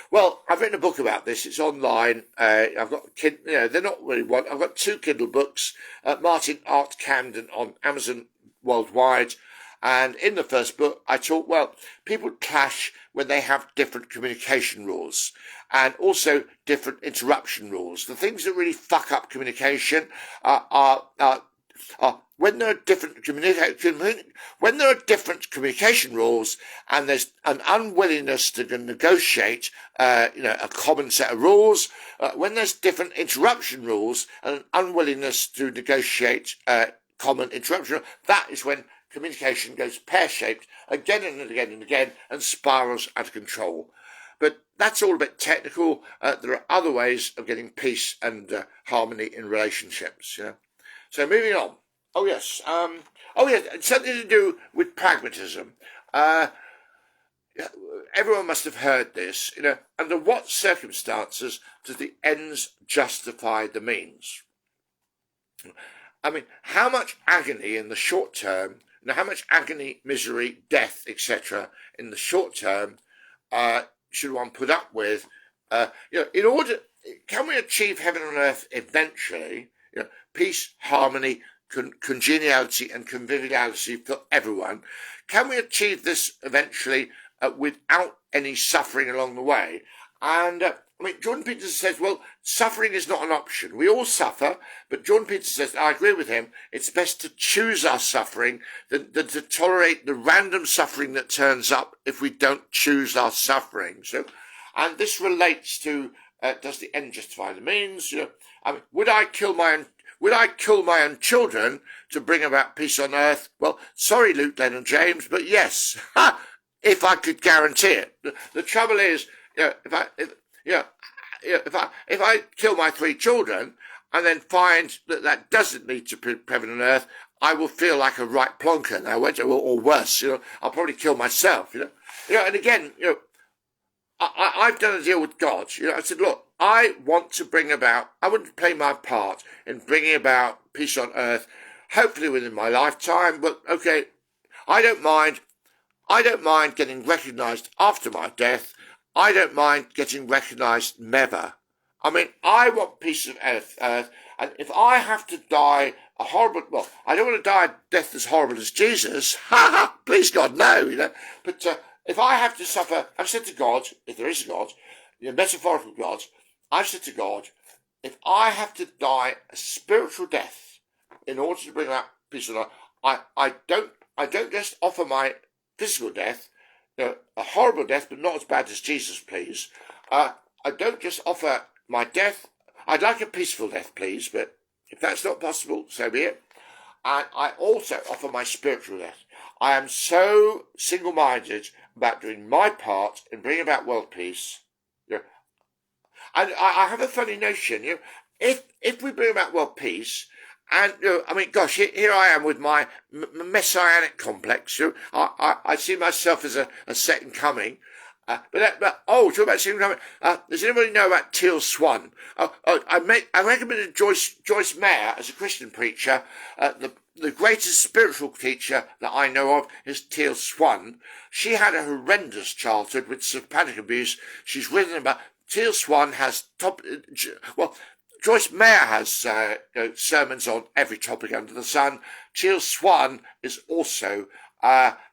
Well, I've written a book about this. It's online. I've got they're not really one. I've got 2 Kindle books. Martin Art Camden on Amazon worldwide. And in the first book, I talk, people clash when they have different communication rules and also different interruption rules. The things that really fuck up communication are when there are different communication rules and there's an unwillingness to negotiate, a common set of rules. When there's different interruption rules and an unwillingness to negotiate common interruption, that is when communication goes pear-shaped again and again and again and spirals out of control. But that's all a bit technical. There are other ways of getting peace and harmony in relationships. So moving on. Oh yes, it's something to do with pragmatism. Everyone must have heard this. Under what circumstances does the ends justify the means? I mean, how much agony in the short term, how much agony, misery, death, etc., in the short term should one put up with? Can we achieve heaven on earth eventually? Peace, harmony, congeniality, and conviviality for everyone. Can we achieve this eventually without any suffering along the way? And Jordan Peterson says, suffering is not an option. We all suffer, but Jordan Peterson says, I agree with him, it's best to choose our suffering than to tolerate the random suffering that turns up if we don't choose our suffering. And this relates to, does the end justify the means? Would I kill my own children to bring about peace on earth? Well, sorry, Luke, Len, and James, but yes, if I could guarantee it. The trouble is, if I kill my 3 children and then find that doesn't lead to heaven on earth, I will feel like a right plonker now, or worse. I'll probably kill myself. And again, I've done a deal with God. I said, look, I want to play my part in bringing about peace on earth, hopefully within my lifetime. But okay, I don't mind getting recognised after my death. I don't mind getting recognised never. I want peace of earth, and if I have to die a horrible, I don't want to die a death as horrible as Jesus. Please God, no, But if I have to suffer, I've said to God, if there is a God, metaphorical God, I've said to God, if I have to die a spiritual death in order to bring about peace on earth, I don't just offer my physical death, a horrible death, but not as bad as Jesus, please. I don't just offer my death. I'd like a peaceful death, please, but if that's not possible, so be it. And I also offer my spiritual death. I am so single-minded about doing my part in bringing about world peace. And I have a funny notion, if we bring about world peace, and here I am with my messianic complex. I see myself as a second coming. Talk about second coming. Does anybody know about Teal Swan? I recommended Joyce Meyer as a Christian preacher. The greatest spiritual teacher that I know of is Teal Swan. She had a horrendous childhood with satanic abuse. She's written about. Teal Swan has Joyce Meyer has sermons on every topic under the sun. Teal Swan is also,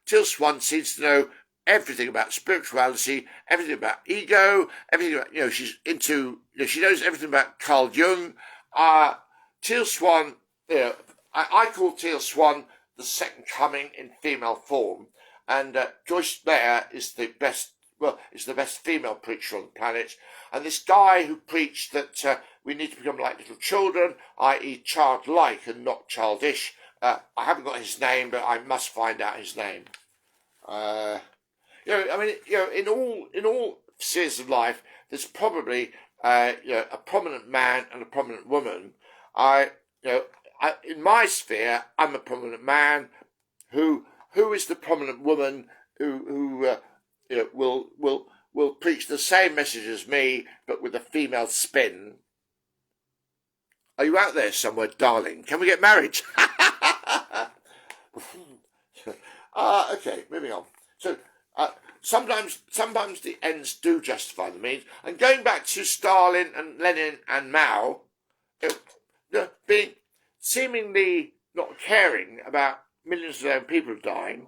Teal Swan seems to know everything about spirituality, everything about ego, everything about, she's into, she knows everything about Carl Jung. Teal Swan, I call Teal Swan the second coming in female form, and Joyce Meyer is the best female preacher on the planet. And this guy who preached that we need to become like little children, i.e. childlike and not childish. I haven't got his name, but I must find out his name. In all spheres of life, there's probably a prominent man and a prominent woman. In my sphere, I'm a prominent man. Who is the prominent woman who will preach the same message as me, but with a female spin? Are you out there somewhere, darling? Can we get married? Okay, moving on. So sometimes the ends do justify the means. And going back to Stalin and Lenin and Mao, being seemingly not caring about millions of their own people dying,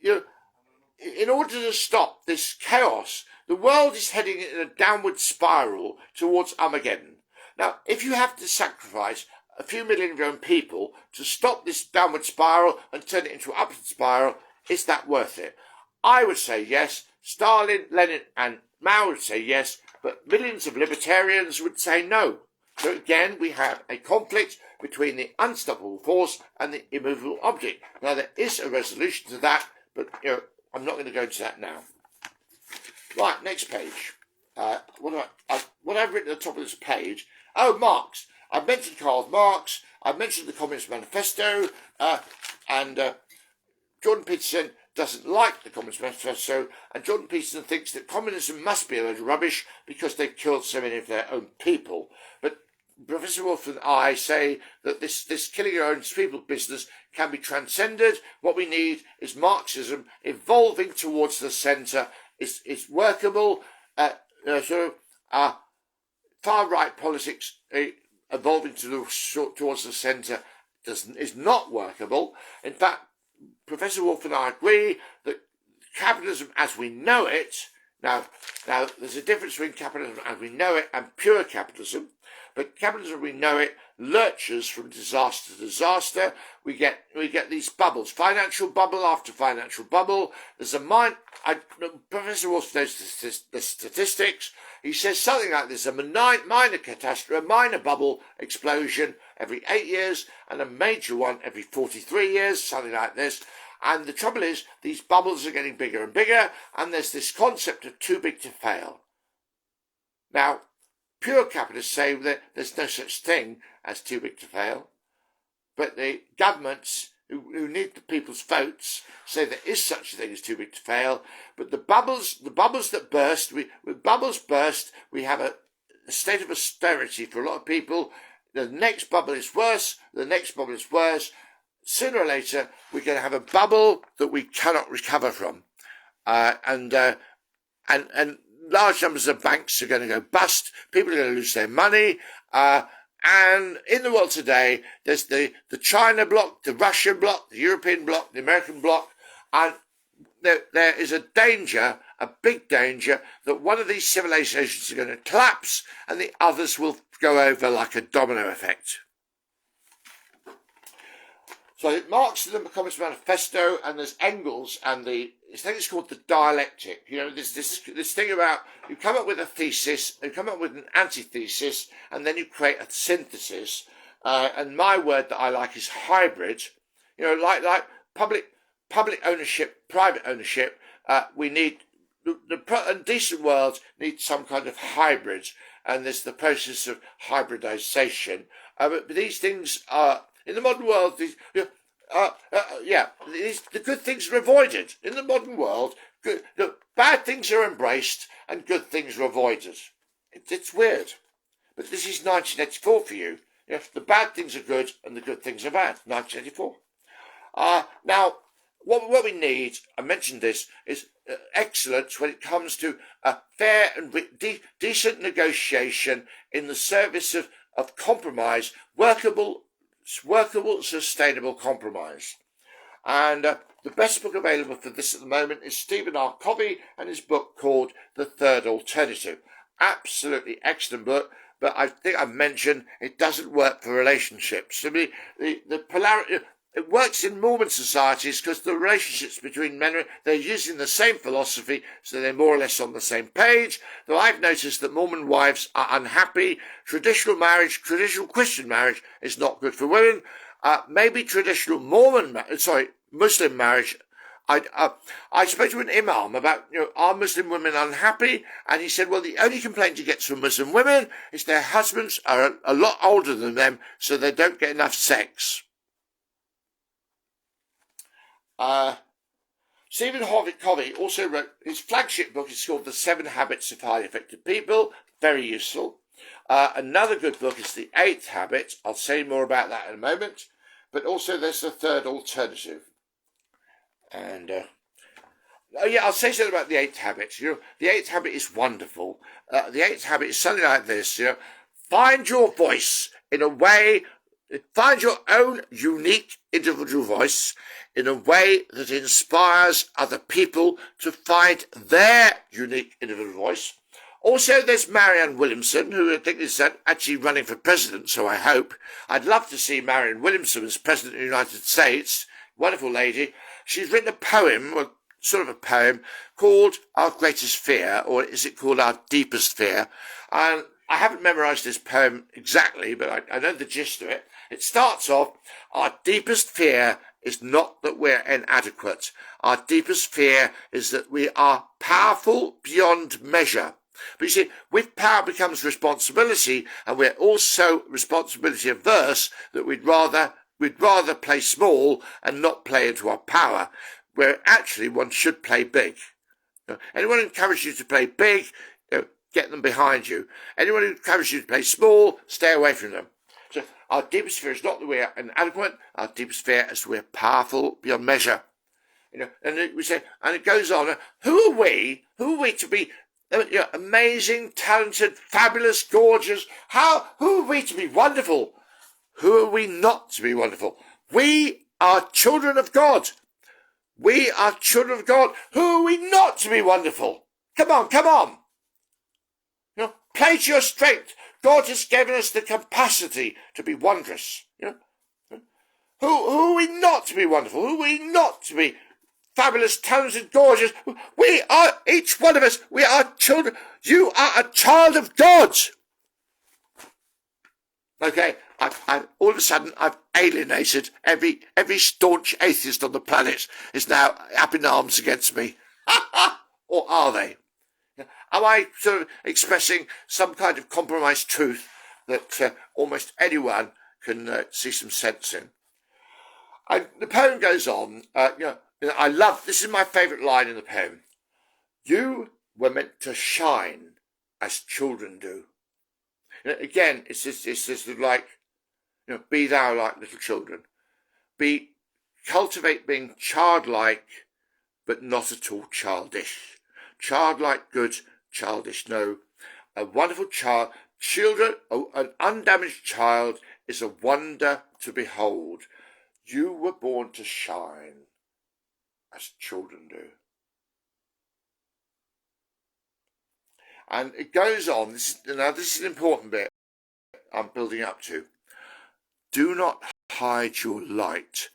in order to stop this chaos, the world is heading in a downward spiral towards Armageddon. Now, if you have to sacrifice a few million of your own people to stop this downward spiral and turn it into an upward spiral, is that worth it? I would say yes. Stalin, Lenin and Mao would say yes, but millions of libertarians would say no. So again, we have a conflict between the unstoppable force and the immovable object. Now, there is a resolution to that, but I'm not going to go into that now. Right, next page. What I've written at the top of this page. Oh, Marx. I've mentioned Karl Marx. I've mentioned the Communist Manifesto. And Jordan Peterson doesn't like the Communist Manifesto. And Jordan Peterson thinks that communism must be a load of rubbish because they've killed so many of their own people. But Professor Wolf and I say that this killing your own people business can be transcended. What we need is Marxism evolving towards the centre. It's workable. Far-right politics evolving towards the centre is not workable. In fact, Professor Wolf and I agree that capitalism as we know it, now there's a difference between capitalism as we know it and pure capitalism, but capitalism as we know it lurches from disaster to disaster. We get these bubbles, financial bubble after financial bubble. There's Professor Wolf knows the statistics. He says something like this: a minor catastrophe, a minor bubble explosion every 8 years, and a major one every 43 years, something like this. And the trouble is, these bubbles are getting bigger and bigger, and there's this concept of too big to fail. Now, pure capitalists say that there's no such thing as too big to fail, but the governments who need the people's votes say there is such a thing as too big to fail. But the bubbles that burst, when bubbles burst, we have a state of austerity for a lot of people. The next bubble is worse. The next bubble is worse. Sooner or later, we're going to have a bubble that we cannot recover from, and large numbers of banks are going to go bust. People are going to lose their money. And in the world today, there's the China bloc, the Russian bloc, the European bloc, the American bloc, and there is a danger, a big danger, that one of these civilizations are going to collapse and the others will go over like a domino effect. So Marx and the Communist Manifesto, and there's Engels, and I think it's called the dialectic. This thing about you come up with a thesis, you come up with an antithesis, and then you create a synthesis. And my word that I like is hybrid. Like public ownership, private ownership. We need the decent world needs some kind of hybrid, and there's the process of hybridization. But these things are. In the modern world, the good things are avoided. In the modern world, the bad things are embraced and good things are avoided. It's weird. But this is 1984 for you. The bad things are good and the good things are bad. 1984. Now, what we need, I mentioned this, is excellence when it comes to fair and decent negotiation in the service of compromise, workable, sustainable compromise. And the best book available for this at the moment is Stephen R. Covey and his book called The Third Alternative. Absolutely excellent book, but I think I mentioned it doesn't work for relationships. I mean, the polarity, it works in Mormon societies because the relationships between men, they're using the same philosophy, so they're more or less on the same page. Though I've noticed that Mormon wives are unhappy. Traditional Christian marriage is not good for women. Maybe traditional Muslim marriage. I spoke to an imam about, are Muslim women unhappy? And he said, well, the only complaint he gets from Muslim women is their husbands are a lot older than them, so they don't get enough sex. Stephen Covey also wrote his flagship book. It's called The 7 Habits of Highly Effective People. Very useful. Another good book is The 8th Habit. I'll say more about that in a moment. But also there's The Third Alternative. And, I'll say something about The 8th Habit. The 8th Habit is wonderful. The 8th Habit is something like this, find your voice in a way, find your own unique individual voice in a way that inspires other people to find their unique individual voice. Also, there's Marianne Williamson, who I think is actually running for president, so I hope. I'd love to see Marianne Williamson as president of the United States. Wonderful lady. She's written a poem, or sort of a poem, called Our Greatest Fear, or is it called Our Deepest Fear? And I haven't memorised this poem exactly, but I know the gist of it. It starts off, our deepest fear is not that we're inadequate. Our deepest fear is that we are powerful beyond measure. But you see, with power becomes responsibility, and we're also responsibility averse, that we'd rather play small and not play into our power, where actually one should play big. Anyone who encourages you to play big, get them behind you. Anyone who encourages you to play small, stay away from them. So our deepest fear is not that we are inadequate. Our deepest fear is that we are powerful beyond measure. And we say, and it goes on. Who are we? Who are we to be amazing, talented, fabulous, gorgeous? Who are we to be wonderful? Who are we not to be wonderful? We are children of God. We are children of God. Who are we not to be wonderful? Come on, come on. Play to your strength. God has given us the capacity to be wondrous. Who are we not to be wonderful? Who are we not to be fabulous, talented, gorgeous? We are, each one of us, we are children. You are a child of God. Okay, all of a sudden I've alienated every staunch atheist on the planet is now up in arms against me. Or are they? Am I sort of expressing some kind of compromised truth that almost anyone can see some sense in? The poem goes on. I love, this is my favourite line in the poem. You were meant to shine as children do. Again, it's this like, be thou like little children. Cultivate being childlike, but not at all childish. Childlike good, childish no. A wonderful child. Children, an undamaged child is a wonder to behold. You were born to shine, as children do. And it goes on. This is an important bit I'm building up to. Do not hide your light,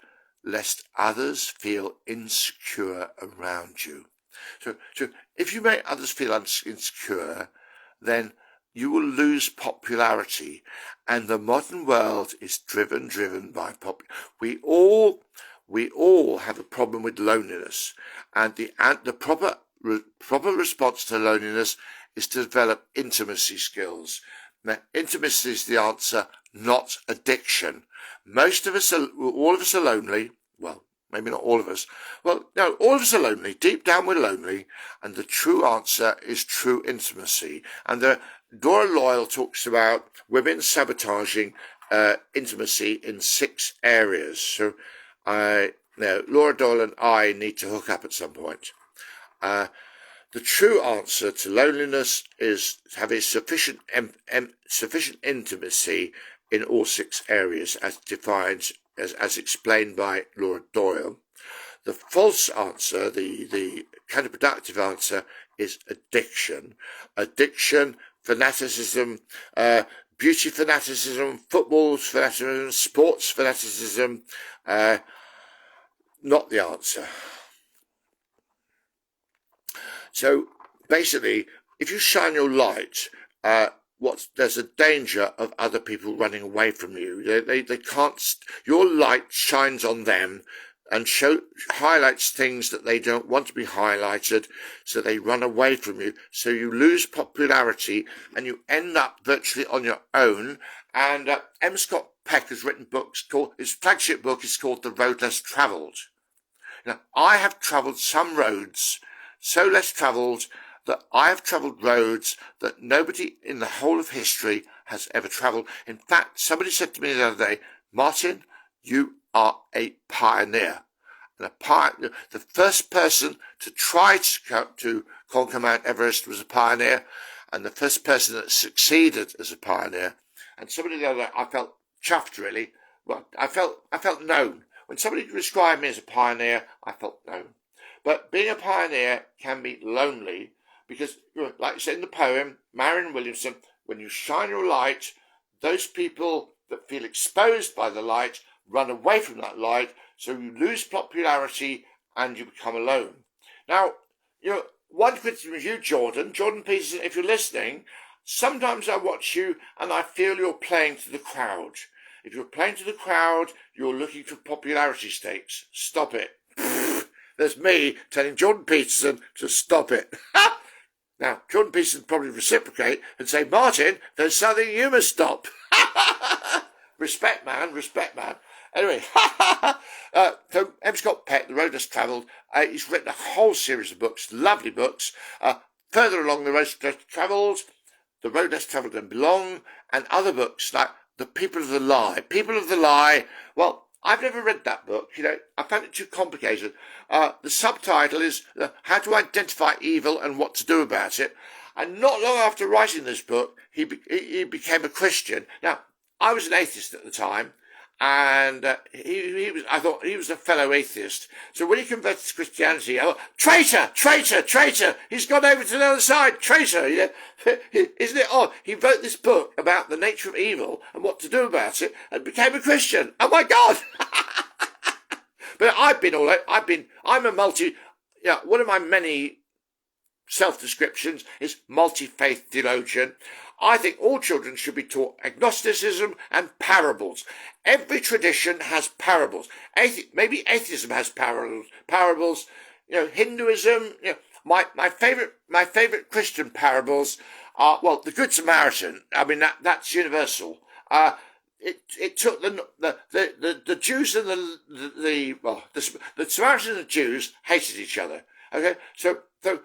lest others feel insecure around you. So if you make others feel insecure, then you will lose popularity, and the modern world is driven by popularity. We all have a problem with loneliness, and the proper response to loneliness is to develop intimacy skills. Now, intimacy is the answer, not addiction. All of us are lonely. Well, maybe not all of us. Well, no, all of us are lonely. Deep down we're lonely, and the true answer is true intimacy. And Dora Loyal talks about women sabotaging intimacy in 6 areas. So Laura Doyle and I need to hook up at some point. The true answer to loneliness is having sufficient intimacy in all 6 areas, as defined as explained by Laura Doyle. The false answer, the counterproductive answer, is addiction. Addiction, fanaticism, beauty fanaticism, football fanaticism, sports fanaticism, not the answer. So basically, if you shine your light, there's a danger of other people running away from you. They can't. Your light shines on them and highlights things that they don't want to be highlighted, so they run away from you. So you lose popularity and you end up virtually on your own. And M. Scott Peck has written books his flagship book is called The Road Less Travelled. Now, I have travelled some roads so less travelled that I have travelled roads that nobody in the whole of history has ever travelled. In fact, somebody said to me the other day, Martin, you are a pioneer. And the first person to try to conquer Mount Everest was a pioneer, and the first person that succeeded as a pioneer. And somebody the other day, I felt chuffed, really. Well, I felt known. When somebody described me as a pioneer, I felt known. But being a pioneer can be lonely because, like you said in the poem, Marion Williamson, when you shine your light, those people that feel exposed by the light run away from that light, so you lose popularity and you become alone. Now, one criticism of you, Jordan Peterson, if you're listening, sometimes I watch you and I feel you're playing to the crowd. If you're playing to the crowd, you're looking for popularity stakes. Stop it. There's me telling Jordan Peterson to stop it. Now, Jordan Peterson probably reciprocate and say, Martin, there's something you must stop. Respect, man. Anyway, so M. Scott Peck, The Road Less Travelled, he's written a whole series of books, lovely books. Further along the Road Less Travelled, The Road Less Travelled and Belong, and other books like The People of the Lie. People of the Lie, well, I've never read that book. I found it too complicated. The subtitle is How to Identify Evil and What to Do About It. And not long after writing this book, he became a Christian. Now, I was an atheist at the time, and I thought he was a fellow atheist. So when he converted to Christianity, I thought, traitor, he's gone over to the other side, traitor. Isn't it odd? He wrote this book about the nature of evil and what to do about it and became a Christian. Oh my God. But I'm a one of my many self-descriptions is multi-faith theologian. I think all children should be taught agnosticism and parables. Every tradition has parables. Maybe atheism has parables. Hinduism. My favorite Christian parables are, well, the Good Samaritan. I mean that's universal. It took the Jews and the Samaritans and the Jews hated each other. Okay, so the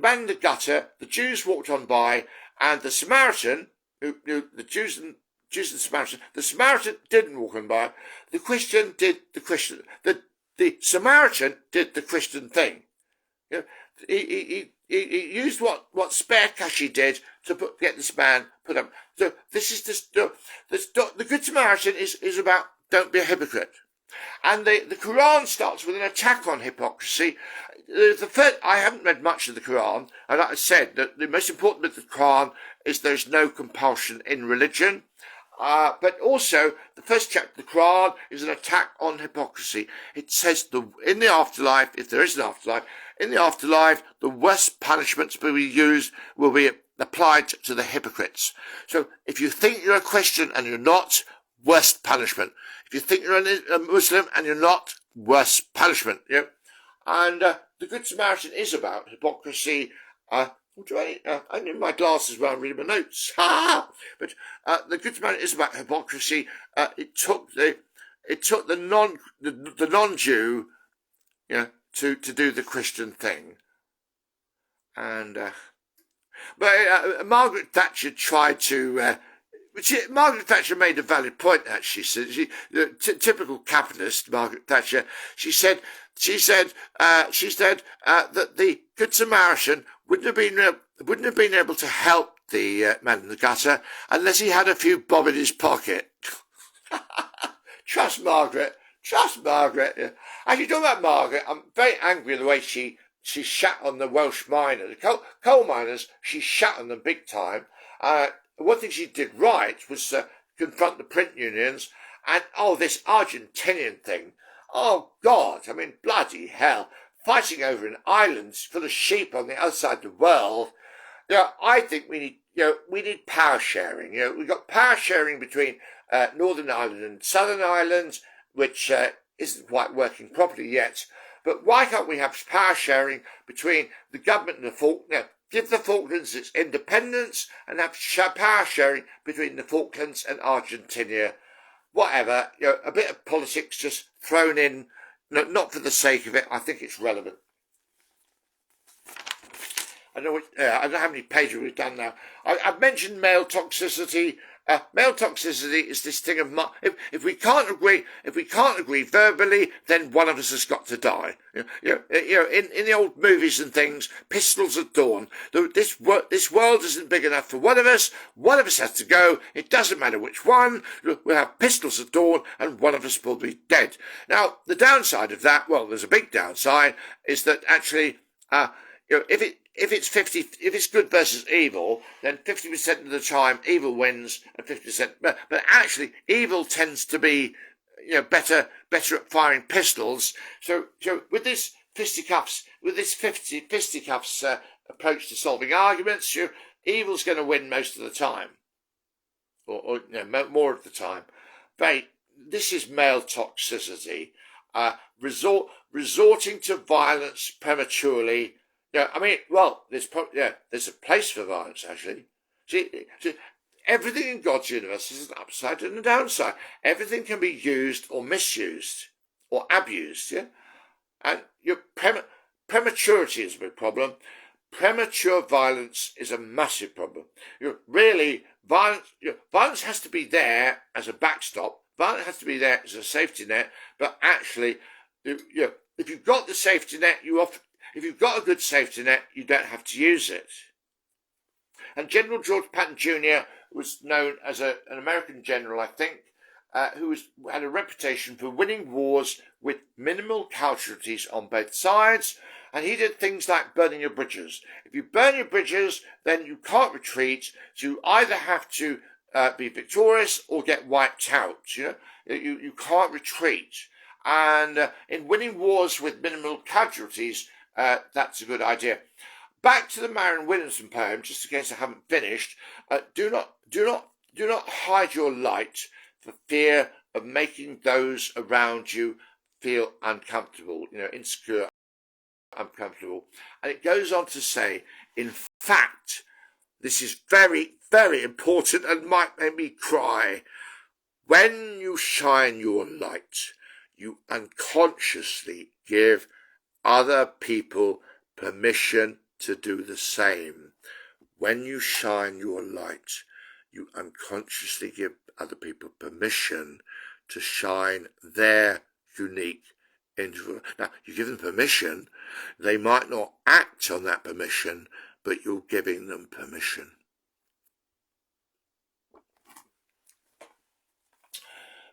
man in the gutter, the Jews walked on by, and the Samaritan, the Jews and Samaritan, the Samaritan didn't walk on by. The Christian did the Christian. The Samaritan did the Christian thing. He used what spare cash he did to get this man put up. So this is the Good Samaritan is about don't be a hypocrite. And the Quran starts with an attack on hypocrisy. I haven't read much of the Quran, and like I said, the most important bit of the Quran is there's no compulsion in religion. But also, the first chapter of the Quran is an attack on hypocrisy. It says in the afterlife, if there is an afterlife, in the afterlife, the worst punishments will be applied to the hypocrites. So if you think you're a Christian and you're not, worst punishment. If you think you're a Muslim and you're not, worst punishment. And the Good Samaritan is about hypocrisy. I need my glasses while I'm reading my notes. But the Good Samaritan is about hypocrisy. It took the non-Jew, to do the Christian thing. And but Margaret Thatcher tried to Margaret Thatcher made a valid point. Actually, typical capitalist Margaret Thatcher. She said that the Good Samaritan wouldn't have been able to help the man in the gutter unless he had a few bob in his pocket. Trust Margaret. Yeah. Actually, talking about Margaret, I'm very angry at the way she shat on the Welsh miners, coal miners. She shat on them big time. One thing she did right was confront the print unions, and this Argentinian thing. Oh God, I mean, bloody hell, fighting over an island full of sheep on the other side of the world. I think we need power sharing. We've got power sharing between Northern Ireland and Southern Ireland, which isn't quite working properly yet. But why can't we have power sharing between the government and the Falklands? Give the Falklands its independence and have power sharing between the Falklands and Argentina. Whatever, a bit of politics just thrown in, not for the sake of it. I think it's relevant. I don't know how many pages we've done now. I've mentioned male toxicity. Male toxicity is this thing of if we can't agree verbally, then one of us has got to die. In the old movies and things, pistols at dawn. This world isn't big enough for one of us. One of us has to go. It doesn't matter which one. We'll have pistols at dawn, and one of us will be dead. Now, the downside of that, well, there's a big downside, is that actually, if it's good versus evil, then 50% of the time evil wins and 50%. But actually, evil tends to be, better at firing pistols. So with this fisticuffs approach to solving arguments, evil's going to win most of the time, or more of the time. This is male toxicity, resorting to violence prematurely. There's a place for violence, actually. See, everything in God's universe is an upside and a downside. Everything can be used or misused or abused, yeah? And prematurity is a big problem. Premature violence is a massive problem. Violence has to be there as a backstop. Violence has to be there as a safety net. But actually, if you've got the safety net, if you've got a good safety net, you don't have to use it. And General George Patton Jr. was known as an American general, I think, who had a reputation for winning wars with minimal casualties on both sides. And he did things like burning your bridges. If you burn your bridges, then you can't retreat. So you either have to be victorious or get wiped out. You can't retreat. And in winning wars with minimal casualties, that's a good idea. Back to the Marion Williamson poem, just in case I haven't finished. Do not hide your light for fear of making those around you feel uncomfortable, insecure, uncomfortable. And it goes on to say, in fact, this is very, very important and might make me cry. When you shine your light, you unconsciously give other people permission to do the same. When you shine your light, you unconsciously give other people permission to shine their unique individual. Now, you give them permission, they might not act on that permission, but you're giving them permission.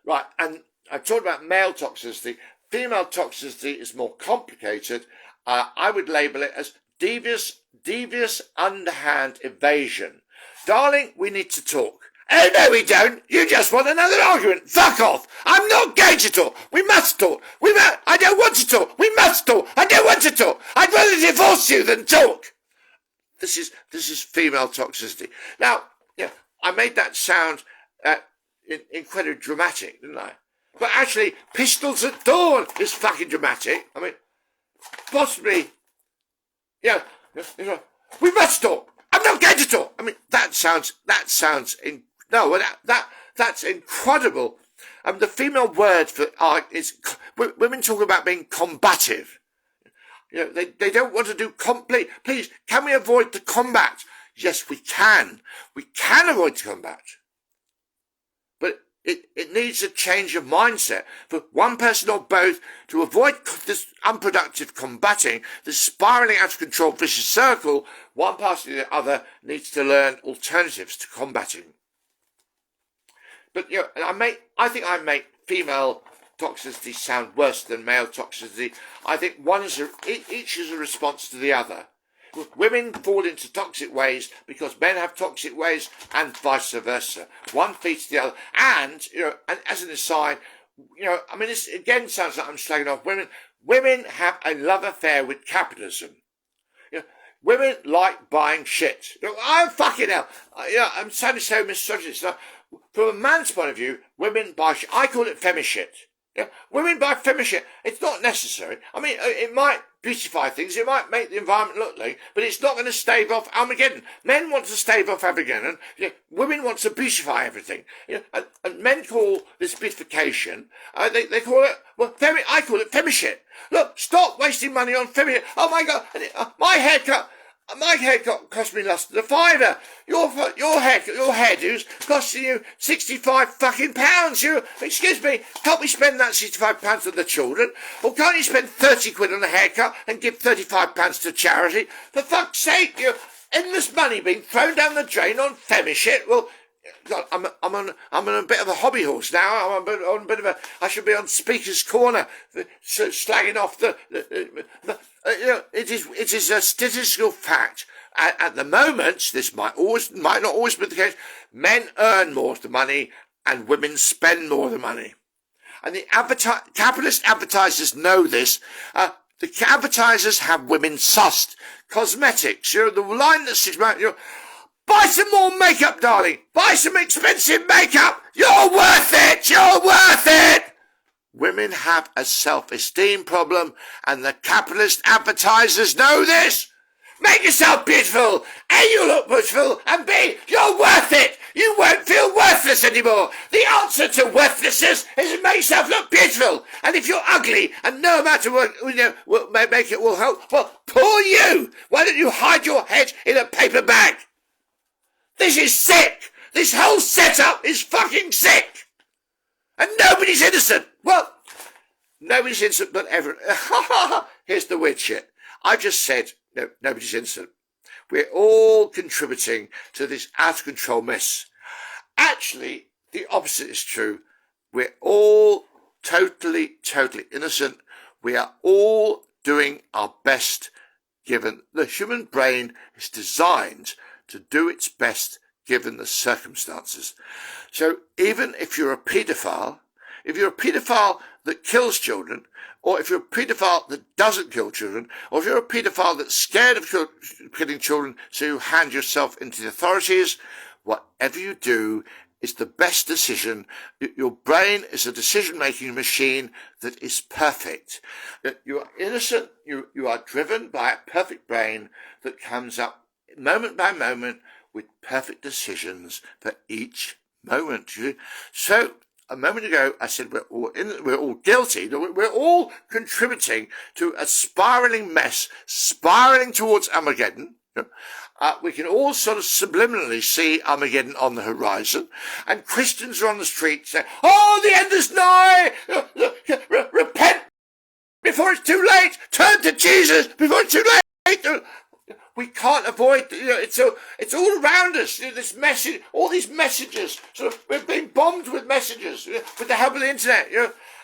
Right, and I talked about male toxicity. Female toxicity is more complicated. I would label it as devious underhand evasion. Darling, we need to talk. Oh, no, we don't. You just want another argument. Fuck off. I'm not going to talk. We must talk. I don't want to talk. We must talk. I don't want to talk. I'd rather divorce you than talk. This is female toxicity. Now, I made that sound incredibly dramatic, didn't I? But actually, pistols at dawn is fucking dramatic. I mean, possibly, we must talk. I'm not going to talk. I mean, that's incredible. The female word for is women talk about being combative. They don't want to do complete. Please, can we avoid the combat? Yes, we can. We can avoid the combat. It needs a change of mindset for one person or both to avoid this unproductive combating, this spiralling out of control vicious circle. One party or the other needs to learn alternatives to combating. But I think I make female toxicity sound worse than male toxicity. I think each is a response to the other. Women fall into toxic ways because men have toxic ways, and vice versa. One feeds the other. And as an aside, this again sounds like I'm slagging off women. Women have a love affair with capitalism. Women like buying shit. I'm fucking hell. I'm sounding so misogynist. From a man's point of view, women buy shit. I call it femi shit. Women buy femi shit. It's not necessary. I mean, it might beautify things. It might make the environment look like, but it's not going to stave off Armageddon. Men want to stave off Armageddon. Women want to beautify everything. And men call this beautification. They call it femi. I call it femi shit. Look, stop wasting money on femi shit. Oh my God, my haircut. My haircut cost me less than a fiver. Your hairdo's costing you 65 fucking pounds. Excuse me, help me spend that 65 pounds on the children. Or can't you spend 30 quid on a haircut and give 35 pounds to charity? For fuck's sake, endless money being thrown down the drain on femi shit. Well, God, I'm on a bit of a hobby horse now. I should be on Speaker's Corner, slagging off it is a statistical fact. At the moment, this might not always be the case. Men earn more of the money, and women spend more of the money. And the capitalist advertisers know this. The advertisers have women sussed. Cosmetics, the line that sticks out, buy some more makeup, darling. Buy some expensive makeup. You're worth it. You're worth it. Women have a self-esteem problem, and the capitalist advertisers know this. Make yourself beautiful. A, you look beautiful, and B, you're worth it. You won't feel worthless anymore. The answer to worthlessness is to make yourself look beautiful. And if you're ugly and no amount of work will make it will help, well, poor you. Why don't you hide your head in a paper bag? This is sick. This whole setup is fucking sick. And nobody's innocent. Well, nobody's innocent but everyone. Here's the weird shit. I just said nobody's innocent. We're all contributing to this out of control mess. Actually, the opposite is true. We're all totally innocent. We are all doing our best, given the human brain is designed to do its best given the circumstances. So even if you're a paedophile, that kills children, or if you're a paedophile that doesn't kill children, or if you're a paedophile that's scared of killing children, so you hand yourself into the authorities, whatever you do is the best decision. Your brain is a decision-making machine that is perfect. You are innocent, you are driven by a perfect brain that comes up moment by moment with perfect decisions for each moment. So a moment ago I said we're all guilty. We're all contributing to a spiraling mess, spiraling towards Armageddon. We can all sort of subliminally see Armageddon on the horizon, and Christians are on the street saying, "Oh, the end is nigh! Repent before it's too late! Turn to Jesus before it's too late!" We can't avoid, it's all around us, this message, all these messages, we're being bombed with messages, with the help of the internet,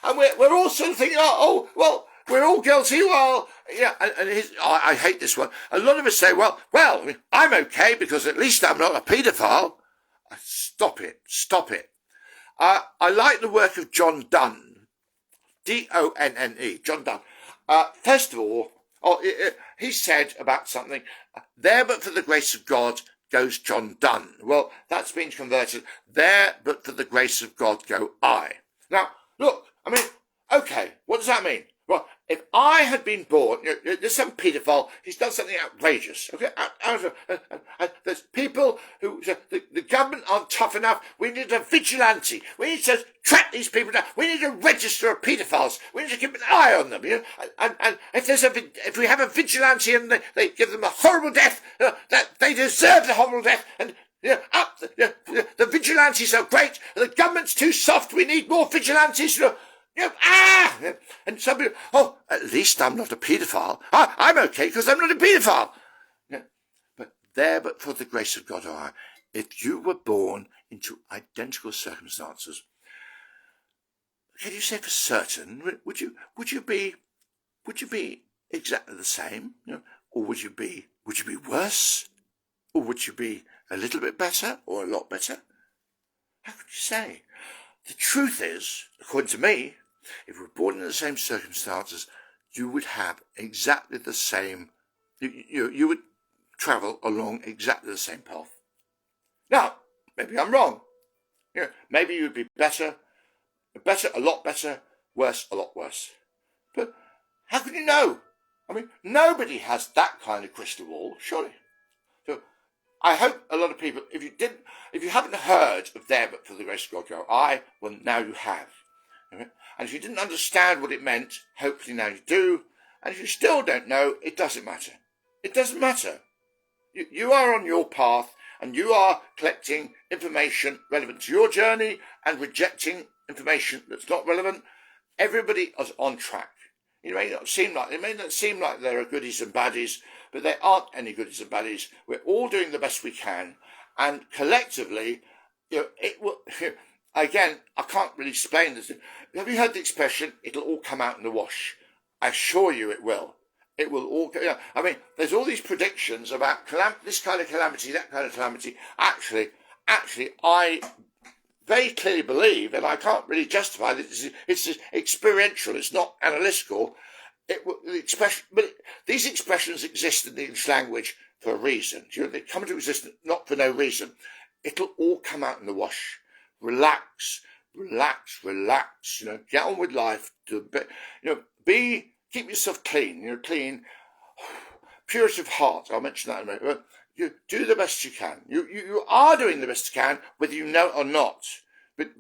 and we're all sort of thinking, well, we're all guilty, I hate this one. A lot of us say, well, I'm okay because at least I'm not a paedophile. Stop it. I like the work of John Donne, D-O-N-N-E, John Donne. First of all, he said about something, there but for the grace of God goes John Donne. Well, that's been converted, there but for the grace of God go I. Now, look, okay, what does that mean? Well, if I had been born, there's some paedophile, he's done something outrageous, okay? There's people who, the government aren't tough enough, we need a vigilante, we need to track these people down, we need to register paedophiles, we need to keep an eye on them, and if we have a vigilante and they give them a horrible death, that they deserve the horrible death, and The vigilantes are great. The government's too soft. We need more vigilantes. And some people, at least I'm not a paedophile. I'm okay because I'm not a paedophile. But for the grace of God, if you were born into identical circumstances, can you say for certain? Would you be exactly the same, or would you be worse, or would you be a little bit better or a lot better? How could you say? The truth is, according to me, if you were born in the same circumstances, you would have exactly the same. You would travel along exactly the same path. Now, maybe I'm wrong. Maybe you'd be better, a lot better, worse, a lot worse. But how can you know? I mean, nobody has that kind of crystal ball, surely. So I hope a lot of people, if you haven't heard of There But For The Grace of God, well, now you have. And if you didn't understand what it meant, hopefully now you do. And if you still don't know, it doesn't matter. It doesn't matter. You are on your path, and you are collecting information relevant to your journey and rejecting information that's not relevant. Everybody is on track. It may not seem like there are goodies and baddies, but there aren't any goodies and baddies. We're all doing the best we can, and collectively, it will. Again, I can't really explain this. Have you heard the expression? It'll all come out in the wash. I assure you, it will. It will all. I mean, there's all these predictions about this kind of calamity, that kind of calamity. Actually, I very clearly believe, and I can't really justify this. It's experiential. It's not analytical. But these expressions exist in the English language for a reason. They come into existence not for no reason. It'll all come out in the wash. Relax. Get on with life. Keep yourself clean. Clean. Purity of heart. I'll mention that in a minute. You do the best you can. You are doing the best you can, whether you know it or not. But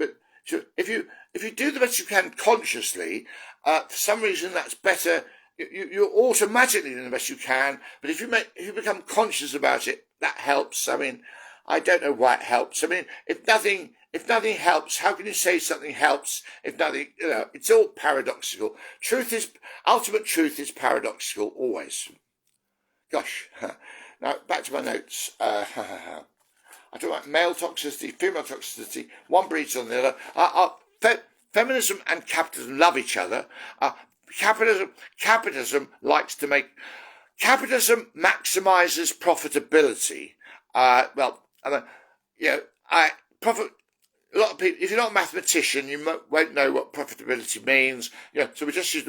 if you do the best you can consciously, for some reason that's better. You're automatically doing the best you can. But if you become conscious about it, that helps. I mean, I don't know why it helps. I mean, if nothing helps, how can you say something helps if nothing? It's all paradoxical. Ultimate truth is paradoxical always. Gosh. Now, back to my notes. I talk about male toxicity, female toxicity. One breeds on the other. Feminism and capitalism love each other. Capitalism likes to make... Capitalism maximizes profitability. Profit... A lot of people, if you're not a mathematician, you won't know what profitability means. So we just use...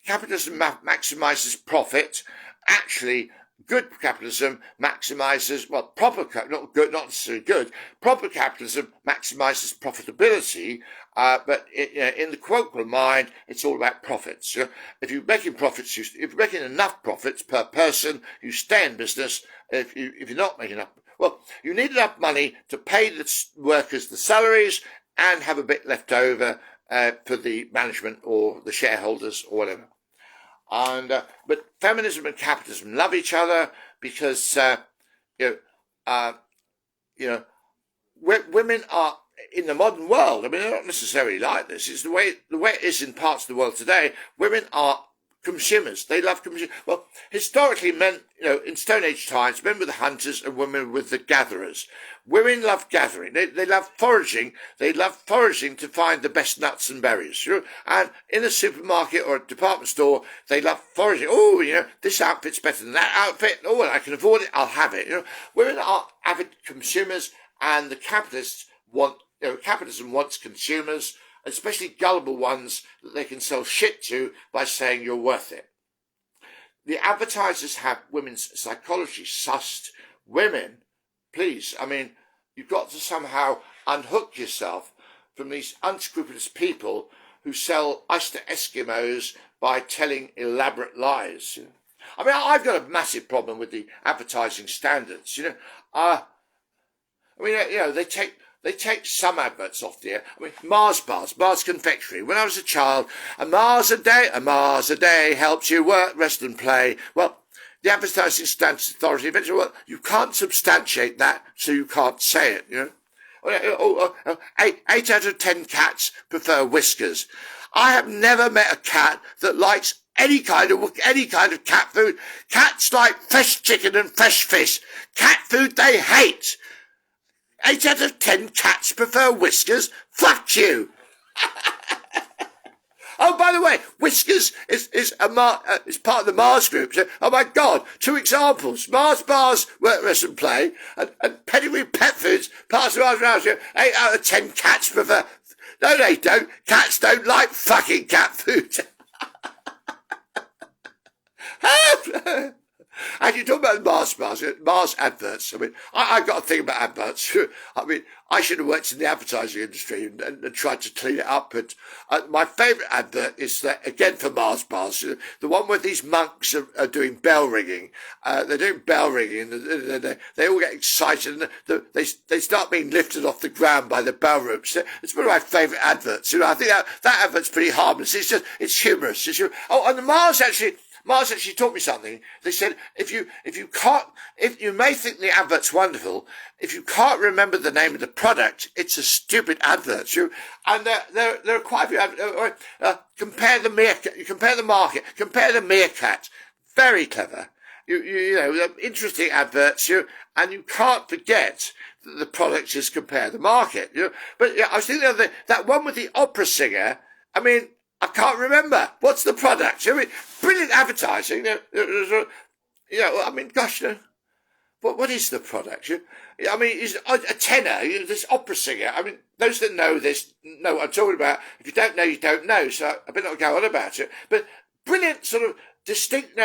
Capitalism maximizes profit. Actually, good capitalism maximizes, not necessarily good. Proper capitalism maximizes profitability, but in the colloquial mind, it's all about profits. If you're making profits, if you're making enough profits per person, you stay in business. If you're not making enough, you need enough money to pay the workers the salaries and have a bit left over for the management or the shareholders or whatever. But feminism and capitalism love each other because women are in the modern world. I mean, they're not necessarily like this. It's the way it is in parts of the world today. Women are consumers. They love consumers. Well, historically, men, in Stone Age times, men were the hunters and women were the gatherers. Women love gathering. They love foraging. They love foraging to find the best nuts and berries. And in a supermarket or a department store, they love foraging. Oh, this outfit's better than that outfit. Oh, well, I can afford it. I'll have it. Women are avid consumers, and the capitalists capitalism wants consumers, especially gullible ones that they can sell shit to by saying you're worth it. The advertisers have women's psychology sussed. Women, please, I mean, you've got to somehow unhook yourself from these unscrupulous people who sell ice to Eskimos by telling elaborate lies. I mean, I've got a massive problem with the advertising standards. They take some adverts off the air. I mean, Mars bars, Mars confectionery. When I was a child, a Mars a day helps you work, rest and play. Well, the Advertising Standards Authority eventually, well, you can't substantiate that, so you can't say it, you know. 8 out of 10 cats prefer whiskers. I have never met a cat that likes any kind of cat food. Cats like fresh chicken and fresh fish. Cat food they hate. 8 out of 10 cats prefer whiskers. Fuck you. Oh, by the way, whiskers is part of the Mars group. So, oh my God, 2 examples. Mars bars, work, rest and play, and pedigree pet foods, parts of Mars. 8 out of 10 cats prefer. No, they don't. Cats don't like fucking cat food. And you talk about Mars adverts. I mean, I've got a thing about adverts. I mean, I should have worked in the advertising industry and tried to clean it up. And my favourite advert is that, again, for Mars bars, the one where these monks are doing bell ringing. They're doing bell ringing, and they all get excited, and they start being lifted off the ground by the bell ropes. It's one of my favourite adverts. You know, I think that advert's pretty harmless. It's humorous. Oh, and the Mars actually taught me something. They said, if you may think the advert's wonderful, if you can't remember the name of the product, it's a stupid advert. And there are quite a few compare the market, compare the meerkat. Very clever. You know, interesting adverts, and you can't forget that the product is compare the market. But I was thinking the other day, that one with the opera singer, I mean, I can't remember. What's the product? I mean, brilliant advertising. I mean, gosh, what is the product? I mean, is a tenor, this opera singer. I mean, those that know this know what I'm talking about. If you don't know, you don't know. So I better not go on about it. But brilliant, sort of distinct,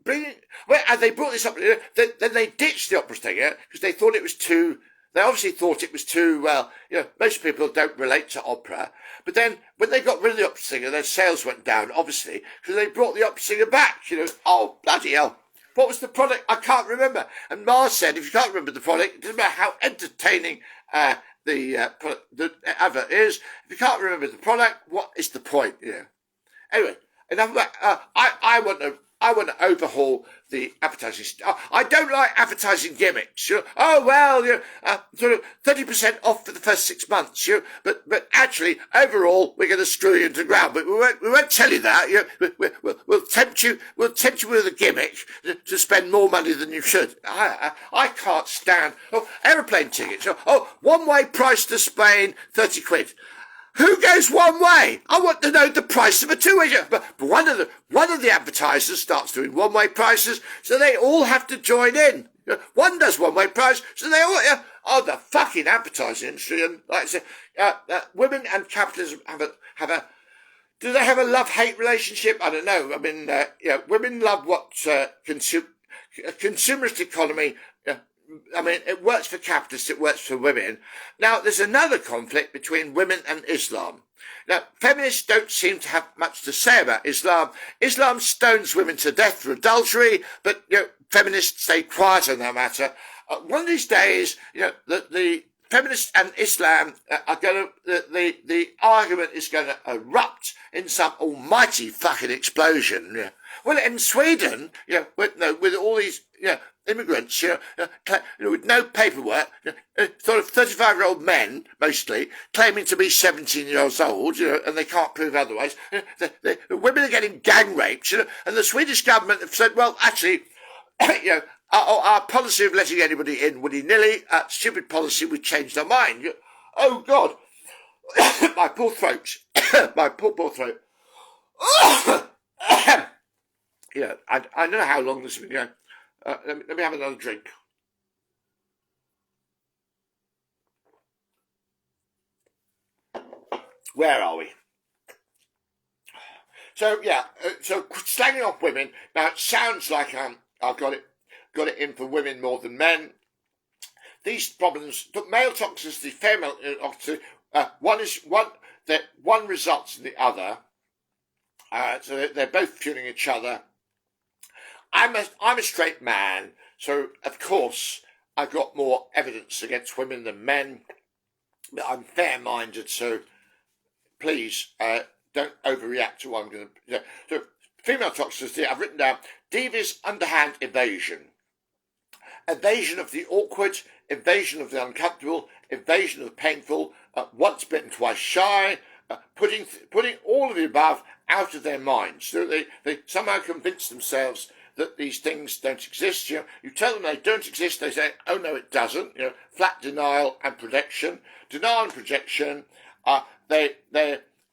brilliant. Well, and they brought this up. Then they ditched the opera singer because they thought it was too. They obviously thought it was too, well, most people don't relate to opera. But then when they got rid of the opera singer, their sales went down, obviously, because they brought the opera singer back. Oh, bloody hell. What was the product? I can't remember. And Mars said, if you can't remember the product, it doesn't matter how entertaining the advert is. If you can't remember the product, what is the point? Anyway, enough of that. I want to overhaul the advertising. I don't like advertising gimmicks. Oh well, sort of 30% off for the first 6 months. But actually, overall, we're going to screw you into the ground. But we won't tell you that. We'll tempt you. We'll tempt you with a gimmick to spend more money than you should. I can't stand. Aeroplane tickets. One-way price to Spain, 30 quid. Who goes one way? I want to know the price of a two-way. But one of the advertisers starts doing one-way prices, so they all have to join in. One does one-way price, so they all. The fucking advertising industry, and like I said, women and capitalism have a. Do they have a love-hate relationship? I don't know. I mean, women love what consumerist economy. I mean, it works for capitalists, it works for women. Now, there's another conflict between women and Islam. Now, feminists don't seem to have much to say about Islam. Islam stones women to death for adultery, but, feminists stay quiet on that matter. One of these days, the feminists and Islam are going to, the argument is going to erupt in some almighty fucking explosion. Yeah. Well, in Sweden, with all these, immigrants, with no paperwork, sort of 35-year-old men, mostly, claiming to be 17 years old, and they can't prove otherwise. The women are getting gang raped, and the Swedish government have said, well, actually, our policy of letting anybody in willy-nilly, stupid policy, we changed our mind. Oh, God. My poor throat. My poor throat. I don't know how long this has been going. Let me have another drink. Where are we? So slagging off women. Now it sounds like I've got it in for women more than men. These problems, male toxicity, female toxicity. One results in the other. So they're both fueling each other. I'm a straight man, so of course I've got more evidence against women than men. But I'm fair-minded, so please don't overreact to what I'm going to. So female toxicity, I've written down devious underhand evasion. Evasion of the awkward, evasion of the uncomfortable, evasion of the painful, once bitten, twice shy, putting all of the above out of their minds. So they somehow convince themselves that these things don't exist. You tell them they don't exist, they say, oh no, it doesn't. Flat denial and projection. Denial and projection. They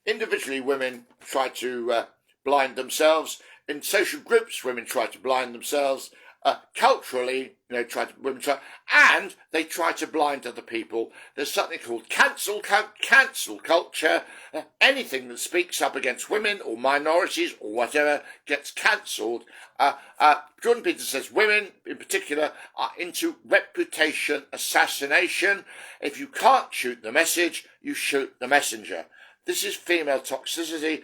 individually, women try to blind themselves. In social groups, women try to blind themselves. Culturally, women try, and they try to blind other people. There's something called cancel culture. Anything that speaks up against women or minorities or whatever gets cancelled. Jordan Peterson says women, in particular, are into reputation assassination. If you can't shoot the message, you shoot the messenger. This is female toxicity.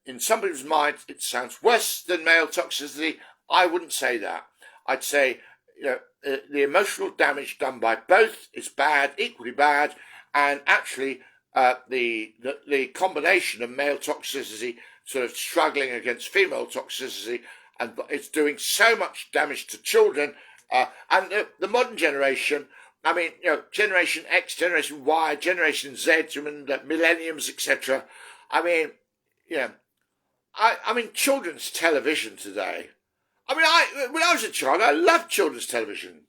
In some people's minds, it sounds worse than male toxicity. I wouldn't say that. I'd say, the emotional damage done by both is bad, equally bad, and actually the combination of male toxicity sort of struggling against female toxicity, and it's doing so much damage to children. And the modern generation, I mean, Generation X, Generation Y, Generation Z, millenniums, etc. I mean, I mean, children's television today. I mean, when I was a child, I loved children's television.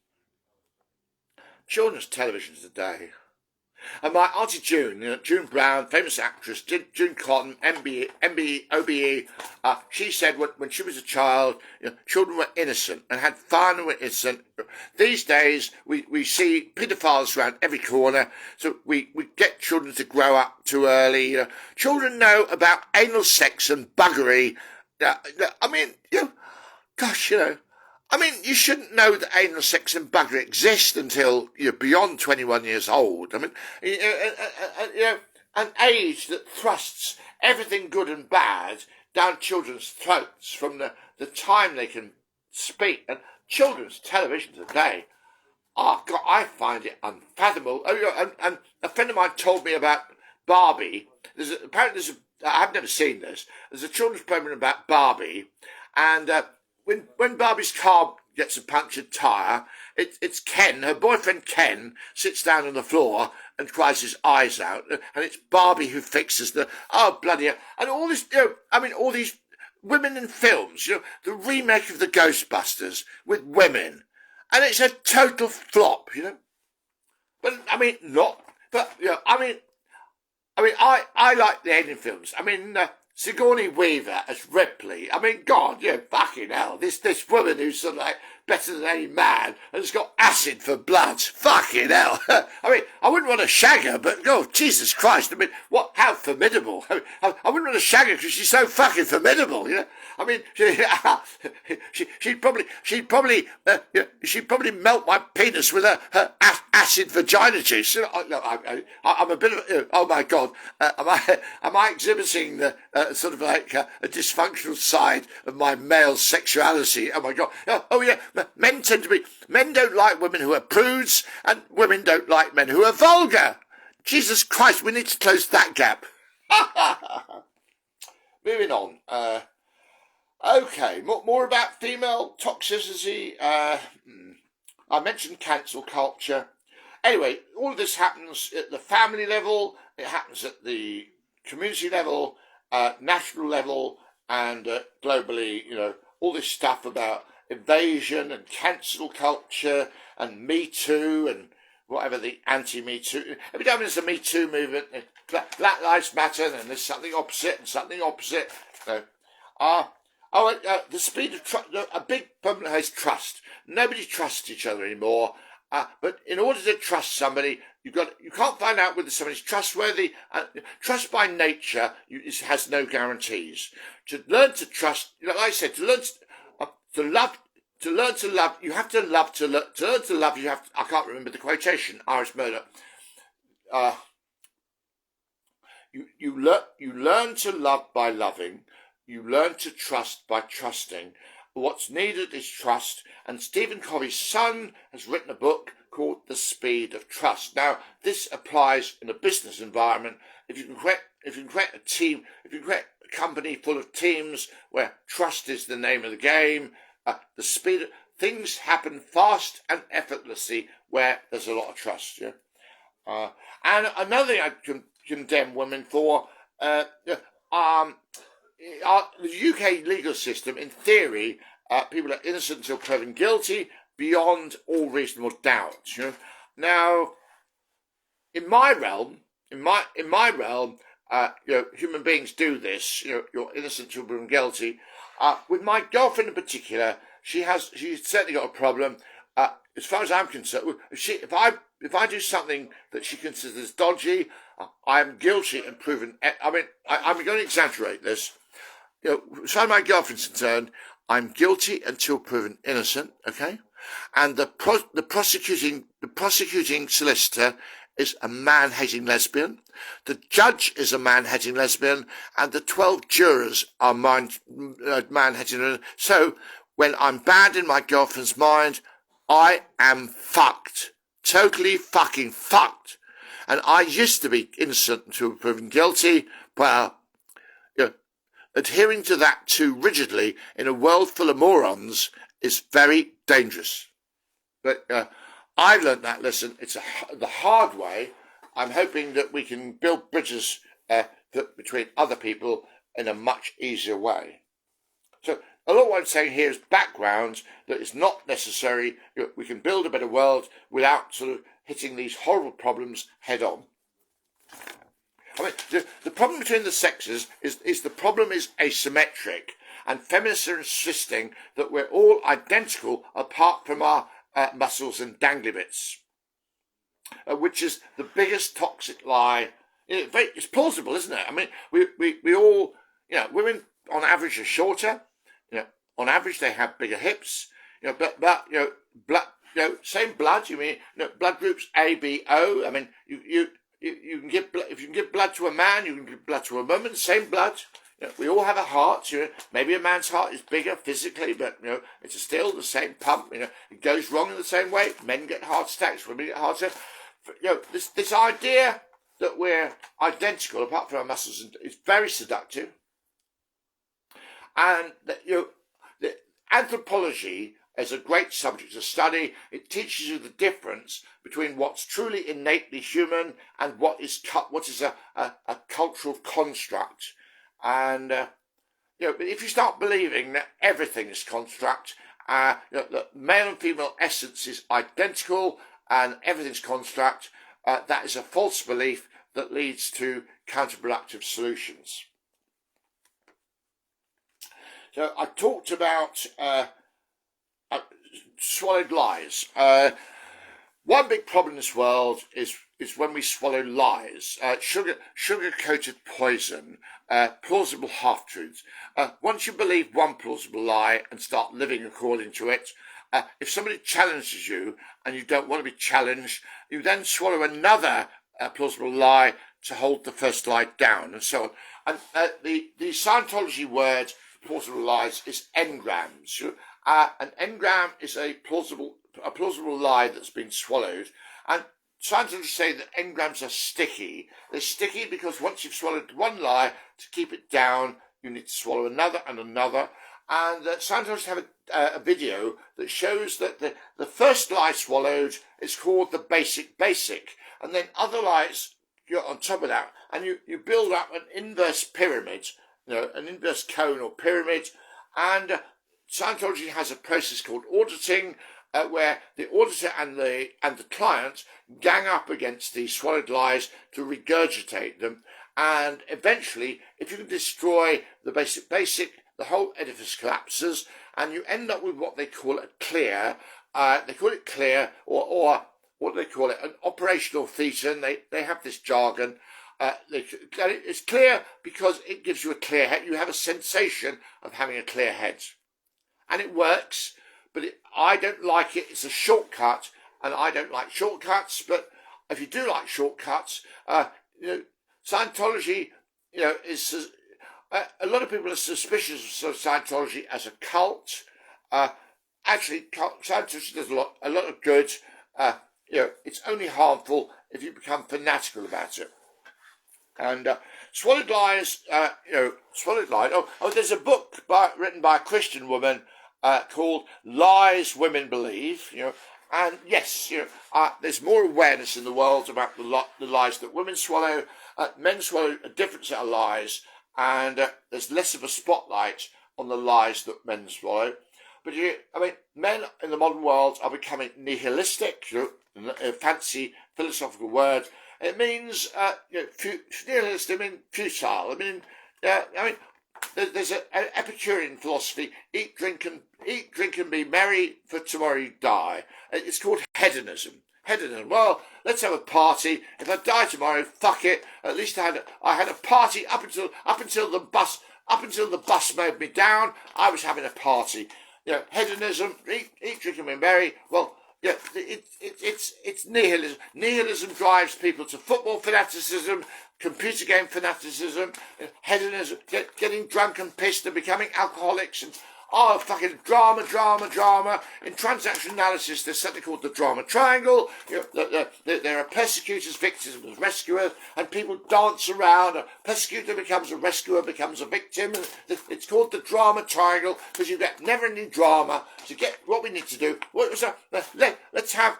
Children's television today. And my Auntie June, June Brown, famous actress, June Cotton, MBE, OBE, she said when she was a child, children were innocent and had fun and were innocent. These days, we see paedophiles around every corner, so we get children to grow up too early. Children know about anal sex and buggery. I mean, gosh, I mean, you shouldn't know that anal sex and buggery exist until you're beyond 21 years old. I mean, an age that thrusts everything good and bad down children's throats from the time they can speak. And children's television today, oh God, I find it unfathomable. And a friend of mine told me about Barbie. I've never seen this. There's a children's program about Barbie, and when Barbie's car gets a punctured tyre, it's Ken, her boyfriend Ken, sits down on the floor and cries his eyes out, and it's Barbie who fixes bloody hell. And all this, all these women in films, the remake of the Ghostbusters with women, and it's a total flop, But, I like the alien films. I mean, Sigourney Weaver as Ripley. I mean, God, fucking hell. This woman who's sort of like better than any man and has got acid for blood. Fucking hell. I mean, I wouldn't want to shag her, but, oh, Jesus Christ. I mean, how formidable. I wouldn't want to shag her because she's so fucking formidable, I mean, she'd probably melt my penis with her acid vagina juice. I'm a bit of, oh my God, am I exhibiting the sort of like a dysfunctional side of my male sexuality? Oh my God. Oh yeah, men don't like women who are prudes, and women don't like men who are vulgar. Jesus Christ, we need to close that gap. Moving on. Okay, more about female toxicity. I mentioned cancel culture. Anyway, all of this happens at the family level, it happens at the community level, national level, and globally, all this stuff about evasion and cancel culture and Me Too and whatever the anti-Me Too. Every time there's a Me Too movement, Black Lives Matter, and there's something opposite and something opposite. The speed of trust. A big problem is trust. Nobody trusts each other anymore. But in order to trust somebody, you can't find out whether somebody's trustworthy. Trust by nature has no guarantees. To learn to trust, like I said, to learn to love, you have to love to learn to love. You have. I can't remember the quotation. Irish Murder. You learn to love by loving. You learn to trust by trusting. What's needed is trust, and Stephen Covey's son has written a book called The Speed of Trust. Now, this applies in a business environment. If you can create a team, if you can create company full of teams where trust is the name of the game. The speed of things happen fast and effortlessly where there's a lot of trust. Yeah. And another thing I condemn women for, the UK legal system, in theory, people are innocent until proven guilty beyond all reasonable doubt. You know? Now, in my realm, human beings do this. You know, you're innocent until proven guilty. With my girlfriend in particular, she's certainly got a problem. As far as I'm concerned, if I do something that she considers dodgy, I'm guilty and proven. I mean, I'm going to exaggerate this. You know, as far as my girlfriend's concerned, I'm guilty until proven innocent. Okay, and the prosecuting solicitor is a man-hating lesbian. The judge is a man-hating lesbian, and the 12 jurors are man-hating. So when I'm bad in my girlfriend's mind, I am fucked. Totally fucking fucked. And I used to be innocent until proven guilty. Well, you know, adhering to that too rigidly in a world full of morons is very dangerous. But I've learned that lesson. It's the hard way. I'm hoping that we can build bridges between other people in a much easier way. So a lot of what I'm saying here is background that is not necessary. You know, we can build a better world without sort of hitting these horrible problems head on. I mean, the problem between the sexes is the problem is asymmetric, and feminists are insisting that we're all identical apart from our muscles and dangly bits, which is the biggest toxic lie. It's plausible, isn't it? I mean, we all, you know, women on average are shorter. You know, on average they have bigger hips. You know, but you know, blood, you know, same blood. You mean, you know, blood groups A, B, O. I mean, you can give blood, if you can give blood to a man, you can give blood to a woman. Same blood. You know, we all have a heart. You know, maybe a man's heart is bigger physically, but you know, it's still the same pump. You know, it goes wrong in the same way. Men get heart attacks. Women get heart attacks. You know, this idea that we're identical apart from our muscles is very seductive. And that, you know, the anthropology is a great subject to study. It teaches you the difference between what's truly innately human and what is a cultural construct. And you know, if you start believing that everything is construct, you know, that male and female essence is identical and everything's construct, that is a false belief that leads to counterproductive solutions. So I talked about swallowed lies. One big problem in this world is when we swallow lies, sugar-coated poison, plausible half-truths. Once you believe one plausible lie and start living according to it, if somebody challenges you and you don't want to be challenged, you then swallow another plausible lie to hold the first lie down, and so on. And the Scientology word plausible lies is engrams. An engram is a plausible lie that's been swallowed, and Scientologists say that engrams are sticky. They're sticky because once you've swallowed one lie, to keep it down, you need to swallow another and another. And Scientologists have a video that shows that the first lie swallowed is called the basic, and then other lies go on top of that, and you build up an inverse pyramid, you know, an inverse cone or pyramid. And Scientology has a process called auditing, where the auditor and the client gang up against the swallowed lies to regurgitate them, and eventually, if you can destroy the basic, the whole edifice collapses, and you end up with what they call a clear. They call it clear, or what do they call it? An operational thetan. They have this jargon. It's clear because it gives you a clear head. You have a sensation of having a clear head, and it works. But I don't like it. It's a shortcut, and I don't like shortcuts. But if you do like shortcuts, you know, Scientology, you know, is a lot of people are suspicious of Scientology as a cult. Actually, Scientology does a lot of good. You know, it's only harmful if you become fanatical about it. And swallowed lies, swallowed lies. There's a book written by a Christian woman called "Lies Women Believe." And yes, there's more awareness in the world about the lies that women swallow. Men swallow a different set of lies, and there's less of a spotlight on the lies that men swallow. But men in the modern world are becoming nihilistic. A fancy philosophical word. It means nihilist. I mean futile. There's an Epicurean philosophy: eat, drink, and be merry, for tomorrow you die. It's called hedonism. Hedonism. Well, let's have a party. If I die tomorrow, fuck it. At least I had a party up until the bus mowed me down. I was having a party. Hedonism. Eat, drink, and be merry. Well, yeah, it's nihilism. Nihilism drives people to football fanaticism, computer game fanaticism, hedonism, getting drunk and pissed and becoming alcoholics, and fucking drama. In transaction analysis, there's something called the drama triangle. There are persecutors, victims, rescuers, and people dance around. A persecutor becomes a rescuer, becomes a victim. It's called the drama triangle because you get never-ending drama. To get what we need to do, let's have.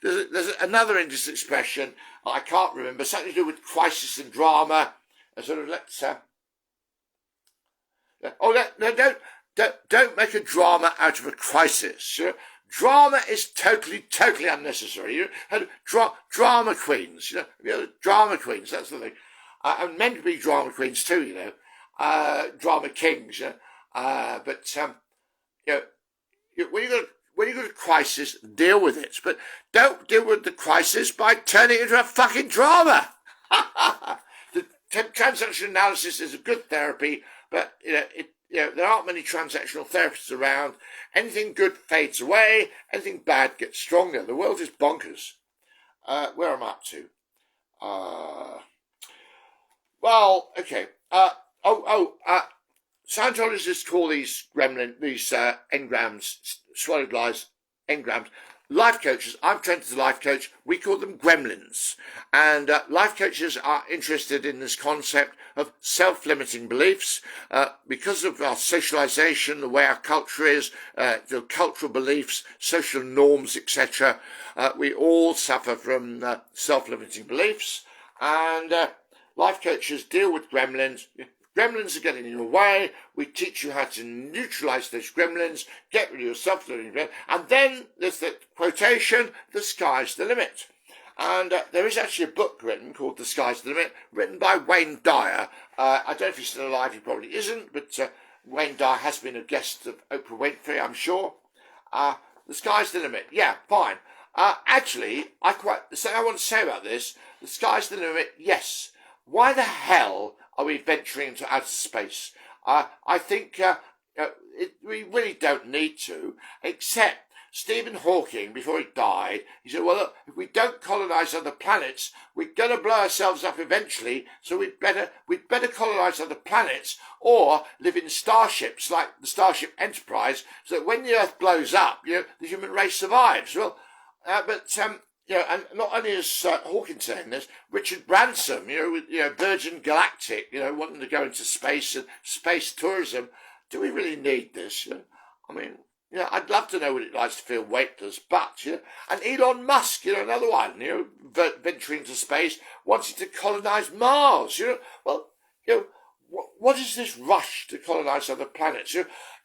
There's another English expression I can't remember, something to do with crisis and drama. Don't make a drama out of a crisis. Drama is totally unnecessary. Drama queens. Drama queens. That's the thing. And men can be drama queens too. Drama kings. When you got a crisis, deal with it. But don't deal with the crisis by turning it into a fucking drama. The transaction analysis is a good therapy, but there aren't many transactional therapists around. Anything good fades away. Anything bad gets stronger. The world is bonkers. Where am I up to? Okay. Scientologists call these engrams, swallowed lies, engrams. Life coaches, I'm trained as a life coach, we call them gremlins. And life coaches are interested in this concept of self-limiting beliefs. Because of our socialization, the way our culture is, the cultural beliefs, social norms, etc., we all suffer from self-limiting beliefs. And life coaches deal with gremlins. Gremlins are getting in your way. We teach you how to neutralize those gremlins, get rid of your self-limiting gremlins, and then there's the quotation, the sky's the limit. And there is actually a book written called The Sky's the Limit, written by Wayne Dyer. I don't know if he's still alive, he probably isn't, but Wayne Dyer has been a guest of Oprah Winfrey, I'm sure. The sky's the limit. Yeah, fine. Actually, I want to say about this, the sky's the limit, yes. Why the hell are we venturing into outer space? I think we really don't need to, except Stephen Hawking, before he died, he said, well, look, if we don't colonise other planets, we're going to blow ourselves up eventually, so we'd better colonise other planets or live in starships like the Starship Enterprise, so that when the Earth blows up, the human race survives. Well, and not only is Hawking saying this, Richard Branson, with Virgin Galactic, wanting to go into space and space tourism. Do we really need this? I'd love to know what it's like to feel weightless, but and Elon Musk, another one, venturing into space, wanting to colonise Mars. What is this rush to colonise other planets?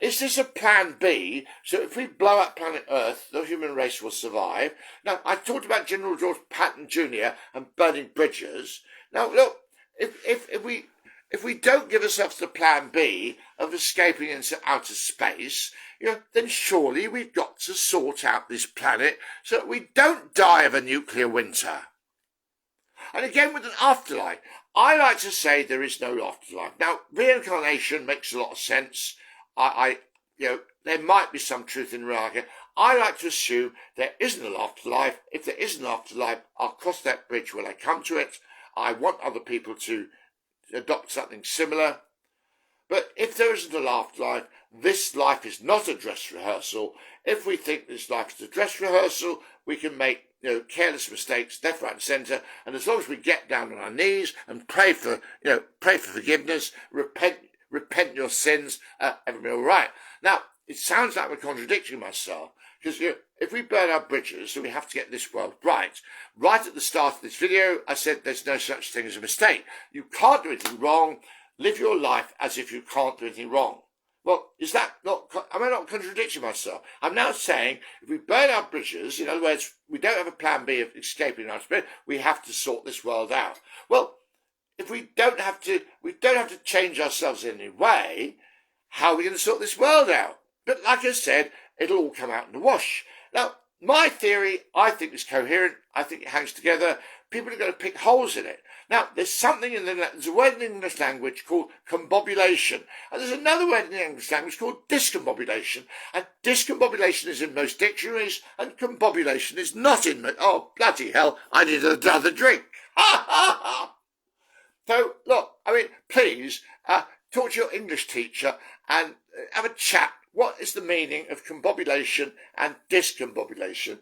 Is this a plan B? So if we blow up planet Earth, the human race will survive. Now, I talked about General George Patton Jr. and burning bridges. Now, look, if we don't give ourselves the plan B of escaping into outer space, then surely we've got to sort out this planet so that we don't die of a nuclear winter. And again, with an afterlife, I like to say there is no afterlife. Now, reincarnation makes a lot of sense. There might be some truth in reincarnation. I like to assume there isn't an afterlife. If there is an afterlife, I'll cross that bridge when I come to it. I want other people to adopt something similar. But if there isn't an afterlife, this life is not a dress rehearsal. If we think this life is a dress rehearsal, we can make careless mistakes left, right, and centre. And as long as we get down on our knees and pray for forgiveness, repent your sins, everything will be all right. Now, it sounds like we're contradicting myself, because if we burn our bridges, then we have to get this world right. Right at the start of this video, I said there's no such thing as a mistake. You can't do anything wrong. Live your life as if you can't do anything wrong. Well, is that not, am I not contradicting myself? I'm now saying if we burn our bridges, in other words, we don't have a plan B of escaping our spirit, we have to sort this world out. Well, if we don't have to change ourselves in any way, how are we going to sort this world out? But like I said, it'll all come out in the wash. Now, my theory, I think is coherent. I think it hangs together. People are going to pick holes in it. Now, there's a word in the English language called combobulation. And there's another word in the English language called discombobulation. And discombobulation is in most dictionaries, and combobulation is not in most. Oh, bloody hell, I need another drink. Ha, ha, ha. So, look, please, talk to your English teacher and have a chat. What is the meaning of combobulation and discombobulation?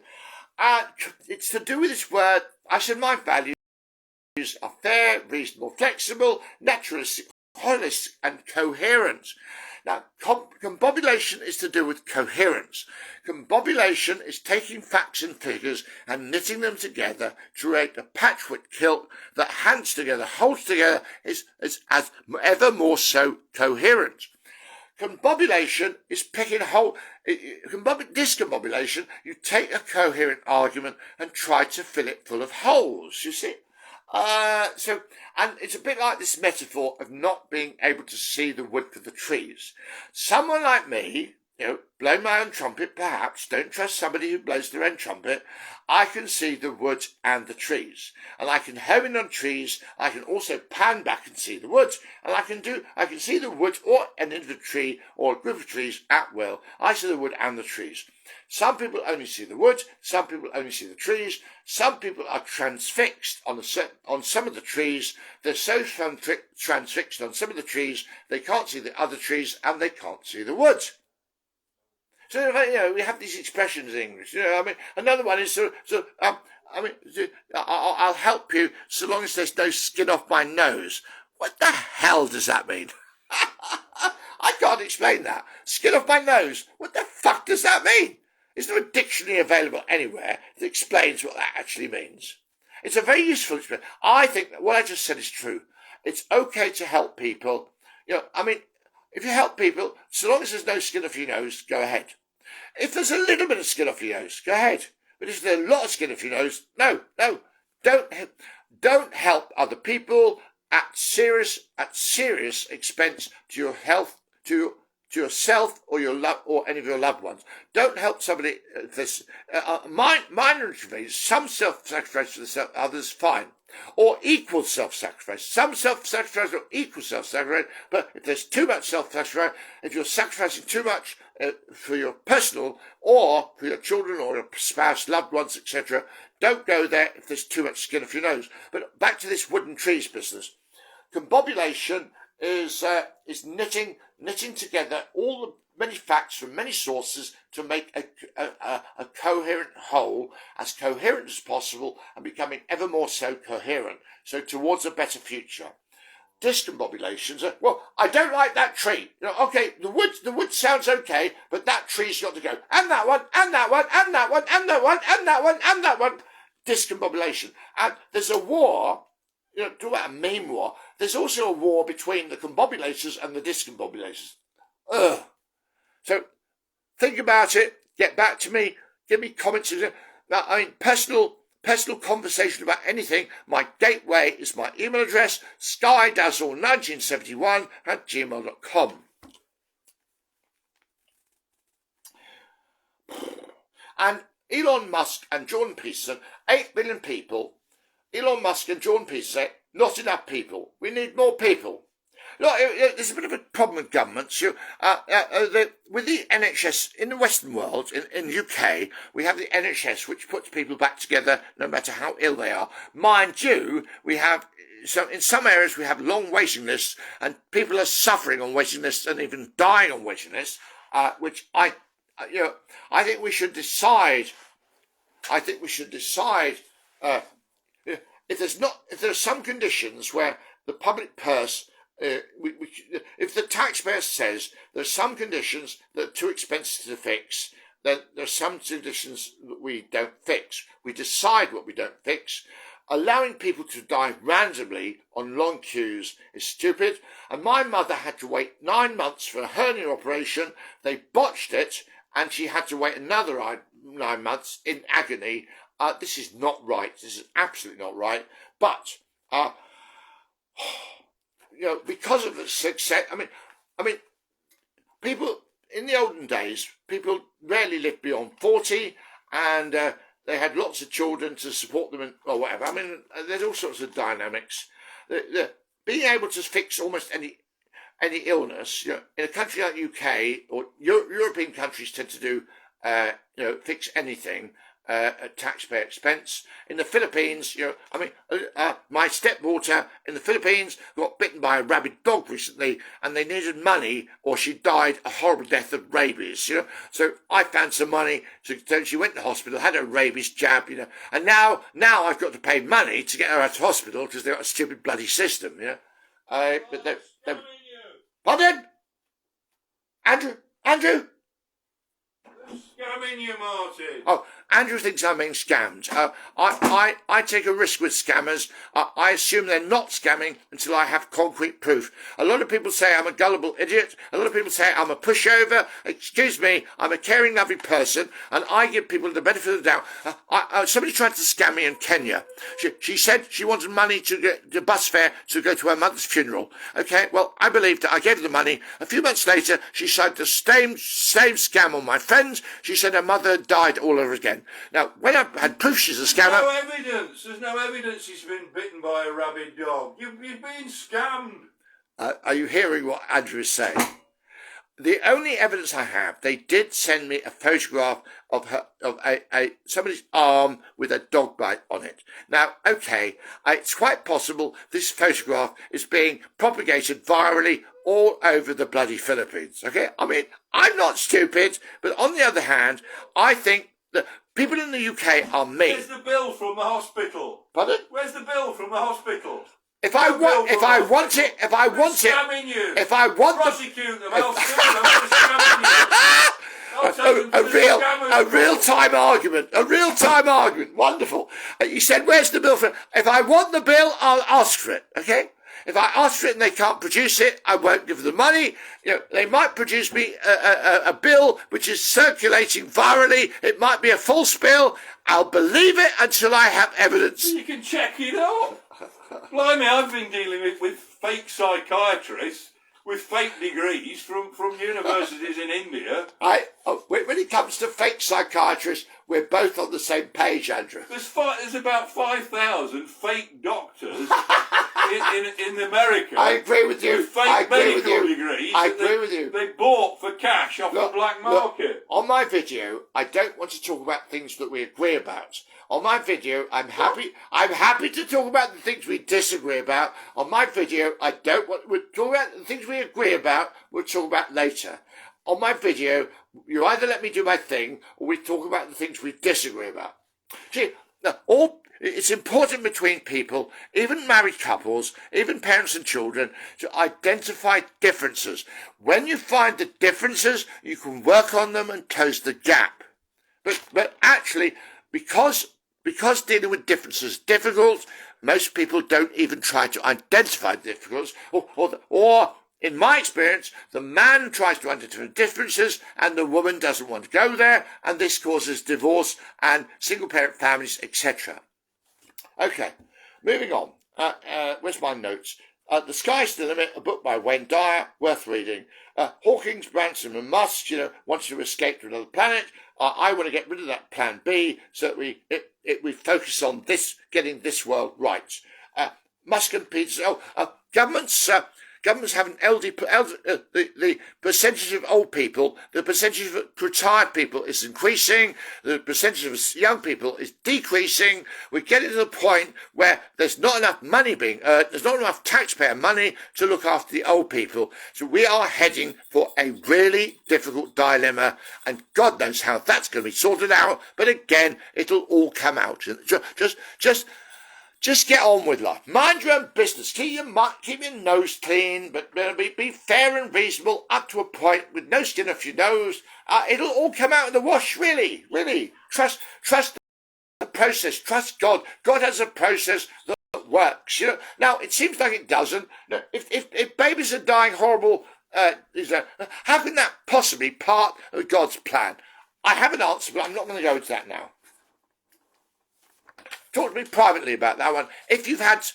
It's to do with this word. I said my values are fair, reasonable, flexible, naturalistic, holistic, and coherent. Now, combobulation is to do with coherence. Combobulation is taking facts and figures and knitting them together to create a patchwork quilt that hangs together, holds together, is as ever more so coherent. Combobulation is picking a hole. Discombobulation, you take a coherent argument and try to fill it full of holes, you see. And it's a bit like this metaphor of not being able to see the wood for the trees. Someone like me, blowing my own trumpet, perhaps, don't trust somebody who blows their own trumpet, I can see the wood and the trees. And I can home in on trees, I can also pan back and see the woods, and I can see the woods or an individual tree or a group of trees at will. I see the wood and the trees. Some people only see the wood, some people only see the trees, some people are transfixed on some of the trees. They're so transfixed on some of the trees, they can't see the other trees and they can't see the woods. So, we have these expressions in English. Another one is, I'll help you so long as there's no skin off my nose. What the hell does that mean? I can't explain that. Skin off my nose. What the fuck does that mean? Is there a dictionary available anywhere that explains what that actually means? It's a very useful expression. I think that what I just said is true. It's okay to help people. If you help people, so long as there's no skin off your nose, go ahead. If there's a little bit of skin off your nose, go ahead. But if there's a lot of skin off your nose, no, don't help other people at serious expense to your health, to yourself or or any of your loved ones. Don't help somebody. Minor interventions, some self-sacrifice for others, fine. Or equal self-sacrifice. Some self-sacrifice or equal self-sacrifice, but if there's too much self-sacrifice, if you're sacrificing too much for your personal or for your children or your spouse, loved ones, etc., don't go there if there's too much skin off your nose. But back to this wooden trees business. Combobulation is knitting together all the many facts from many sources to make a coherent whole, as coherent as possible, and becoming ever more so coherent, so towards a better future. Discombobulations are, well, I don't like that tree. Okay, the wood sounds okay, but that tree's got to go. And that one, and that one, and that one, and that one, and that one, and that one. Discombobulation. And there's a war, talk about a meme war, there's also a war between the combobulators and the discombobulators. Ugh. So, think about it, get back to me, give me comments. Now, personal conversation about anything, my gateway is my email address, skydazzle1971@gmail.com. And Elon Musk and Jordan Peterson, 8 billion people, Elon Musk and Jordan Peterson say, not enough people, we need more people. Look, there's a bit of a problem with governments. With the NHS in the Western world, in UK, we have the NHS, which puts people back together no matter how ill they are. Mind you, we have in some areas we have long waiting lists, and people are suffering on waiting lists and even dying on waiting lists, which I think we should decide. I think we should decide if there are some conditions where the public purse, if the taxpayer says there are some conditions that are too expensive to fix, then there are some conditions that we don't fix. We decide what we don't fix. Allowing people to die randomly on long queues is stupid. And my mother had to wait 9 months for a hernia operation. They botched it, and she had to wait another 9 months in agony. This is not right. This is absolutely not right. But because of the success, I mean, people in the olden days, people rarely lived beyond 40, and they had lots of children to support them or whatever. I mean, there's all sorts of dynamics. Being able to fix almost any illness, in a country like UK or European countries tend to do, fix anything at taxpayer expense. In the Philippines, my stepdaughter in the Philippines got bitten by a rabid dog recently, and they needed money, or she died a horrible death of rabies. So I found some money. So she went to hospital, had a rabies jab. And now I've got to pay money to get her out of hospital because they've got a stupid bloody system. But they pardon, Andrew. Scamming you, Martin. Oh, Andrew thinks I'm being scammed. I take a risk with scammers. I assume they're not scamming until I have concrete proof. A lot of people say I'm a gullible idiot. A lot of people say I'm a pushover. Excuse me, I'm a caring, loving person, and I give people the benefit of the doubt. Somebody tried to scam me in Kenya. She said she wanted money to get the bus fare to go to her mother's funeral. Okay, well, I believed her. I gave her the money. A few months later, she tried the same scam on my friends. She said her mother had died all over again. Now, when I had proof she's a scammer... There's no evidence he's been bitten by a rabid dog. You've been scammed. Are you hearing what Andrew is saying? The only evidence I have, they did send me a photograph of somebody's arm with a dog bite on it. Now, okay, it's quite possible this photograph is being propagated virally all over the bloody Philippines, okay? I mean, I'm not stupid, but on the other hand, I think that people in the UK are mean. Where's the bill from the hospital? Pardon? Where's the bill from the hospital? If I want it, prosecute them, I'll sue them for scamming you. A real-time argument, wonderful. You said, where's the bill for it? If I want the bill, I'll ask for it, okay? If I ask for it and they can't produce it, I won't give them the money. They might produce me a bill which is circulating virally. It might be a false bill. I'll believe it until I have evidence. You can check it out. Blimey, I've been dealing with fake psychiatrists with fake degrees from universities in India. When it comes to fake psychiatrists, we're both on the same page, Andrew. There's about 5,000 fake doctors in America. I agree with you. With fake medical degrees. I agree with you. They bought for cash off the black market. On my video, I don't want to talk about things that we agree about. On my video, I'm happy to talk about the things we disagree about. On my video, we'll talk about the things we agree about, we'll talk about later. On my video, you either let me do my thing, or we talk about the things we disagree about. See, it's important between people, even married couples, even parents and children, to identify differences. When you find the differences, you can work on them and close the gap. But actually, because dealing with differences is difficult, most people don't even try to identify the difficulties, or in my experience, the man tries to identify differences and the woman doesn't want to go there, and this causes divorce and single-parent families, etc. Okay, moving on. Where's my notes? The Sky's the Limit, a book by Wayne Dyer, worth reading. Hawkins, Branson and Musk, want to escape to another planet. I want to get rid of that plan B so that we focus on getting this world right. Musk and Peterson. governments have an the percentage of old people, the percentage of retired people is increasing, the percentage of young people is decreasing. We're getting to the point where there's not enough money being earned, there's not enough taxpayer money to look after the old people. So we are heading for a really difficult dilemma, and God knows how that's going to be sorted out. But again, it'll all come out. Just get on with life. Mind your own business. Keep your nose clean, but be fair and reasonable up to a point with no skin off your nose. It'll all come out in the wash, really, really. Trust the process. Trust God. God has a process that works. Now, it seems like it doesn't. If babies are dying horrible, how can that possibly be part of God's plan? I have an answer, but I'm not going to go into that now. Talk to me privately about that one. If you've had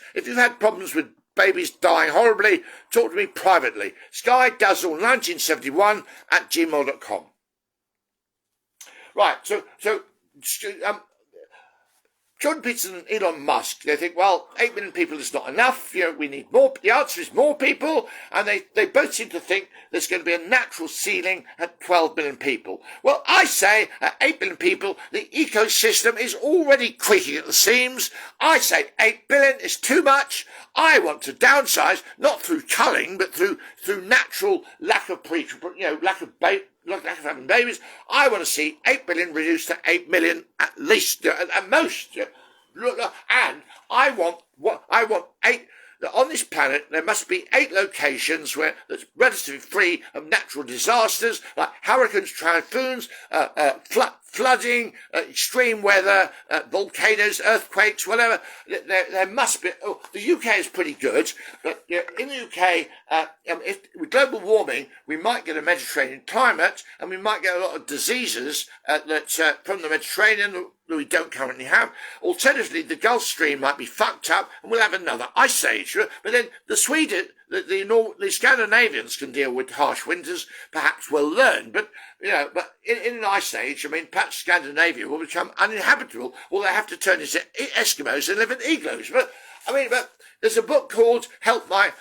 problems with babies dying horribly, talk to me privately. SkyDazzle1971@gmail.com. Right, so Jordan Peterson and Elon Musk, they think, well, 8 million people is not enough. We need more. The answer is more people. And they both seem to think there's going to be a natural ceiling at 12 million people. Well, I say at 8 billion people, the ecosystem is already creaking at the seams. I say 8 billion is too much. I want to downsize, not through culling, but through natural lack of having babies. I want to see 8 billion reduced to 8 million at least, at most. And I want 8. On this planet, there must be 8 locations where that's relatively free of natural disasters like hurricanes, typhoons, flooding, extreme weather, volcanoes, earthquakes, whatever. There must be. Oh, the UK is pretty good, but in the UK, with global warming, we might get a Mediterranean climate, and we might get a lot of diseases from the Mediterranean that we don't currently have. Alternatively, the Gulf Stream might be fucked up, and we'll have another ice age. But then the Scandinavians can deal with harsh winters. Perhaps we'll learn, but in an ice age, perhaps Scandinavia will become uninhabitable, or they have to turn into Eskimos and live in igloos. But there's a book called "Help My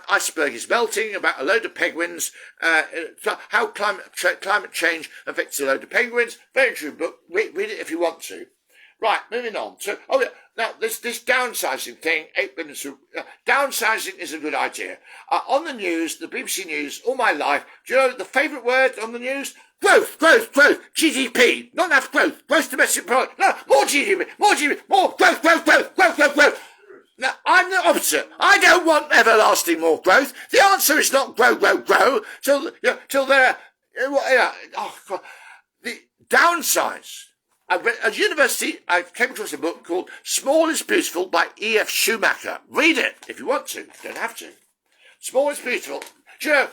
Iceberg is Melting" about a load of penguins, how climate change affects a load of penguins. Very true book. Read it if you want to. Right, moving on. So, now this downsizing thing, 8 billion. Downsizing is a good idea. On the news, the BBC News, all my life, do you know the favourite word on the news? Growth, GDP, not enough growth, gross domestic product, no, more GDP, more growth. Now, I'm the opposite. I don't want everlasting more growth. The answer is not grow, till they're, the downsize. At university, I came across a book called Small is Beautiful by E.F. Schumacher. Read it if you want to. You don't have to. Small is Beautiful. Do you know,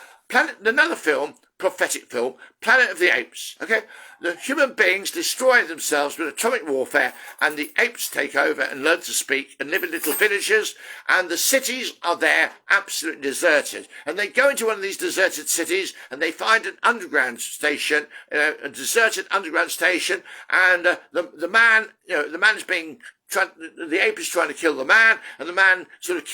another film, prophetic film, Planet of the Apes. Okay? The human beings destroy themselves with atomic warfare, and the apes take over and learn to speak and live in little villages, and the cities are there absolutely deserted. And they go into one of these deserted cities, and they find an underground station, a deserted underground station, and the man is being the ape is trying to kill the man, and the man sort of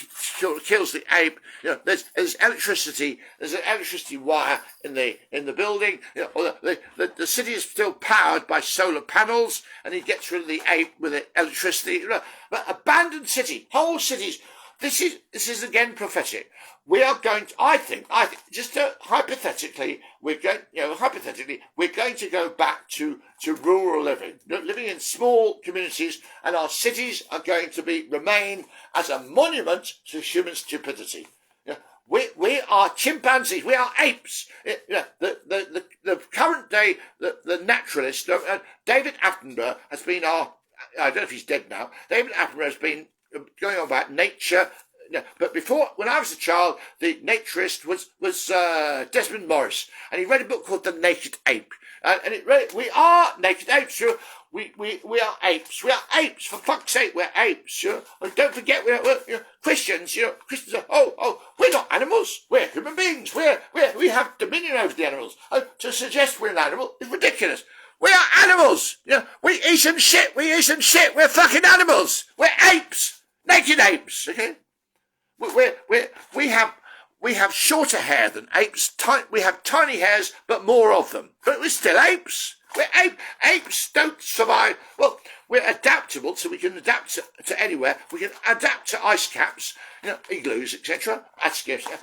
kills the ape. There's electricity. There's an electricity wire in the building. The city is still powered by solar panels, and he gets rid of the ape with the electricity. But abandoned city, whole cities. This is again prophetic. We are going to, I think, just hypothetically, we're going to go back to rural living in small communities, and our cities are going to remain as a monument to human stupidity. We are chimpanzees. We are apes. The current day, the naturalist, David Attenborough has been I don't know if he's dead now. David Attenborough has been going on about nature. But before, when I was a child, the naturist was Desmond Morris, and he read a book called The Naked Ape. We are naked apes, sure. We are apes. We are apes. For fuck's sake, we're apes, sure. And don't forget, we're Christians. Christians are, we're not animals. We're human beings. We have dominion over the animals. To suggest we're an animal is ridiculous. We are animals. We eat and shit. We're fucking animals. We're apes. Naked apes. Okay. We have shorter hair than apes. We have tiny hairs, but more of them. But we're still apes. Apes don't survive. Well, we're adaptable, so we can adapt to anywhere. We can adapt to ice caps, igloos, etc.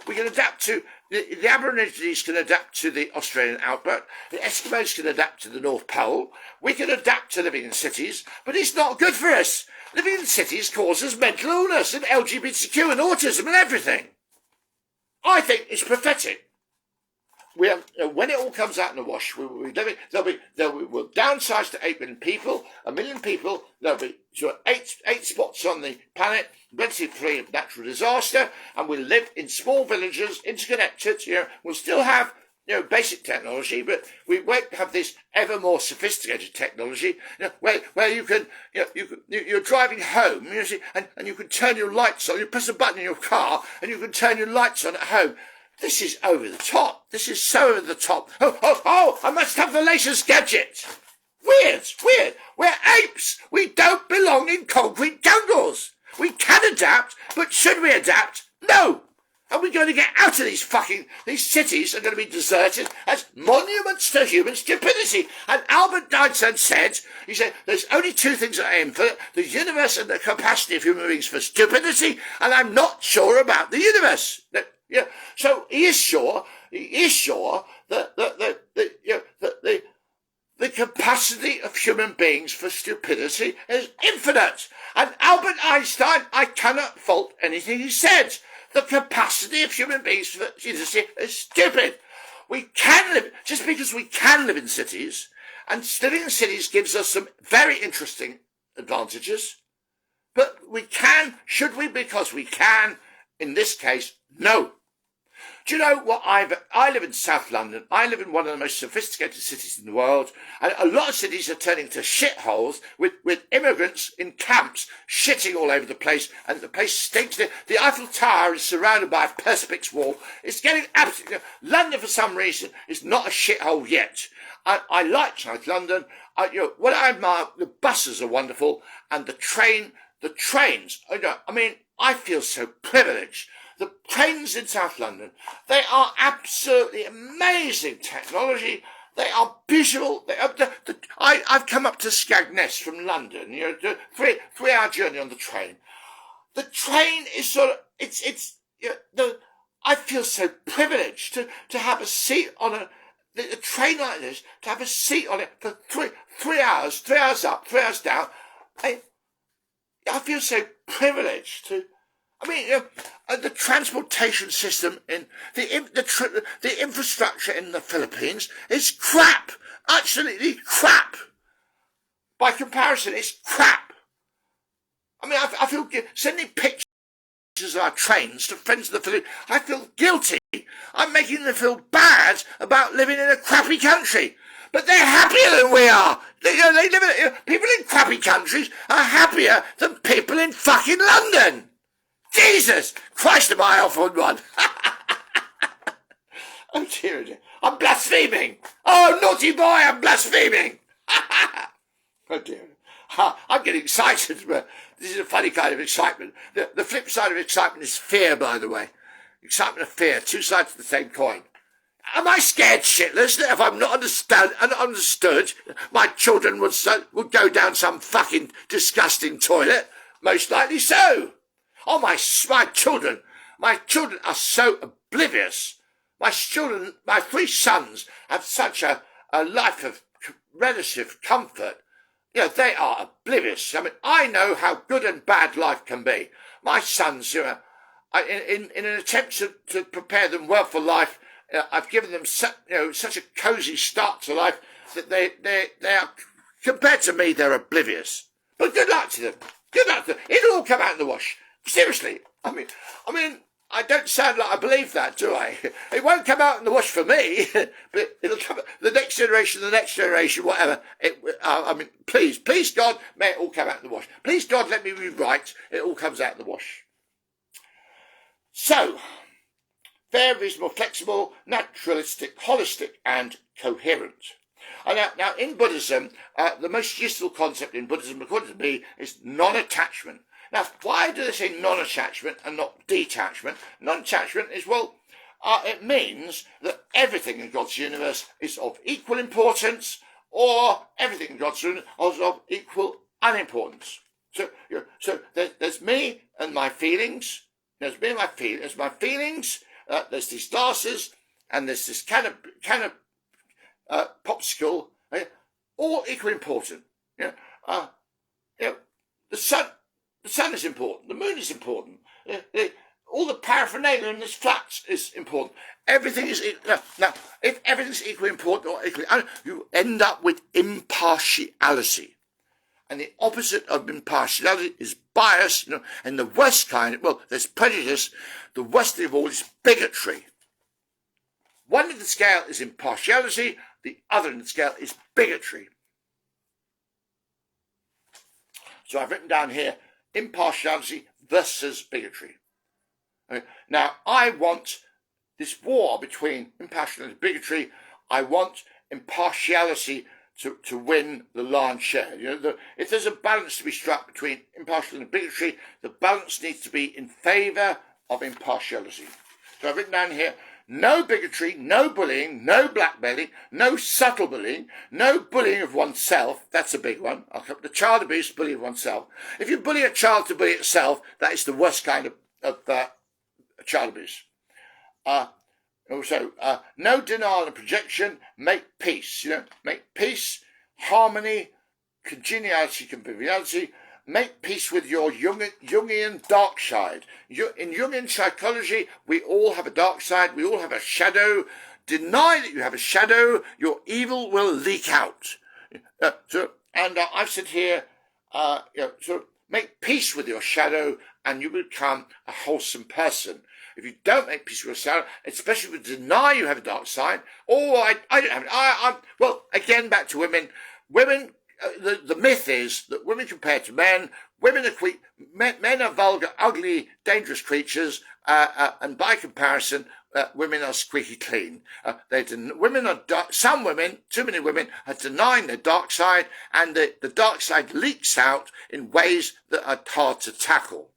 We can adapt to the Aborigines can adapt to the Australian outback. The Eskimos can adapt to the North Pole. We can adapt to living in cities, but it's not good for us. Living in cities causes mental illness and LGBTQ and autism and everything. I think it's pathetic. When it all comes out in the wash, we'll downsize to 8 million people. 1 million people. There'll be eight spots on the planet, plenty free of natural disaster, and we'll live in small villages, interconnected. We'll still have basic technology, but we won't have this ever more sophisticated technology. Where you can, you're driving home, and you can turn your lights on. You press a button in your car, and you can turn your lights on at home. This is over the top. This is so over the top. Oh, I must have the latest gadget. Weird. We're apes. We don't belong in concrete jungles. We can adapt, but should we adapt? No. Are we going to get out of these cities are going to be deserted as monuments to human stupidity? And Albert Einstein said, there's only 2 things I aim for, the universe and the capacity of human beings for stupidity, and I'm not sure about the universe. So he is sure that the capacity of human beings for stupidity is infinite. And Albert Einstein, I cannot fault anything he said. The capacity of human beings for stupidity is stupid. We can live, just because we can live in cities, and living in cities gives us some very interesting advantages, but should we because we can, in this case, no. Do you know what? I live in South London. I live in one of the most sophisticated cities in the world. And a lot of cities are turning to shitholes with immigrants in camps shitting all over the place. And the place stinks. The Eiffel Tower is surrounded by a perspex wall. It's getting absolutely... London, for some reason, is not a shithole yet. I like South London. What I admire, the buses are wonderful. And the trains, I feel so privileged. The trains in South London, they are absolutely amazing technology. They are beautiful. I've come up to Skegness from London, three-hour journey on the train. The train is sort of, I feel so privileged to have a seat on a train like this, to have a seat on it for three hours 3 hours up, 3 hours down. I feel so privileged to... the transportation system in the infrastructure in the Philippines is crap. Absolutely crap. By comparison, it's crap. I feel sending pictures of our trains to friends of the Philippines. I feel guilty. I'm making them feel bad about living in a crappy country. But they're happier than we are. People in crappy countries are happier than people in fucking London. Jesus Christ, am I off on one? Oh dear, I'm blaspheming. Oh, naughty boy, I'm blaspheming. Oh dear. I'm getting excited, but this is a funny kind of excitement. The flip side of excitement is fear, by the way. Excitement and fear, 2 sides of the same coin. Am I scared shitless that if I'm not understood, my children would go down some fucking disgusting toilet? Most likely so. Oh, my children are so oblivious. My 3 sons have such a life of relative comfort. They are oblivious. I know how good and bad life can be. My sons, in an attempt to prepare them well for life, I've given them such a cosy start to life that they are, compared to me, they're oblivious. But good luck to them. Good luck to them. It'll all come out in the wash. Seriously, I don't sound like I believe that, do I? It won't come out in the wash for me, but it'll come the next generation, whatever. Please God, may it all come out in the wash. Please God, let me be right. It all comes out in the wash. So, fair, reasonable, flexible, naturalistic, holistic, and coherent. Now, in Buddhism, the most useful concept in Buddhism, according to me, is non-attachment. Now, why do they say non-attachment and not detachment? Non-attachment is, well, it means that everything in God's universe is of equal importance, or everything in God's universe is of equal unimportance. So, there's me and my feelings. There's me and my feelings. There's my feelings. There's these glasses, and there's this can of popsicle. All equally important. The sun is important. The moon is important. All the paraphernalia in this flat is important. Everything is now. If everything's equally important or equally, you end up with impartiality. And the opposite of impartiality is bias, and the worst kind, well, there's prejudice. The worst of all is bigotry. One end of the scale is impartiality, the other end of the scale is bigotry. So I've written down here, impartiality versus bigotry. Okay. Now, I want this war between impartiality and bigotry. I want impartiality to win the lion's share. If there's a balance to be struck between impartiality and bigotry, the balance needs to be in favour of impartiality. So I've written down here, no bigotry, no bullying, no blackmailing, no subtle bullying, no bullying of oneself. That's a big one. The child abuse, bullying of oneself. If you bully a child to bully itself, that is the worst kind of child abuse. Also, no denial and projection, make peace. Make peace, harmony, congeniality, conviviality. Make peace with your Jungian dark side. In Jungian psychology, we all have a dark side. We all have a shadow. Deny that you have a shadow, your evil will leak out. I've said here, make peace with your shadow, and you become a wholesome person. If you don't make peace with your shadow, especially if you deny you have a dark side, I don't have it. Well, again, back to women. Women. The myth is that women compared to men, men are vulgar, ugly, dangerous creatures, and by comparison, women are squeaky clean. Some women, too many women, are denying their dark side, and the dark side leaks out in ways that are hard to tackle.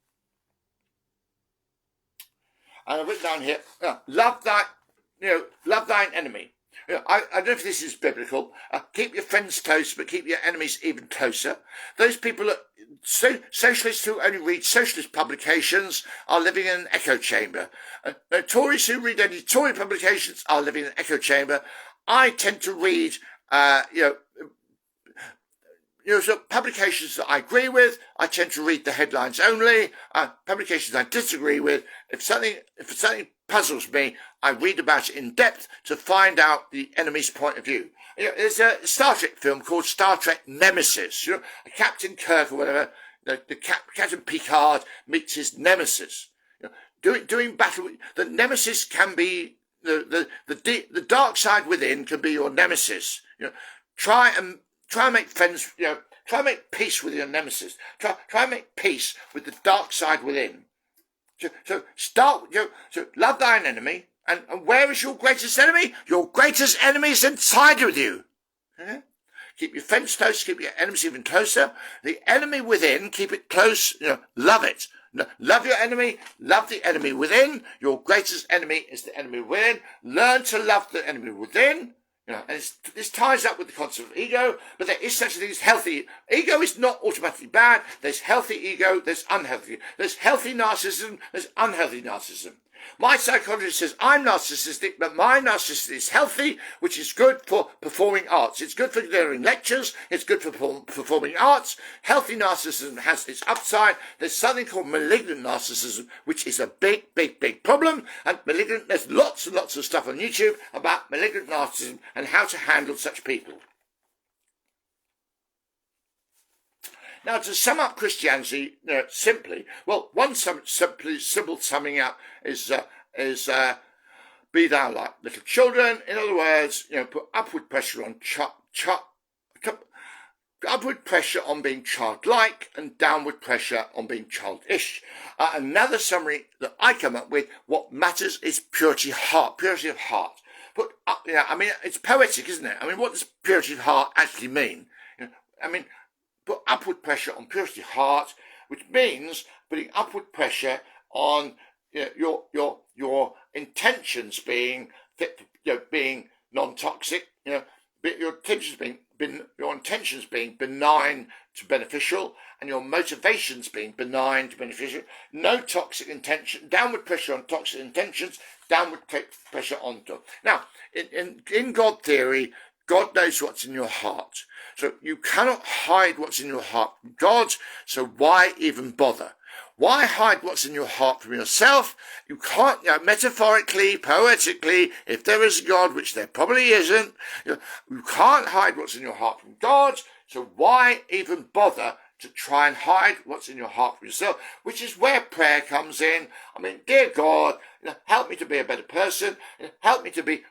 And I've written down here, love thine enemy. I don't know if this is biblical. Keep your friends close, but keep your enemies even closer. Those people, socialists who only read socialist publications, are living in an echo chamber. Tories who read only Tory publications are living in an echo chamber. I tend to read, so publications that I agree with, I tend to read the headlines only. Publications I disagree with, if something puzzles me, I read about it in depth to find out the enemy's point of view. There's a Star Trek film called Star Trek Nemesis. Captain Kirk or whatever, Captain Picard meets his nemesis. Doing battle, the nemesis can be the dark side within can be your nemesis. Try and make friends. Try and make peace with your nemesis. Try and make peace with the dark side within. So love thine enemy, and where is your greatest enemy? Your greatest enemy is inside with you. Keep your friends close, keep your enemies even closer. The enemy within, keep it close, love it. Love your enemy, love the enemy within. Your greatest enemy is the enemy within. Learn to love the enemy within. And this ties up with the concept of ego, but there is such a thing as healthy. Ego is not automatically bad. There's healthy ego, there's unhealthy. There's healthy narcissism, there's unhealthy narcissism. My psychologist says I'm narcissistic, but my narcissism is healthy, which is good for performing arts. It's good for delivering lectures. It's good for performing arts. Healthy narcissism has its upside. There's something called malignant narcissism, which is a big, big, big problem. And there's lots and lots of stuff on YouTube about malignant narcissism and how to handle such people. Now, to sum up Christianity simply, well, one simple summing up is be thou like little children. In other words, put upward pressure on upward pressure on being childlike and downward pressure on being childish. Another summary that I come up with: what matters is purity of heart. But it's poetic, isn't it? What does purity of heart actually mean? Put upward pressure on purity of heart, which means putting upward pressure on your intentions being fit, being non-toxic, your intentions being benign to beneficial, and your motivations being benign to beneficial. No toxic intention, downward pressure on toxic intentions, downward pressure on. Now, in God theory, God knows what's in your heart. So you cannot hide what's in your heart from God, so why even bother? Why hide what's in your heart from yourself? You can't, metaphorically, poetically, if there is a God, which there probably isn't, you can't hide what's in your heart from God, so why even bother to try and hide what's in your heart from yourself, which is where prayer comes in. I mean, dear God, help me to be a better person, help me to be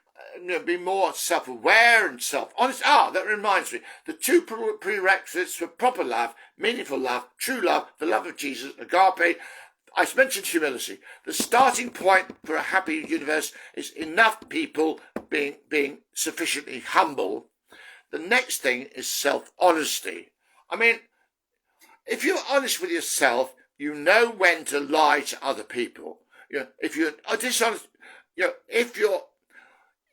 more self-aware and self-honest. That reminds me, the two prerequisites for proper love, meaningful love, true love, the love of Jesus, agape. I mentioned humility. The starting point for a happy universe is enough people being sufficiently humble. The next thing is self-honesty. I mean, if you're honest with yourself, you know when to lie to other people. If you're dishonest,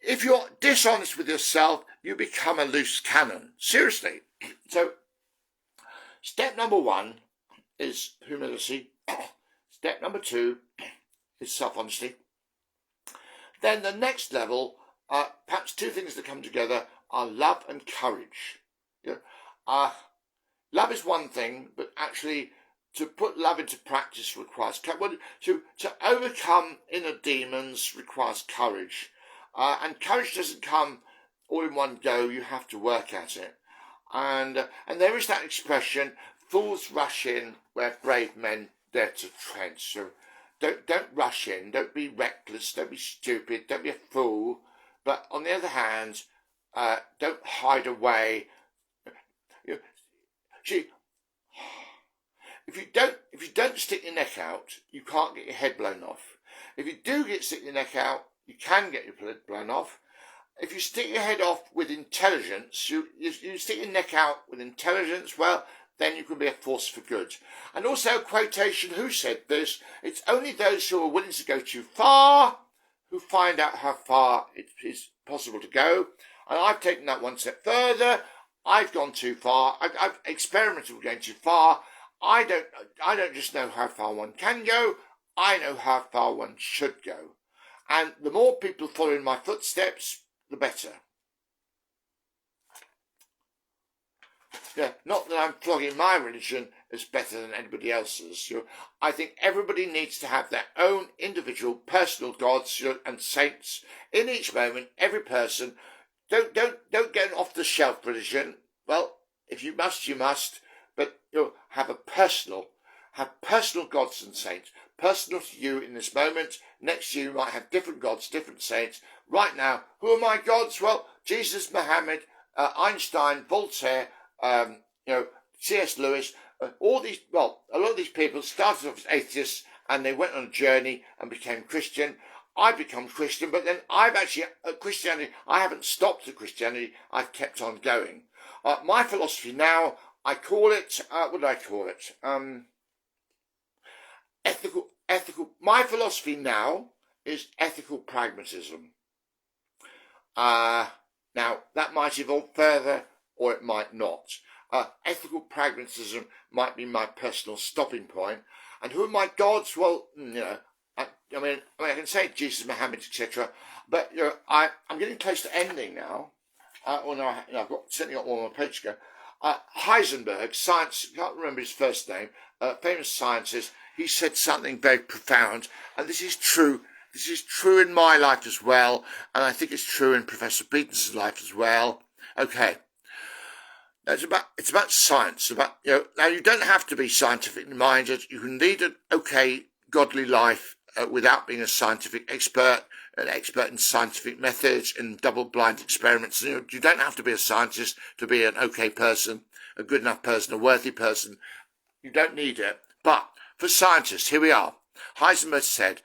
if you're dishonest with yourself, you become a loose cannon. Seriously. So, step number 1 is humility. Step number 2 is self-honesty. Then the next level, perhaps 2 things that come together are love and courage. Love is one thing, but actually to put love into practice requires courage. To overcome inner demons requires courage. And courage doesn't come all in one go. You have to work at it. And there is that expression, fools rush in where brave men dare to tread. So don't rush in. Don't be reckless. Don't be stupid. Don't be a fool. But on the other hand, don't hide away. See, if you don't stick your neck out, you can't get your head blown off. If you do stick your neck out, you can get your head blown off. If you stick your head off with intelligence, you stick your neck out with intelligence, well, then you can be a force for good. And also, quotation, who said this? It's only those who are willing to go too far who find out how far it is possible to go. And I've taken that one step further. I've gone too far. I've experimented with going too far. I don't just know how far one can go. I know how far one should go. And the more people follow in my footsteps, the better. Not that I'm flogging my religion as better than anybody else's. I think everybody needs to have their own individual personal gods and saints in each moment. Every person. Don't get off the shelf religion. Well, if you must, you must. But have personal gods and saints, personal to you in this moment. Next to you might have different gods, different saints. Right now, who are my gods? Well, Jesus, Muhammad, Einstein, Voltaire, C.S. Lewis. A lot of these people started off as atheists and they went on a journey and became Christian. I've become Christian, but then Christianity, I haven't stopped at Christianity, I've kept on going. My philosophy now, I call it, what do I call it? Ethical, my philosophy now is ethical pragmatism. Now, that might evolve further or it might not. Ethical pragmatism might be my personal stopping point. And who are my gods? Well, I can say Jesus, Muhammad, etc. But I'm getting close to ending now. I've certainly got one more page to go. Heisenberg, science, can't remember his first name, famous scientist. He said something very profound, and this is true. This is true in my life as well, and I think it's true in Professor Beaton's life as well. Okay. It's about science. Now you don't have to be scientifically minded. You can lead an okay, godly life without being a scientific expert, an expert in scientific methods and double-blind experiments. You don't have to be a scientist to be an okay person, a good enough person, a worthy person. You don't need it. But for scientists, here we are. Heisenberg said,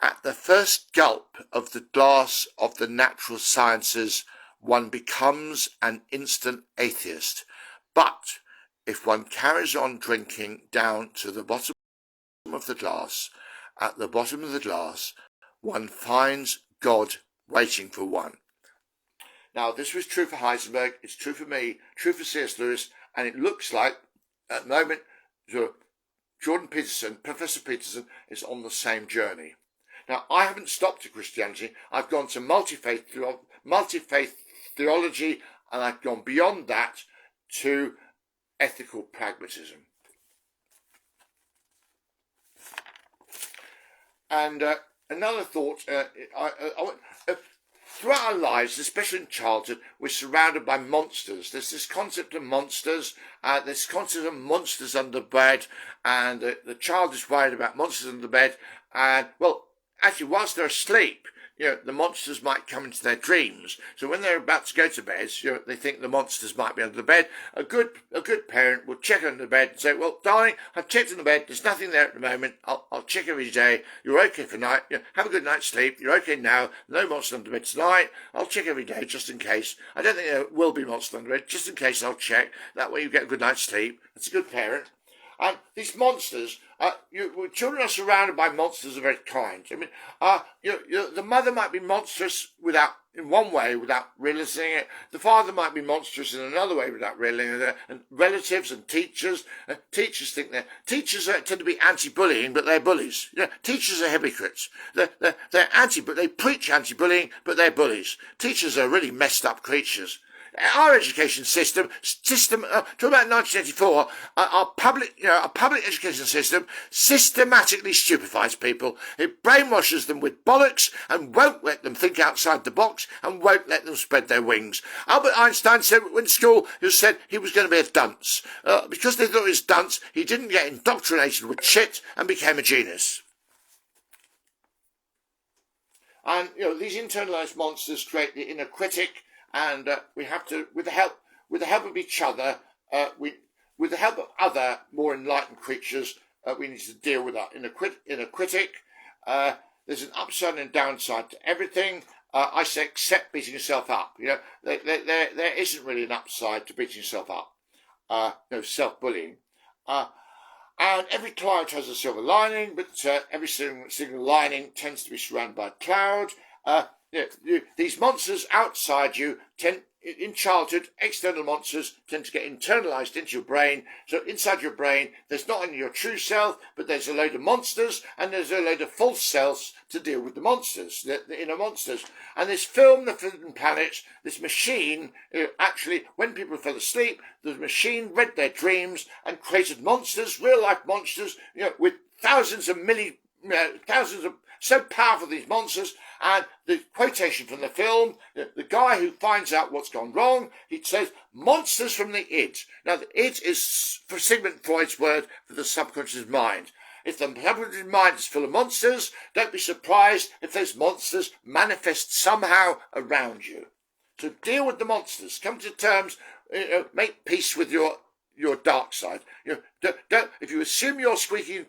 at the first gulp of the glass of the natural sciences, one becomes an instant atheist. But if one carries on drinking down to the bottom of the glass, at the bottom of the glass, one finds God waiting for one. Now, this was true for Heisenberg, it's true for me, true for C.S. Lewis, and it looks like, at the moment, Jordan Peterson, Professor Peterson, is on the same journey. Now, I haven't stopped at Christianity. I've gone to multi-faith theology, and I've gone beyond that to ethical pragmatism. And another thought, throughout our lives, especially in childhood, we're surrounded by monsters. There's this concept of monsters, this concept of monsters under bed, and the child is worried about monsters under the bed. And, well, actually, whilst they're asleep, the monsters might come into their dreams. So when they're about to go to bed, they think the monsters might be under the bed. A good parent will check under the bed and say, well, darling, I've checked on the bed. There's nothing there at the moment. I'll check every day. You're okay for night. Have a good night's sleep. You're okay now. No monster under the bed tonight. I'll check every day just in case. I don't think there will be monster under the bed. Just in case, I'll check. That way you get a good night's sleep. That's a good parent. And these monsters, children are surrounded by monsters of every kind. I mean, the mother might be monstrous in one way without realizing it. The father might be monstrous in another way without realizing it. And relatives and teachers. Teachers tend to be anti-bullying, but they're bullies. Teachers are hypocrites. They're but they preach anti-bullying, but they're bullies. Teachers are really messed up creatures. Our education system, to about 1984, our public education system systematically stupefies people. It brainwashes them with bollocks and won't let them think outside the box and won't let them spread their wings. Albert Einstein said when school, he said he was going to be a dunce. Because they thought he was dunce, he didn't get indoctrinated with shit and became a genius. And, these internalized monsters create the inner critic. And we have to, with the help of each other, with the help of other more enlightened creatures, we need to deal with that inner critic. There's an upside and downside to everything. I say, except beating yourself up. There isn't really an upside to beating yourself up. No self-bullying. And every cloud has a silver lining, but every single lining tends to be surrounded by a cloud. These monsters outside you in childhood, external monsters tend to get internalized into your brain. So inside your brain, there's not only your true self, but there's a load of monsters and there's a load of false selves to deal with the monsters, the inner monsters. And this film, The Forbidden Planet, this machine, actually, when people fell asleep, the machine read their dreams and created monsters, real life monsters, with thousands of so powerful, these monsters. And the quotation from the film, the guy who finds out what's gone wrong, he says, monsters from the id. Now, the id is, for Sigmund Freud's word, for the subconscious mind. If the subconscious mind is full of monsters, don't be surprised if those monsters manifest somehow around you. So deal with the monsters. Come to terms, make peace with your dark side. If you assume you're squeaky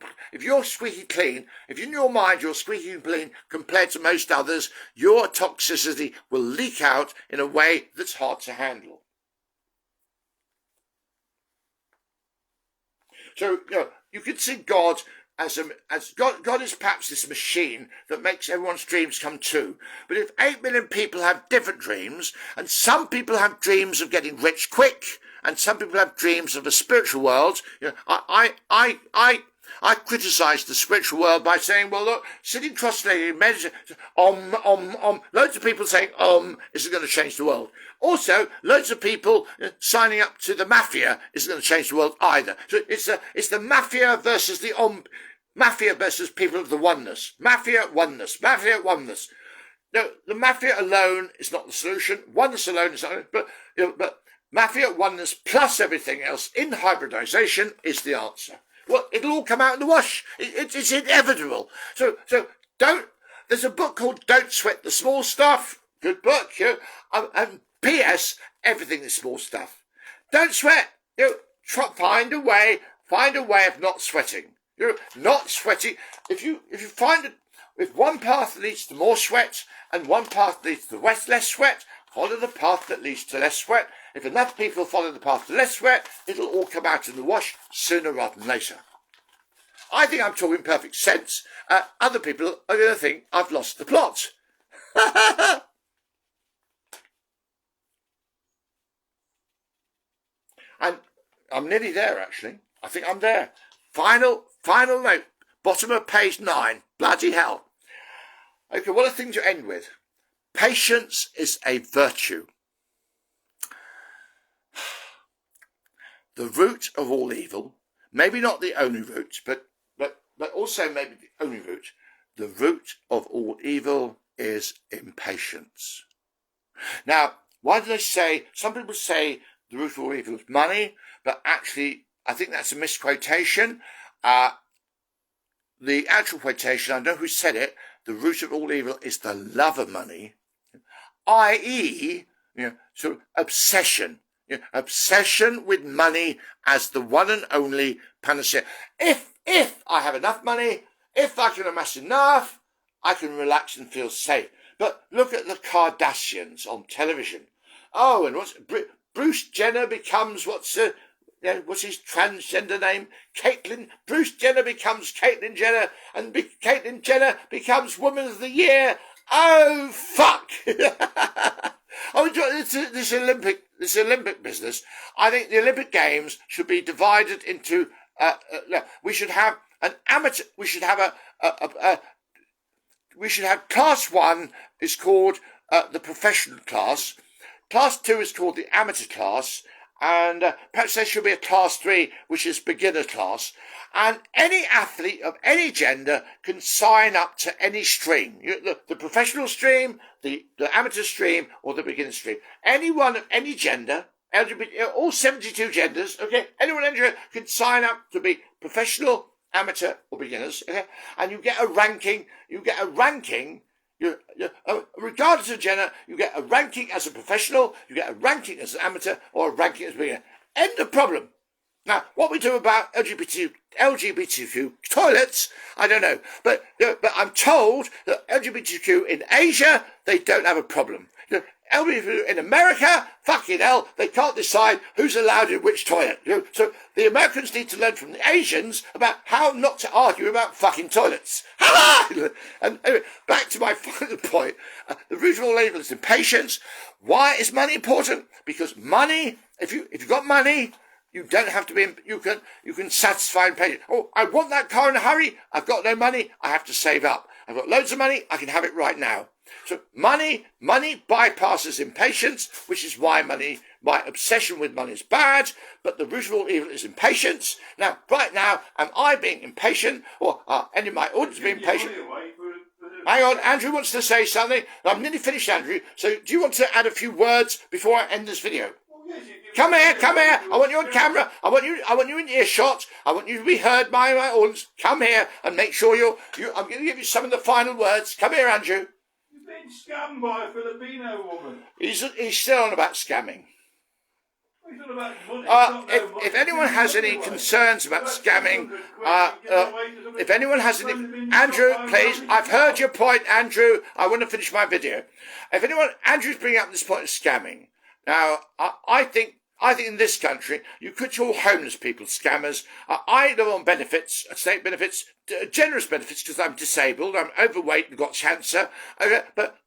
clean, if in your mind you're squeaky clean compared to most others, your toxicity will leak out in a way that's hard to handle. So you could see God as God is perhaps this machine that makes everyone's dreams come true. But if 8 million people have different dreams, and some people have dreams of getting rich quick, and some people have dreams of a spiritual world, I criticise the spiritual world by saying, well, look, sitting cross-legged, meditating, loads of people saying isn't going to change the world. Also, loads of people signing up to the mafia isn't going to change the world either. So it's the mafia versus the mafia versus people of the oneness. Mafia, oneness. No, the mafia alone is not the solution. Oneness alone is not, but mafia, oneness plus everything else in hybridization is the answer. Well, it'll all come out in the wash. It's inevitable. So don't. There's a book called Don't Sweat the Small Stuff. Good book, and P.S. Everything is small stuff. Don't sweat. Find a way of not sweating. Not sweating. If one path leads to more sweat and one path leads to less sweat, Follow the path that leads to less sweat. If enough people follow the path to less sweat, it'll all come out in the wash sooner rather than later. I think I'm talking perfect sense. Other people are going to think I've lost the plot. And I'm nearly there, actually. I think I'm there. Final note. Bottom of page 9. Bloody hell. Okay, what a thing to end with. Patience is a virtue. The root of all evil, maybe not the only root, but also maybe the only root. The root of all evil is impatience. Now, why do they say, some people say the root of all evil is money, but actually, I think that's a misquotation. The actual quotation, I know who said it, the root of all evil is the love of money, i.e., sort of obsession. Obsession with money as the one and only panacea. If I have enough money, if I can amass enough, I can relax and feel safe. But look at the Kardashians on television. Oh, and Bruce Jenner becomes what's his transgender name? Bruce Jenner becomes Caitlyn Jenner, and Caitlyn Jenner becomes Woman of the Year. Oh, fuck! Oh, this Olympic business. I think the Olympic Games should be divided into. We should have an amateur. We should have we should have class 1 is called the professional class. Class 2 is called the amateur class. And perhaps there should be a class 3, which is beginner class. And any athlete of any gender can sign up to any stream. The professional stream, the amateur stream, or the beginner stream. Anyone of any gender, LGBT, all 72 genders, okay, anyone can sign up to be professional, amateur, or beginners, okay? And you get a ranking, regardless of gender, you get a ranking as a professional, you get a ranking as an amateur, or a ranking as a beginner. End of problem. Now, what we do about LGBTQ toilets, I don't know. But I'm told that LGBTQ in Asia, they don't have a problem. LGBTQ in America, fucking hell, they can't decide who's allowed in which toilet. So the Americans need to learn from the Asians about how not to argue about fucking toilets. And anyway, back to my final point. The root of all evil is impatience. Why is money important? Because money, if you've got money, you don't have to be, you can satisfy impatience. Oh, I want that car in a hurry. I've got no money. I have to save up. I've got loads of money. I can have it right now. So money bypasses impatience, which is why my obsession with money is bad, but the root of all evil is impatience. Now, right now, am I being impatient, or are any of my audience being impatient? Hang on, Andrew wants to say something. I'm nearly finished, Andrew. So do you want to add a few words before I end this video? Come here. I want you on camera. I want you in earshot. I want you to be heard by my audience. Come here and make sure I'm going to give you some of the final words. Come here, Andrew. You've been scammed by a Filipino woman. He's still on about scamming. He's on about money. If anyone has any concerns about scamming, if anyone has any, Andrew, please, I've heard your point, Andrew. I want to finish my video. Andrew's bringing up this point of scamming. Now, I think in this country, you could call homeless people scammers. I live on benefits, state benefits, generous benefits, because I'm disabled, I'm overweight and got cancer. But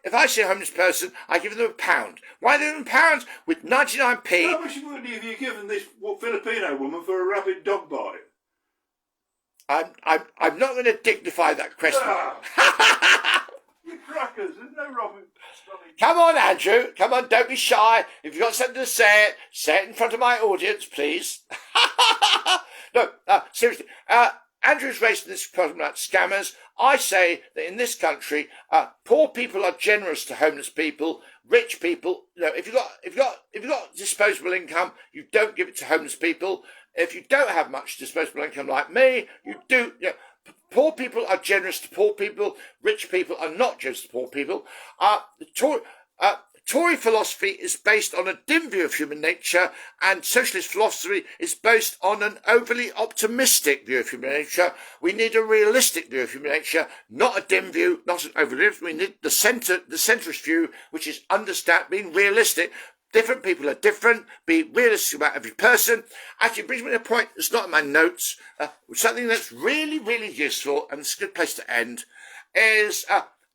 if I see a homeless person, I give them £1. Why do they give them £1? With 99p. How much money have you given this Filipino woman for a rabid dog bite? I'm not going to dignify that question. You crackers, there's no Robin. Come on, Andrew. Come on, don't be shy. If you've got something to say it in front of my audience, please. No, seriously. Andrew's raised this problem about scammers. I say that in this country, poor people are generous to homeless people. Rich people, if you've got disposable income, you don't give it to homeless people. If you don't have much disposable income like me, you do. Poor people are generous to poor people. Rich people are not generous to poor people. Tory philosophy is based on a dim view of human nature, and socialist philosophy is based on an overly optimistic view of human nature. We need a realistic view of human nature, not a dim view, not an overly. We need the centrist view, which is being realistic. Different people are different. Be realistic about every person. Actually, it brings me to a point that's not in my notes. Something that's really, really useful, and it's a good place to end, is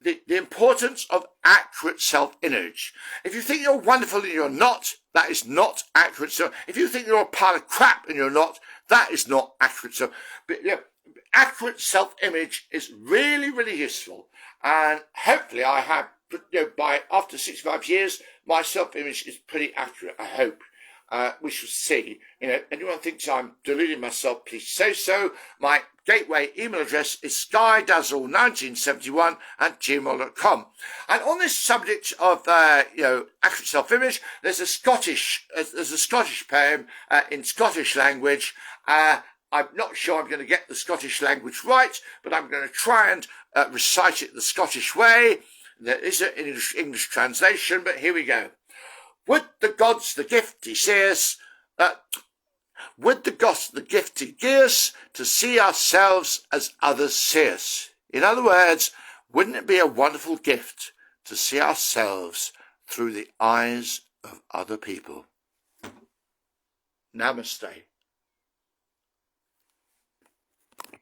the importance of accurate self-image. If you think you're wonderful and you're not, that is not accurate self. If you think you're a pile of crap and you're not, that is not accurate self. But accurate self-image is really, really useful, and hopefully I have. By after 65 years, my self-image is pretty accurate. I hope. We shall see. Anyone thinks I'm deluding myself, please say so. My gateway email address is skydazzle1971@gmail.com. And on this subject of accurate self-image, there's a Scottish poem in Scottish language. I'm not sure I'm going to get the Scottish language right, but I'm going to try and recite it the Scottish way. There is an English translation, but here we go. Would the gods the gift he sees, would the gods the gift he gives to see ourselves as others see us? In other words, wouldn't it be a wonderful gift to see ourselves through the eyes of other people? Namaste.